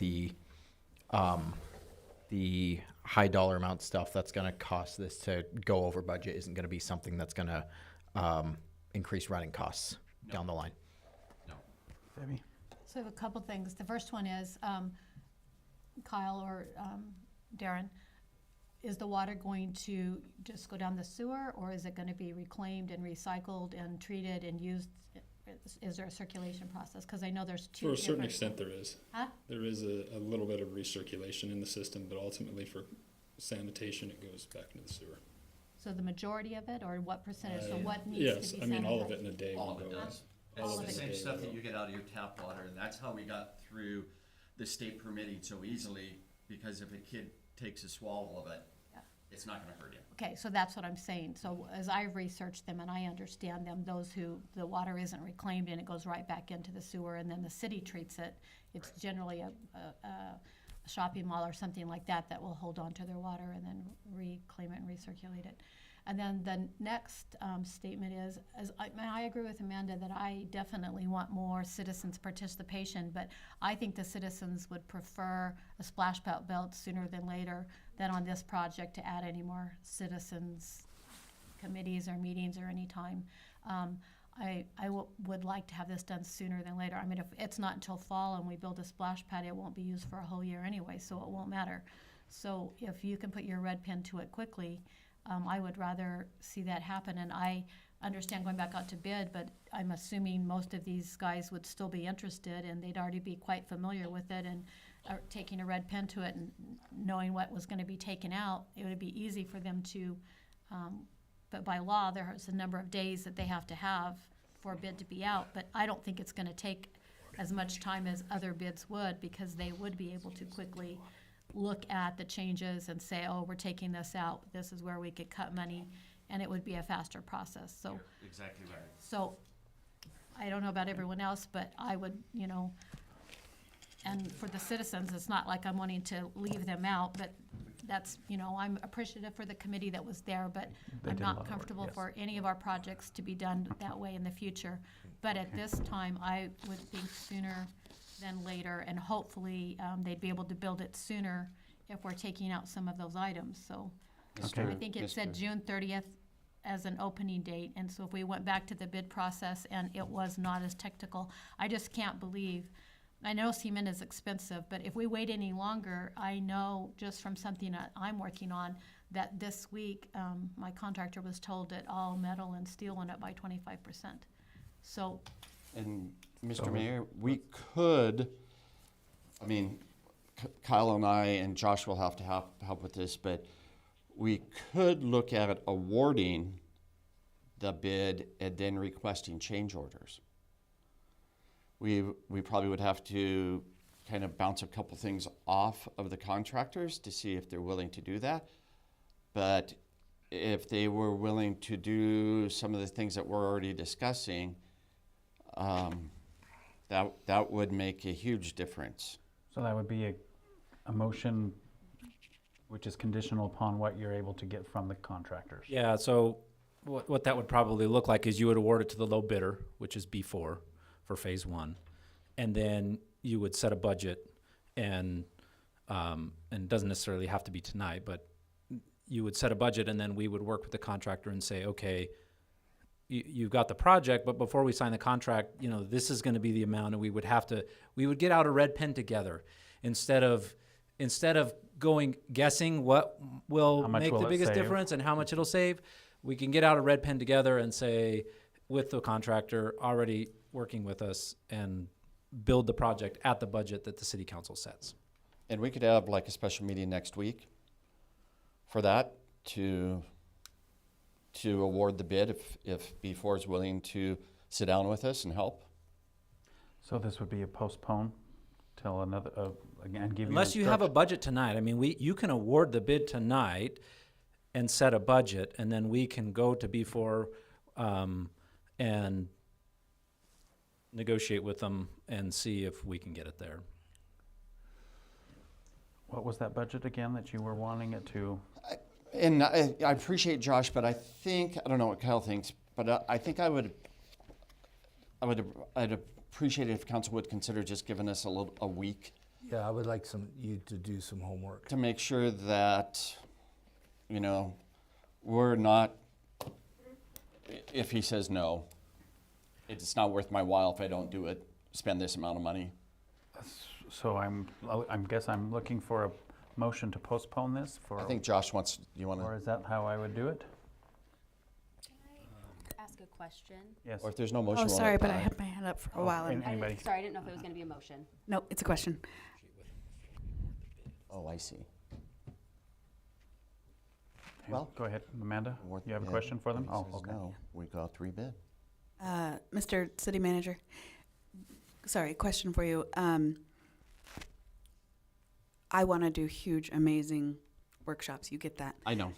the high dollar amount stuff that's going to cost this to go over budget isn't going to be something that's going to increase running costs down the line. Debbie? So I have a couple things. The first one is, Kyle or Darren, is the water going to just go down the sewer, or is it going to be reclaimed and recycled and treated and used? Is there a circulation process? Because I know there's two For a certain different- extent, there is. Huh? There is a little bit of recirculation in the system, but ultimately for sanitation, it goes back into the sewer. So the majority of it, or what percentage? So Uh, what needs yes, to be I mean, all of sanitized? it in a day All will of it go. does. All It's of the it in a same day stuff will that go. you get out of your tap water, and that's how we got through the state permitting so easily, because if a kid takes a swallow of it, it's not gonna hurt you. Okay, so that's what I'm saying. So as I've researched them and I understand them, those who, the water isn't reclaimed and it goes right back into the sewer and then the city treats it, it's generally a shopping mall or something like that that will hold on to their water and then reclaim it and recirculate it. And then the next statement is I agree with Amanda that I definitely want more citizens' participation, but I think the citizens would prefer a splash pad belt sooner than later than on this project to add any more citizens' committees or meetings or any time. Would like to have this done sooner than later. I mean, if it's not until fall and we build a splash pad, it won't be used for a whole year anyway, so it won't matter. So if you can put your red pen to it quickly, I would rather see that happen. And I understand going back out to bid, but I'm assuming most of these guys would still be interested and they'd already be quite familiar with it and taking a red pen to it and knowing what was going to be taken out. It would be easy for them to, but by law, there's a number of days that they have to have for a bid to be out. But I don't think it's going to take as much time as other bids would, because they would be able to quickly look at the changes and say, oh, we're taking this out, this is where we could cut money, and it would be a faster process. So, You're exactly right. so I don't know about everyone else, but I would, and for the citizens, it's not like I'm wanting to leave them out, but that's, I'm appreciative for the committee that was there, but They I'm did a lot not of work, comfortable yes. for any of our projects to be done that way in the future. But at this time, I would think sooner than later, and hopefully, they'd be able to build it sooner if we're taking out some of those items, so. Okay. I think it said June 30th as an opening date, and so if we went back to the bid process and it was not as technical, I just can't believe, I know cement is expensive, but if we wait any longer, I know just from something that I'm working on, that this week, my contractor was told that all metal and steel went up by 25%. So, And Mr. Mayor, we could, I mean, Kyle and I and Josh will have to help with this, but we could look at awarding the bid and then requesting change orders. We probably would have to kind of bounce a couple things off of the contractors to see if they're willing to do that. But if they were willing to do some of the things that we're already discussing, that would make a huge difference. So that would be a motion which is conditional upon what you're able to get from the contractors. Yeah, so what that would probably look like is you would award it to the low bidder, which is B4 for phase one. And then you would set a budget and it doesn't necessarily have to be tonight, but you would set a budget and then we would work with the contractor and say, okay, you've got the project, but before we sign the contract, this is going to be the amount, and we would get out a red pen together instead of guessing what will make the biggest difference and how much it'll save. We can get out a red pen together and say, with the contractor already working with us, and build the project at the budget that the city council sets. And we could have like a special meeting next week for that to award the bid if B4 is willing to sit down with us and help. So this would be a postpone till another, again, give you. Unless you have a budget tonight. I mean, you can award the bid tonight and set a budget, and then we can go to B4 and negotiate with them and see if we can get it there. What was that budget again that you were wanting it to? And I appreciate Josh, but I don't know what Kyle thinks, but I think I'd appreciate it if council would consider just giving us a week Yeah, I would like you to do some homework. To make sure that, you know, we're not, if he says no, it's not worth my while if I don't do it, spend this amount of money. So I'm looking for a motion to postpone this for. I think Josh wants, you want Or to, is that how I would do it? Ask a question. Yes. or if there's no motion. Oh, we'll sorry, let but I Ty. had my hand up for a while. And Anybody? Sorry, I didn't know if it was going to be a motion. no, it's a question. Oh, I see. Well, go ahead, Amanda. Award You have a bid. question for them? If he Oh, says okay. no, we got 3 bid. Mr. City Manager, sorry, question for you. I want to do huge, amazing workshops. You get that. I know.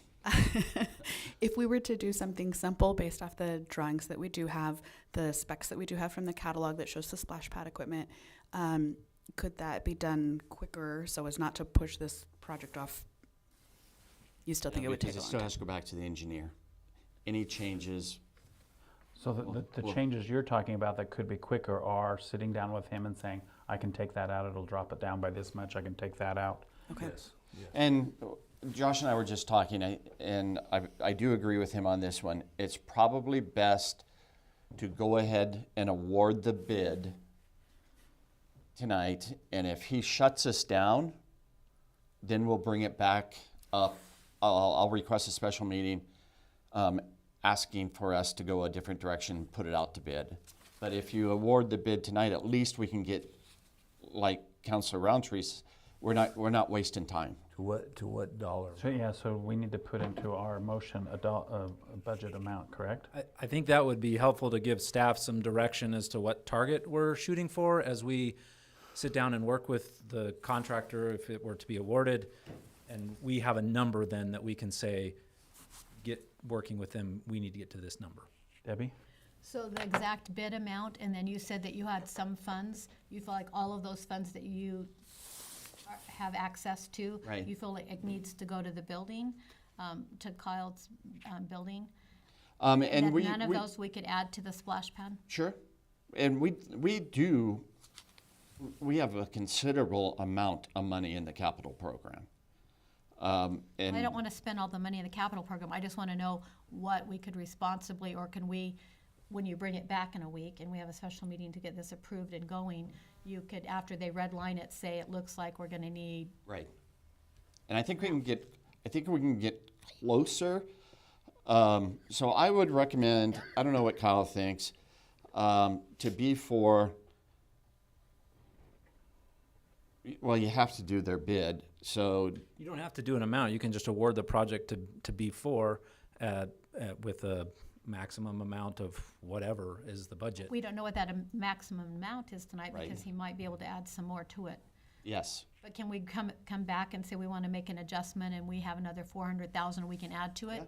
If we were to do something simple based off the drawings that we do have, the specs that we do have from the catalog that shows the splash pad equipment, could that be done quicker so as not to push this project off? You still think it would take a Because it long still time? has to go back to the engineer. Any changes, So the changes you're talking about that could be quicker are sitting down with him and saying, I can take that out, it'll drop it down by this much, I can take that out. Okay. and Josh and I were just talking, and I do agree with him on this one. It's probably best to go ahead and award the bid tonight, and if he shuts us down, then we'll bring it back up. I'll request a special meeting asking for us to go a different direction, put it out to bid. But if you award the bid tonight, at least we can get, like Councilor Roundtree, we're not wasting time. To what dollar? So, yeah, so we need to put into our motion a budget amount, correct? I think that would be helpful to give staff some direction as to what target we're shooting for as we sit down and work with the contractor if it were to be awarded. And we have a number then that we can say, get working with them, we need to get to this number. Debbie? So the exact bid amount, and then you said that you had some funds, you feel like all of those funds that you have access to, Right. you feel like it needs to go to the building, to Kyle's building? And that we none of we- those we could add to the splash pad? Sure. And we have a considerable amount of money in the capital program. And I don't want to spend all the money in the capital program, I just want to know what we could responsibly, or can we, when you bring it back in a week and we have a special meeting to get this approved and going, you could, after they redline it, say it looks like we're going to need. Right. And I think we can get closer. So I would recommend, I don't know what Kyle thinks, to be for, well, you have to do their bid. So You don't have to do an amount, you can just award the project to B4 with a maximum amount of whatever is the budget. We don't know what that maximum amount is tonight, Right. because he might be able to add some more to it. yes. But can we come back and say we want to make an adjustment and we have another 400,000 we can add to it?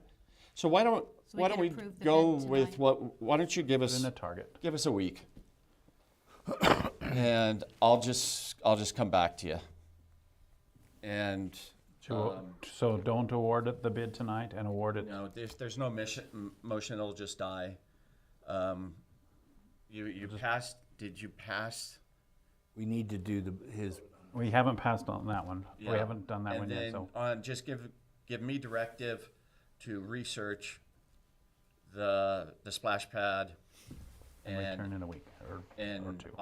So why don't So we why can don't we approve the go bid with tonight. why don't you give us Within a target. Give us a week. And I'll just come back to you. And So don't award it the bid tonight and award it. no, if there's no motion, it'll just die. You passed. Did you pass? We need to do his. We haven't passed on that one. We Yeah. haven't done that And one yet, then, so. just give me directive to research the splash pad. And return in a week or two.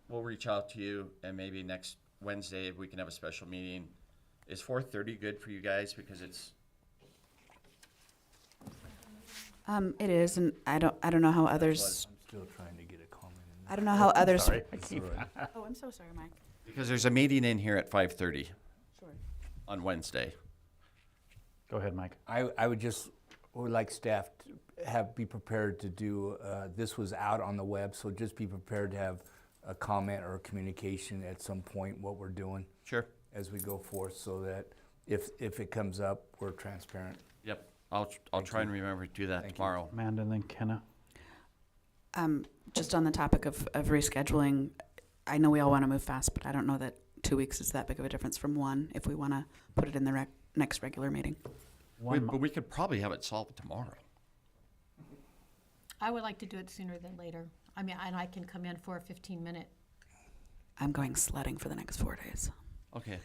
We'll reach out to you, and maybe next Wednesday we can have a special meeting. Is 4:30 good for you guys? Because it's It is, and I don't know how others. I'm still trying to get a comment in. I don't know how others. Sorry. Oh, I'm so sorry, Mike. because there's a meeting in here at 5:30 Sure. on Wednesday. Go ahead, Mike. I would like staff to be prepared to do, this was out on the web, so just be prepared to have a comment or a communication at some point what we're doing. Sure. As we go forth, so that if it comes up, we're transparent. Yep. I'll try and remember to do that tomorrow. Amanda and then Kenna. Just on the topic of rescheduling, I know we all want to move fast, but I don't know that 2 weeks is that big of a difference from one if we want to put it in the next regular meeting. But we could probably have it solved tomorrow. I would like to do it sooner than later. I mean, and I can come in for a 15-minute. I'm going sledding for the next 4 days. Okay.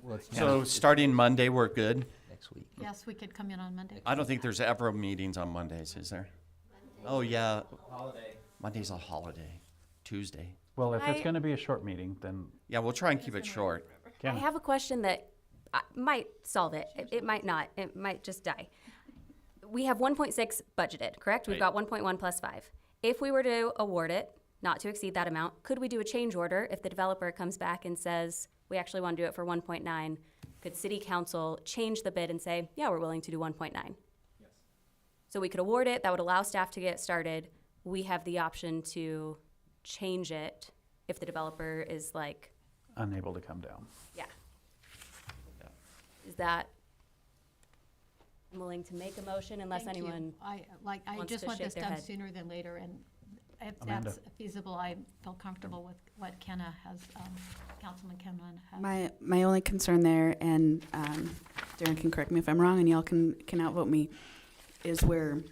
Well, it's So starting Monday, we're good? next week. Yes, we could come in on Monday. I don't think there's ever meetings on Mondays, is there? Oh, yeah. Monday's a holiday. Tuesday. Well, if it's I- going to be a short meeting, then Yeah, we'll try and keep it short. I have a question that might solve it. It might not. It might just die. We have 1.6 budgeted, correct? We've got 1.1 plus 5. If we were to award it, not to exceed that amount, could we do a change order if the developer comes back and says, we actually want to do it for 1.9? Could city council change the bid and say, yeah, we're willing to do 1.9? Yes. So we could award it. That would allow staff to get started. We have the option to change it if the developer is like, unable to come down. yeah. Is that, I'm willing to make a motion unless Thank you. anyone I wants just to want shake this their done head. sooner than later, and if Amanda. that's feasible, I feel comfortable with what Kenna has, Councilman Kenna has. My only concern there, and Darren can correct me if I'm wrong, and y'all can outvote me, is we're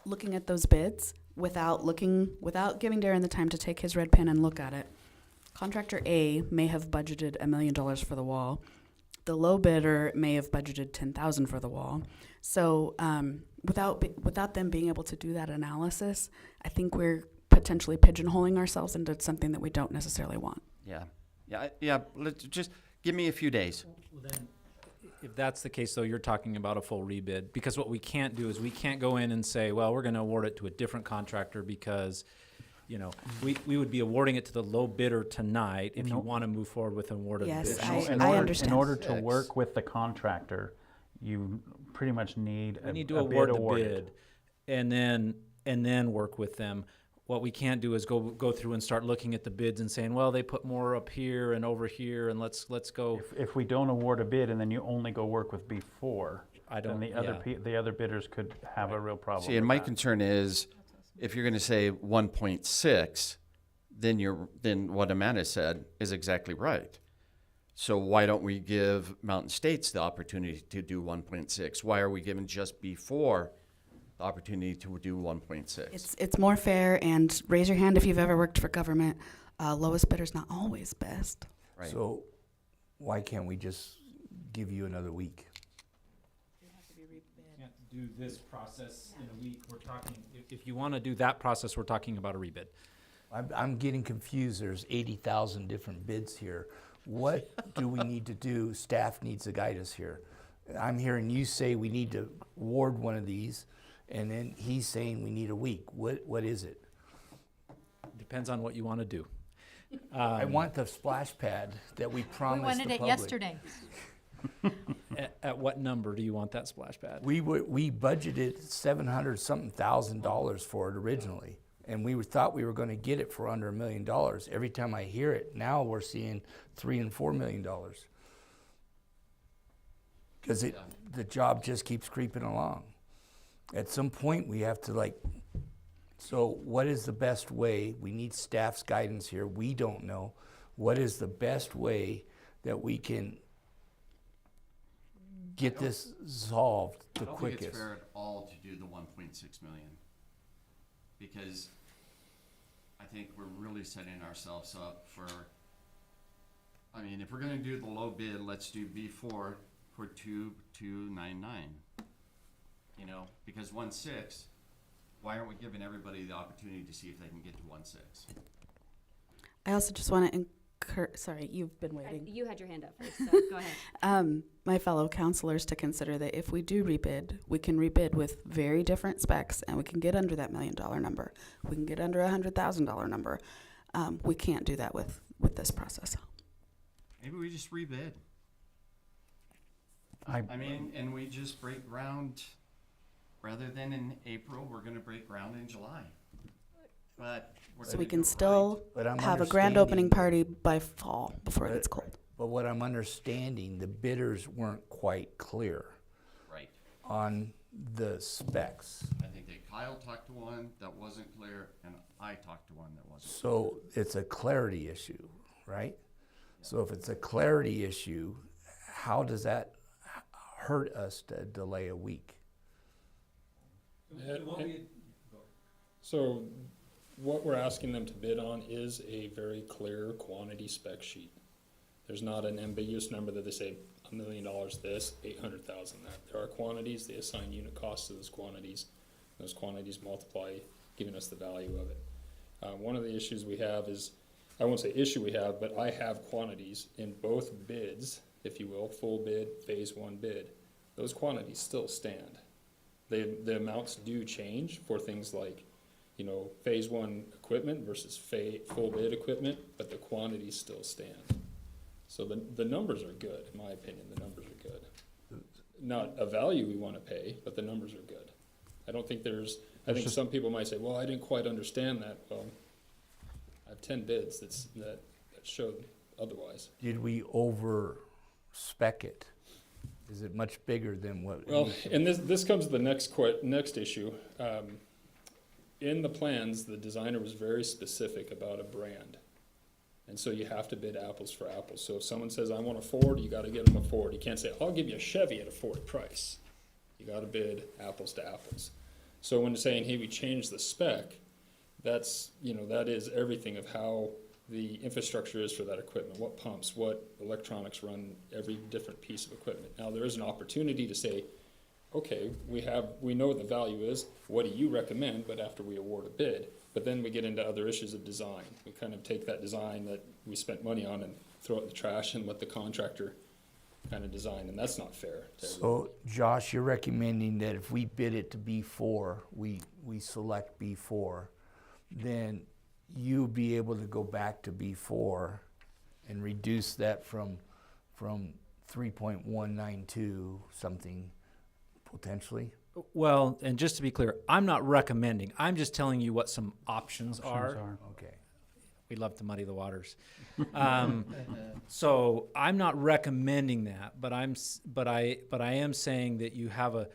looking at those bids without giving Darren the time to take his red pen and look at it. Contractor A may have budgeted $1 million for the wall. The low bidder may have budgeted $10,000 for the wall. So without them being able to do that analysis, I think we're potentially pigeonholing ourselves into something that we don't necessarily want. Yeah. Let's just give me a few days. Well, then, if that's the case, though, you're talking about a full rebid, because what we can't do is we can't go in and say, well, we're going to award it to a different contractor because, you know, we would be awarding it to the low bidder tonight if you want to move forward with an award of the Yes, bid. I understand. In order to work with the contractor, you pretty much need We need a to award bid the awarded. bid and then work with them. What we can't do is go through and start looking at the bids and saying, well, they put more up here and over here, and let's go. If we don't award a bid and then you only go work with B4, then the yeah. the other bidders could have a real problem. See, and with my that. concern is, if you're gonna say 1.6, then what Amanda said is exactly right. So why don't we give Mountain States the opportunity to do 1.6? Why are we giving just B4 the opportunity to do 1.6? It's more fair, and raise your hand if you've ever worked for government. Lowest bidder's not always best. Right. So why can't we just give you another week? Can't do this process in a week. We're talking, if you want to do that process, we're talking about a rebid. I'm getting confused. There's 80,000 different bids here. What do we need to do? Staff needs to guide us here. I'm hearing you say we need to award one of these, and then he's saying we need a week. What is it? Depends on what you want to do. I want the splash pad that we We promised wanted the it public. yesterday. At what number do you want that splash pad? We budgeted $700-something thousand for it originally, and we thought we were going to get it for under $1 million. Every time I hear it, now we're seeing $3 and $4 million because the job just keeps creeping along. At some point, we have to So what is the best way? We need staff's guidance here. We don't know. What is the best way that we can get this solved the I don't think quickest? it's fair at all to do the 1.6 million, because I think we're really setting ourselves up for, I mean, if we're gonna do the low bid, let's do B4 for 2299. You know, because 1.6, why aren't we giving everybody the opportunity to see if they can get to 1.6? I also just want to sorry, you've been waiting. You had your hand up first, so go ahead. My fellow counselors to consider that if we do rebid, we can rebid with very different specs, and we can get under that $1 million number. We can get under $100,000 number. We can't do that with this process. Maybe we just rebid. I mean, and we just break ground, rather than in April, we're gonna break ground in July. But we're So gonna we can do it still But I'm have a grand opening party by fall before it gets cold. But what I'm understanding, the bidders weren't quite clear Right. on the specs. I think that Kyle talked to one that wasn't clear, and I talked to one that wasn't. So it's a clarity issue, right? So if it's a clarity issue, how does that hurt us to delay a week? So what we're asking them to bid on is a very clear quantity spec sheet. There's not an ambiguous number that they say $1 million this, 800,000 that. There are quantities, they assign unit costs to those quantities. Those quantities multiply, giving us the value of it. One of the issues we have is, I won't say issue we have, but I have quantities in both bids, if you will, full bid, phase one bid. Those quantities still stand. The amounts do change for things like, you know, phase one equipment versus full bid equipment, but the quantities still stand. So the numbers are good, in my opinion, the numbers are good. Not a value we want to pay, but the numbers are good. I don't think I think some people might say, well, I didn't quite understand that. Well, I have 10 bids that showed otherwise. Did we over-spec it? Is it much bigger than what? Well, and this comes to the next issue. In the plans, the designer was very specific about a brand. And so you have to bid apples for apples. So if someone says, I want a Ford, you got to get them a Ford. You can't say, I'll give you a Chevy at a Ford price. You got to bid apples to apples. So when saying, hey, we changed the spec, that's, you know, that is everything of how the infrastructure is for that equipment, what pumps, what electronics run every different piece of equipment. Now there is an opportunity to say, okay, we know what the value is, what do you recommend, but after we award a bid, but then we get into other issues of design. We kind of take that design that we spent money on and throw it in the trash and let the contractor kind of design, and that's not fair to everybody. So, Josh, you're recommending that if we bid it to B4, we select B4, then you'll be able to go back to B4 and reduce that from 3.192 something potentially? Well, and just to be clear, I'm not recommending. I'm just telling you what some options are. Okay. We love to muddy the waters. So I'm not recommending that, but I am saying that you have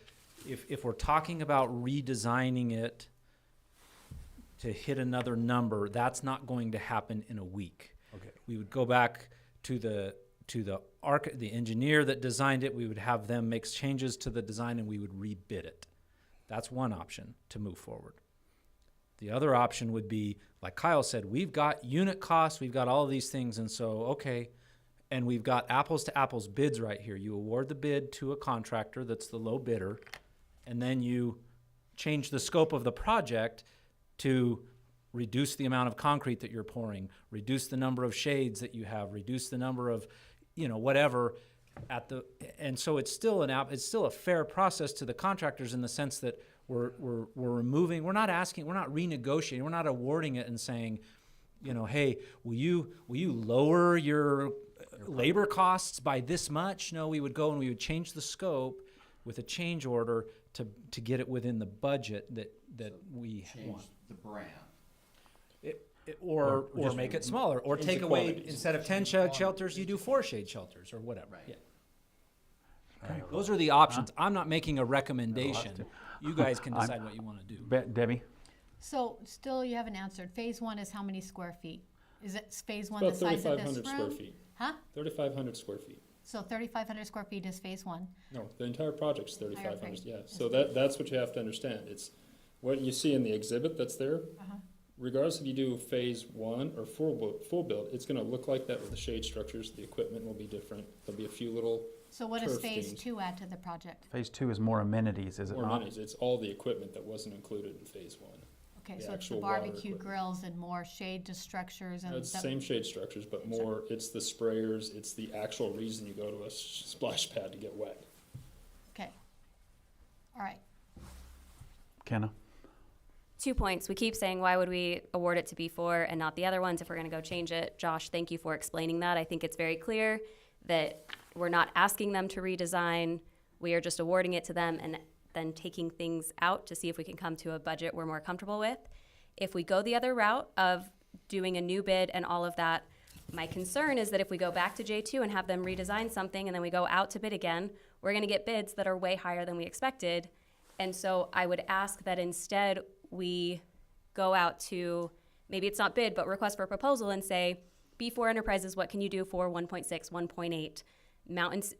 if we're talking about redesigning it to hit another number, that's not going to happen in a week. Okay. We would go back to the engineer that designed it. We would have them make changes to the design and we would rebid it. That's one option to move forward. The other option would be, like Kyle said, we've got unit costs, we've got all of these things, and so, okay, and we've got apples to apples bids right here. You award the bid to a contractor that's the low bidder, and then you change the scope of the project to reduce the amount of concrete that you're pouring, reduce the number of shades that you have, reduce the number of, you know, whatever and so it's still a fair process to the contractors in the sense that we're removing, we're not renegotiating, we're not awarding it and saying, you know, hey, will you lower your labor costs by this much? No, we would go and we would change the scope with a change order to get it within the budget that we want. The brand. Or make it smaller, or take away, instead of 10 shade shelters, you do 4 shade shelters, or whatever. Right. Yeah. Right. Those are the options. I'm not making a recommendation. You guys can decide what you want to do. Debbie? So still you haven't answered. Phase one is how many square feet? Is it phase one About the size of this 3,500 square room? feet. Huh? 3,500 square feet. So 3,500 square feet is phase one? No, the entire project's 3,500, phase. yeah. So that's what you have to understand. It's what you see in the exhibit that's there. Regardless if you do phase one or full build, it's gonna look like that with the shade structures. The equipment will be different. There'll be a few little So what does turf phase things. two add to the project? Phase two is more amenities, is it More not? amenities. It's all the equipment that wasn't included in phase one. Okay, The so it's the actual water barbecue equipment. grills and more shade structures and. It's the same shade structures, but more, it's the sprayers, it's the actual reason you go to a splash pad to get wet. Okay. All right. Kenna? 2 points. We keep saying, why would we award it to B4 and not the other ones if we're going to go change it? Josh, thank you for explaining that. I think it's very clear that we're not asking them to redesign. We are just awarding it to them and then taking things out to see if we can come to a budget we're more comfortable with. If we go the other route of doing a new bid and all of that, my concern is that if we go back to J2 and have them redesign something and then we go out to bid again, we're going to get bids that are way higher than we expected. And so I would ask that instead we go out to, maybe it's not bid, but request for a proposal and say, B4 Enterprises, what can you do for 1.6, 1.8? Mountains,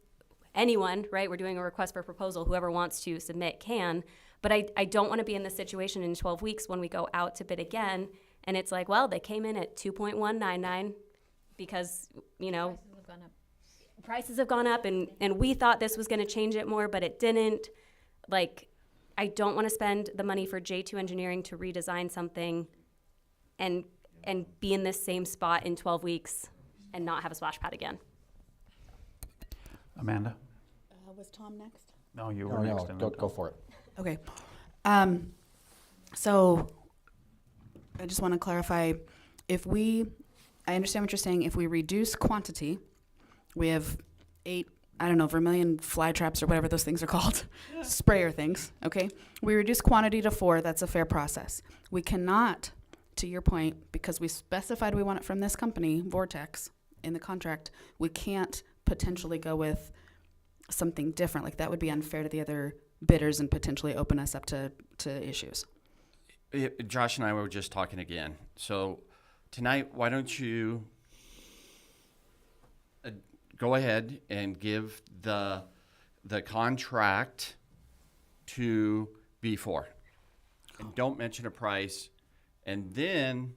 anyone, right? We're doing a request for a proposal. Whoever wants to submit can. But I don't want to be in this situation in 12 weeks when we go out to bid again And it's like, well, they came in at 2.199 because, you know, prices have gone up, and we thought this was going to change it more, but it didn't. Like, I don't want to spend the money for J2 Engineering to redesign something and be in this same spot in 12 weeks and not have a splash pad again. Amanda? Was Tom next? No, you were next. and then Go for it. Okay. So I just want to clarify, I understand what you're saying. If we reduce quantity, we have 8, I don't know, Vermilion fly traps or whatever those things are called, sprayer things, okay? We reduce quantity to 4, that's a fair process. We cannot, to your point, because we specified we want it from this company, Vortex, in the contract, we can't potentially go with something different. Like, that would be unfair to the other bidders and potentially open us up to issues. Josh and I were just talking again. So tonight, why don't you go ahead and give the contract to B4, and don't mention a price, and then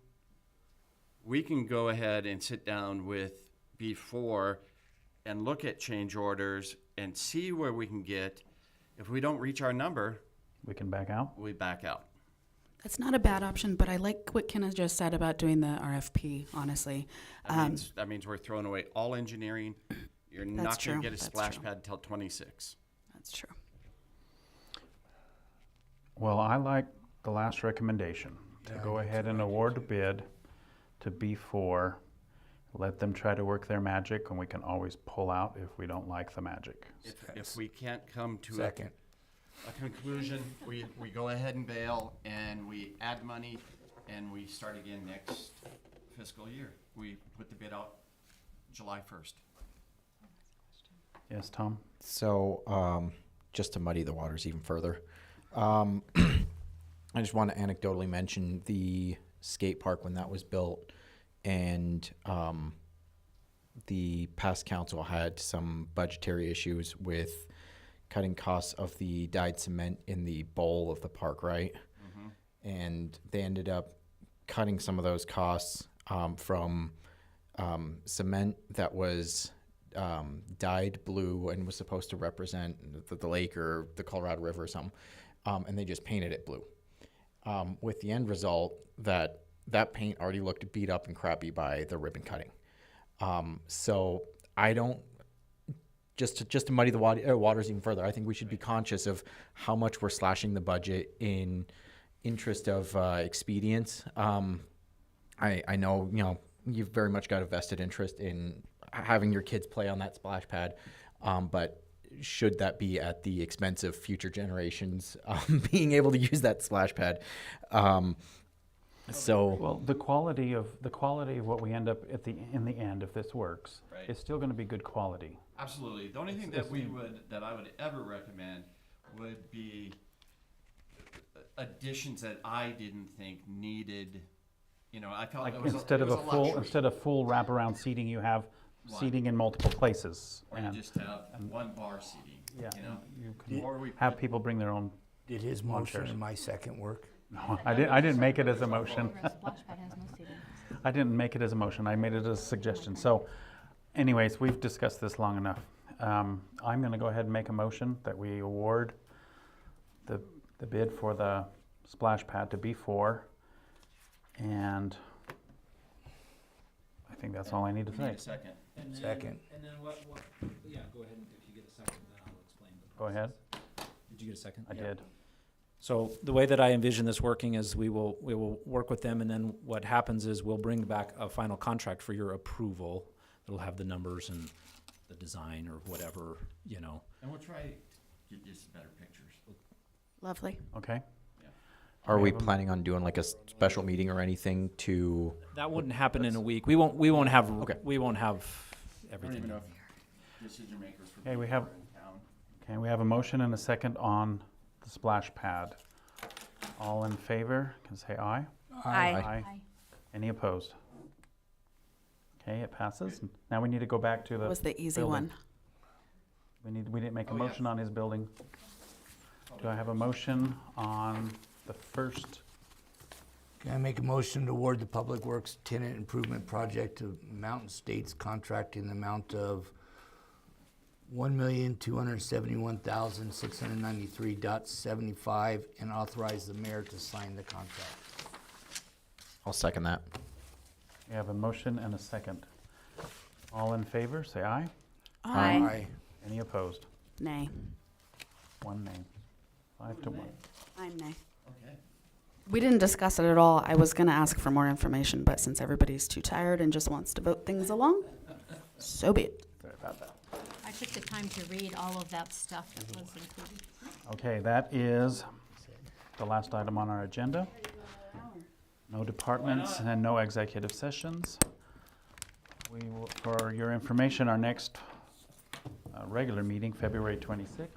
we can go ahead and sit down with B4 and look at change orders and see where we can get. If we don't reach our number, we can back out. We back out. That's not a bad option, but I like what Kenna just said about doing the RFP, honestly. That means we're throwing away all engineering. You're That's not going true. to get a That's splash true. pad until 26. That's true. Well, I like the last recommendation, to Yeah, go I think ahead and award a bid to B4. Let them try to work their magic, and we can always pull out if we don't like the magic. If we can't come to Second. a conclusion, we go ahead and bail, and we add money, and we start again next fiscal year. We put the bid out July 1st. Yes, Tom? So, just to muddy the waters even further, I just want to anecdotally mention the skate park when that was built, and the past council had some budgetary issues with cutting costs of the dyed cement in the bowl of the park, right? And they ended up cutting some of those costs from cement that was dyed blue and was supposed to represent the lake or the Colorado River or something, and they just painted it blue. With the end result that paint already looked beat up and crappy by the ribbon cutting. So I don't, just to muddy the waters even further, I think we should be conscious of how much we're slashing the budget in interest of expedience. I know, you've very much got a vested interest in having your kids play on that splash pad, but should that be at the expense of future generations being able to use that splash pad? Well, the quality of what we end up in the end, if this works, Right. is still going to be good quality. Absolutely. The only thing that I would ever recommend would be additions that I didn't think needed. I felt Like it was instead it of was a luxury. full wraparound seating, you have One. seating in multiple places. Or you just have one bar seating. Yeah, You you Or we can have people bring their own. Did his lawn motion chairs. and my second work? No, I didn't make it as a motion. I didn't make it as a motion. I made it as a suggestion. So, anyways, we've discussed this long enough. I'm going to go ahead and make a motion that we award the bid for the splash pad to B4, and I think that's all I need to We say. need a second. And then, Second. And then yeah, go ahead, and if you get a second, then I'll explain the Go ahead. process. Did you get a second? I Yeah. did. So the way that I envision this working is we will work with them, and then what happens is we'll bring back a final contract for your approval. It'll have the numbers and the design or whatever, And we'll try to get just better pictures. Lovely. Okay. Are we planning on doing like a special meeting or anything to? That wouldn't happen in a week. We won't have everything. Know if decision makers for Okay, we B4 have. in town. Okay, we have a motion and a second on the splash pad. All in favor can say aye. Aye. Any opposed? Okay, it passes. Now we need to go back to the. That was the easy building. one. We didn't make a Oh, yeah. motion on his building. Do I have a motion on the first Can I make a motion to award the Public Works Tenant Improvement Project to Mountain States Contract in the amount of $1,271,693.75 and authorize the mayor to sign the contract? I'll second that. We have a motion and a second. All in favor, say aye. Aye. Any opposed? Nay. One nay. 5-1. I'm nay. Okay. We didn't discuss it at all. I was gonna ask for more information, but since everybody's too tired and just wants to vote things along, so be it. Sorry about that. I took the time to read all of that stuff that was included. Okay, that is the last item on our agenda. No departments and no executive sessions. We will, for your information, our next regular meeting, February 26th,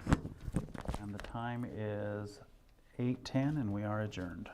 and the time is 8:10, and we are adjourned.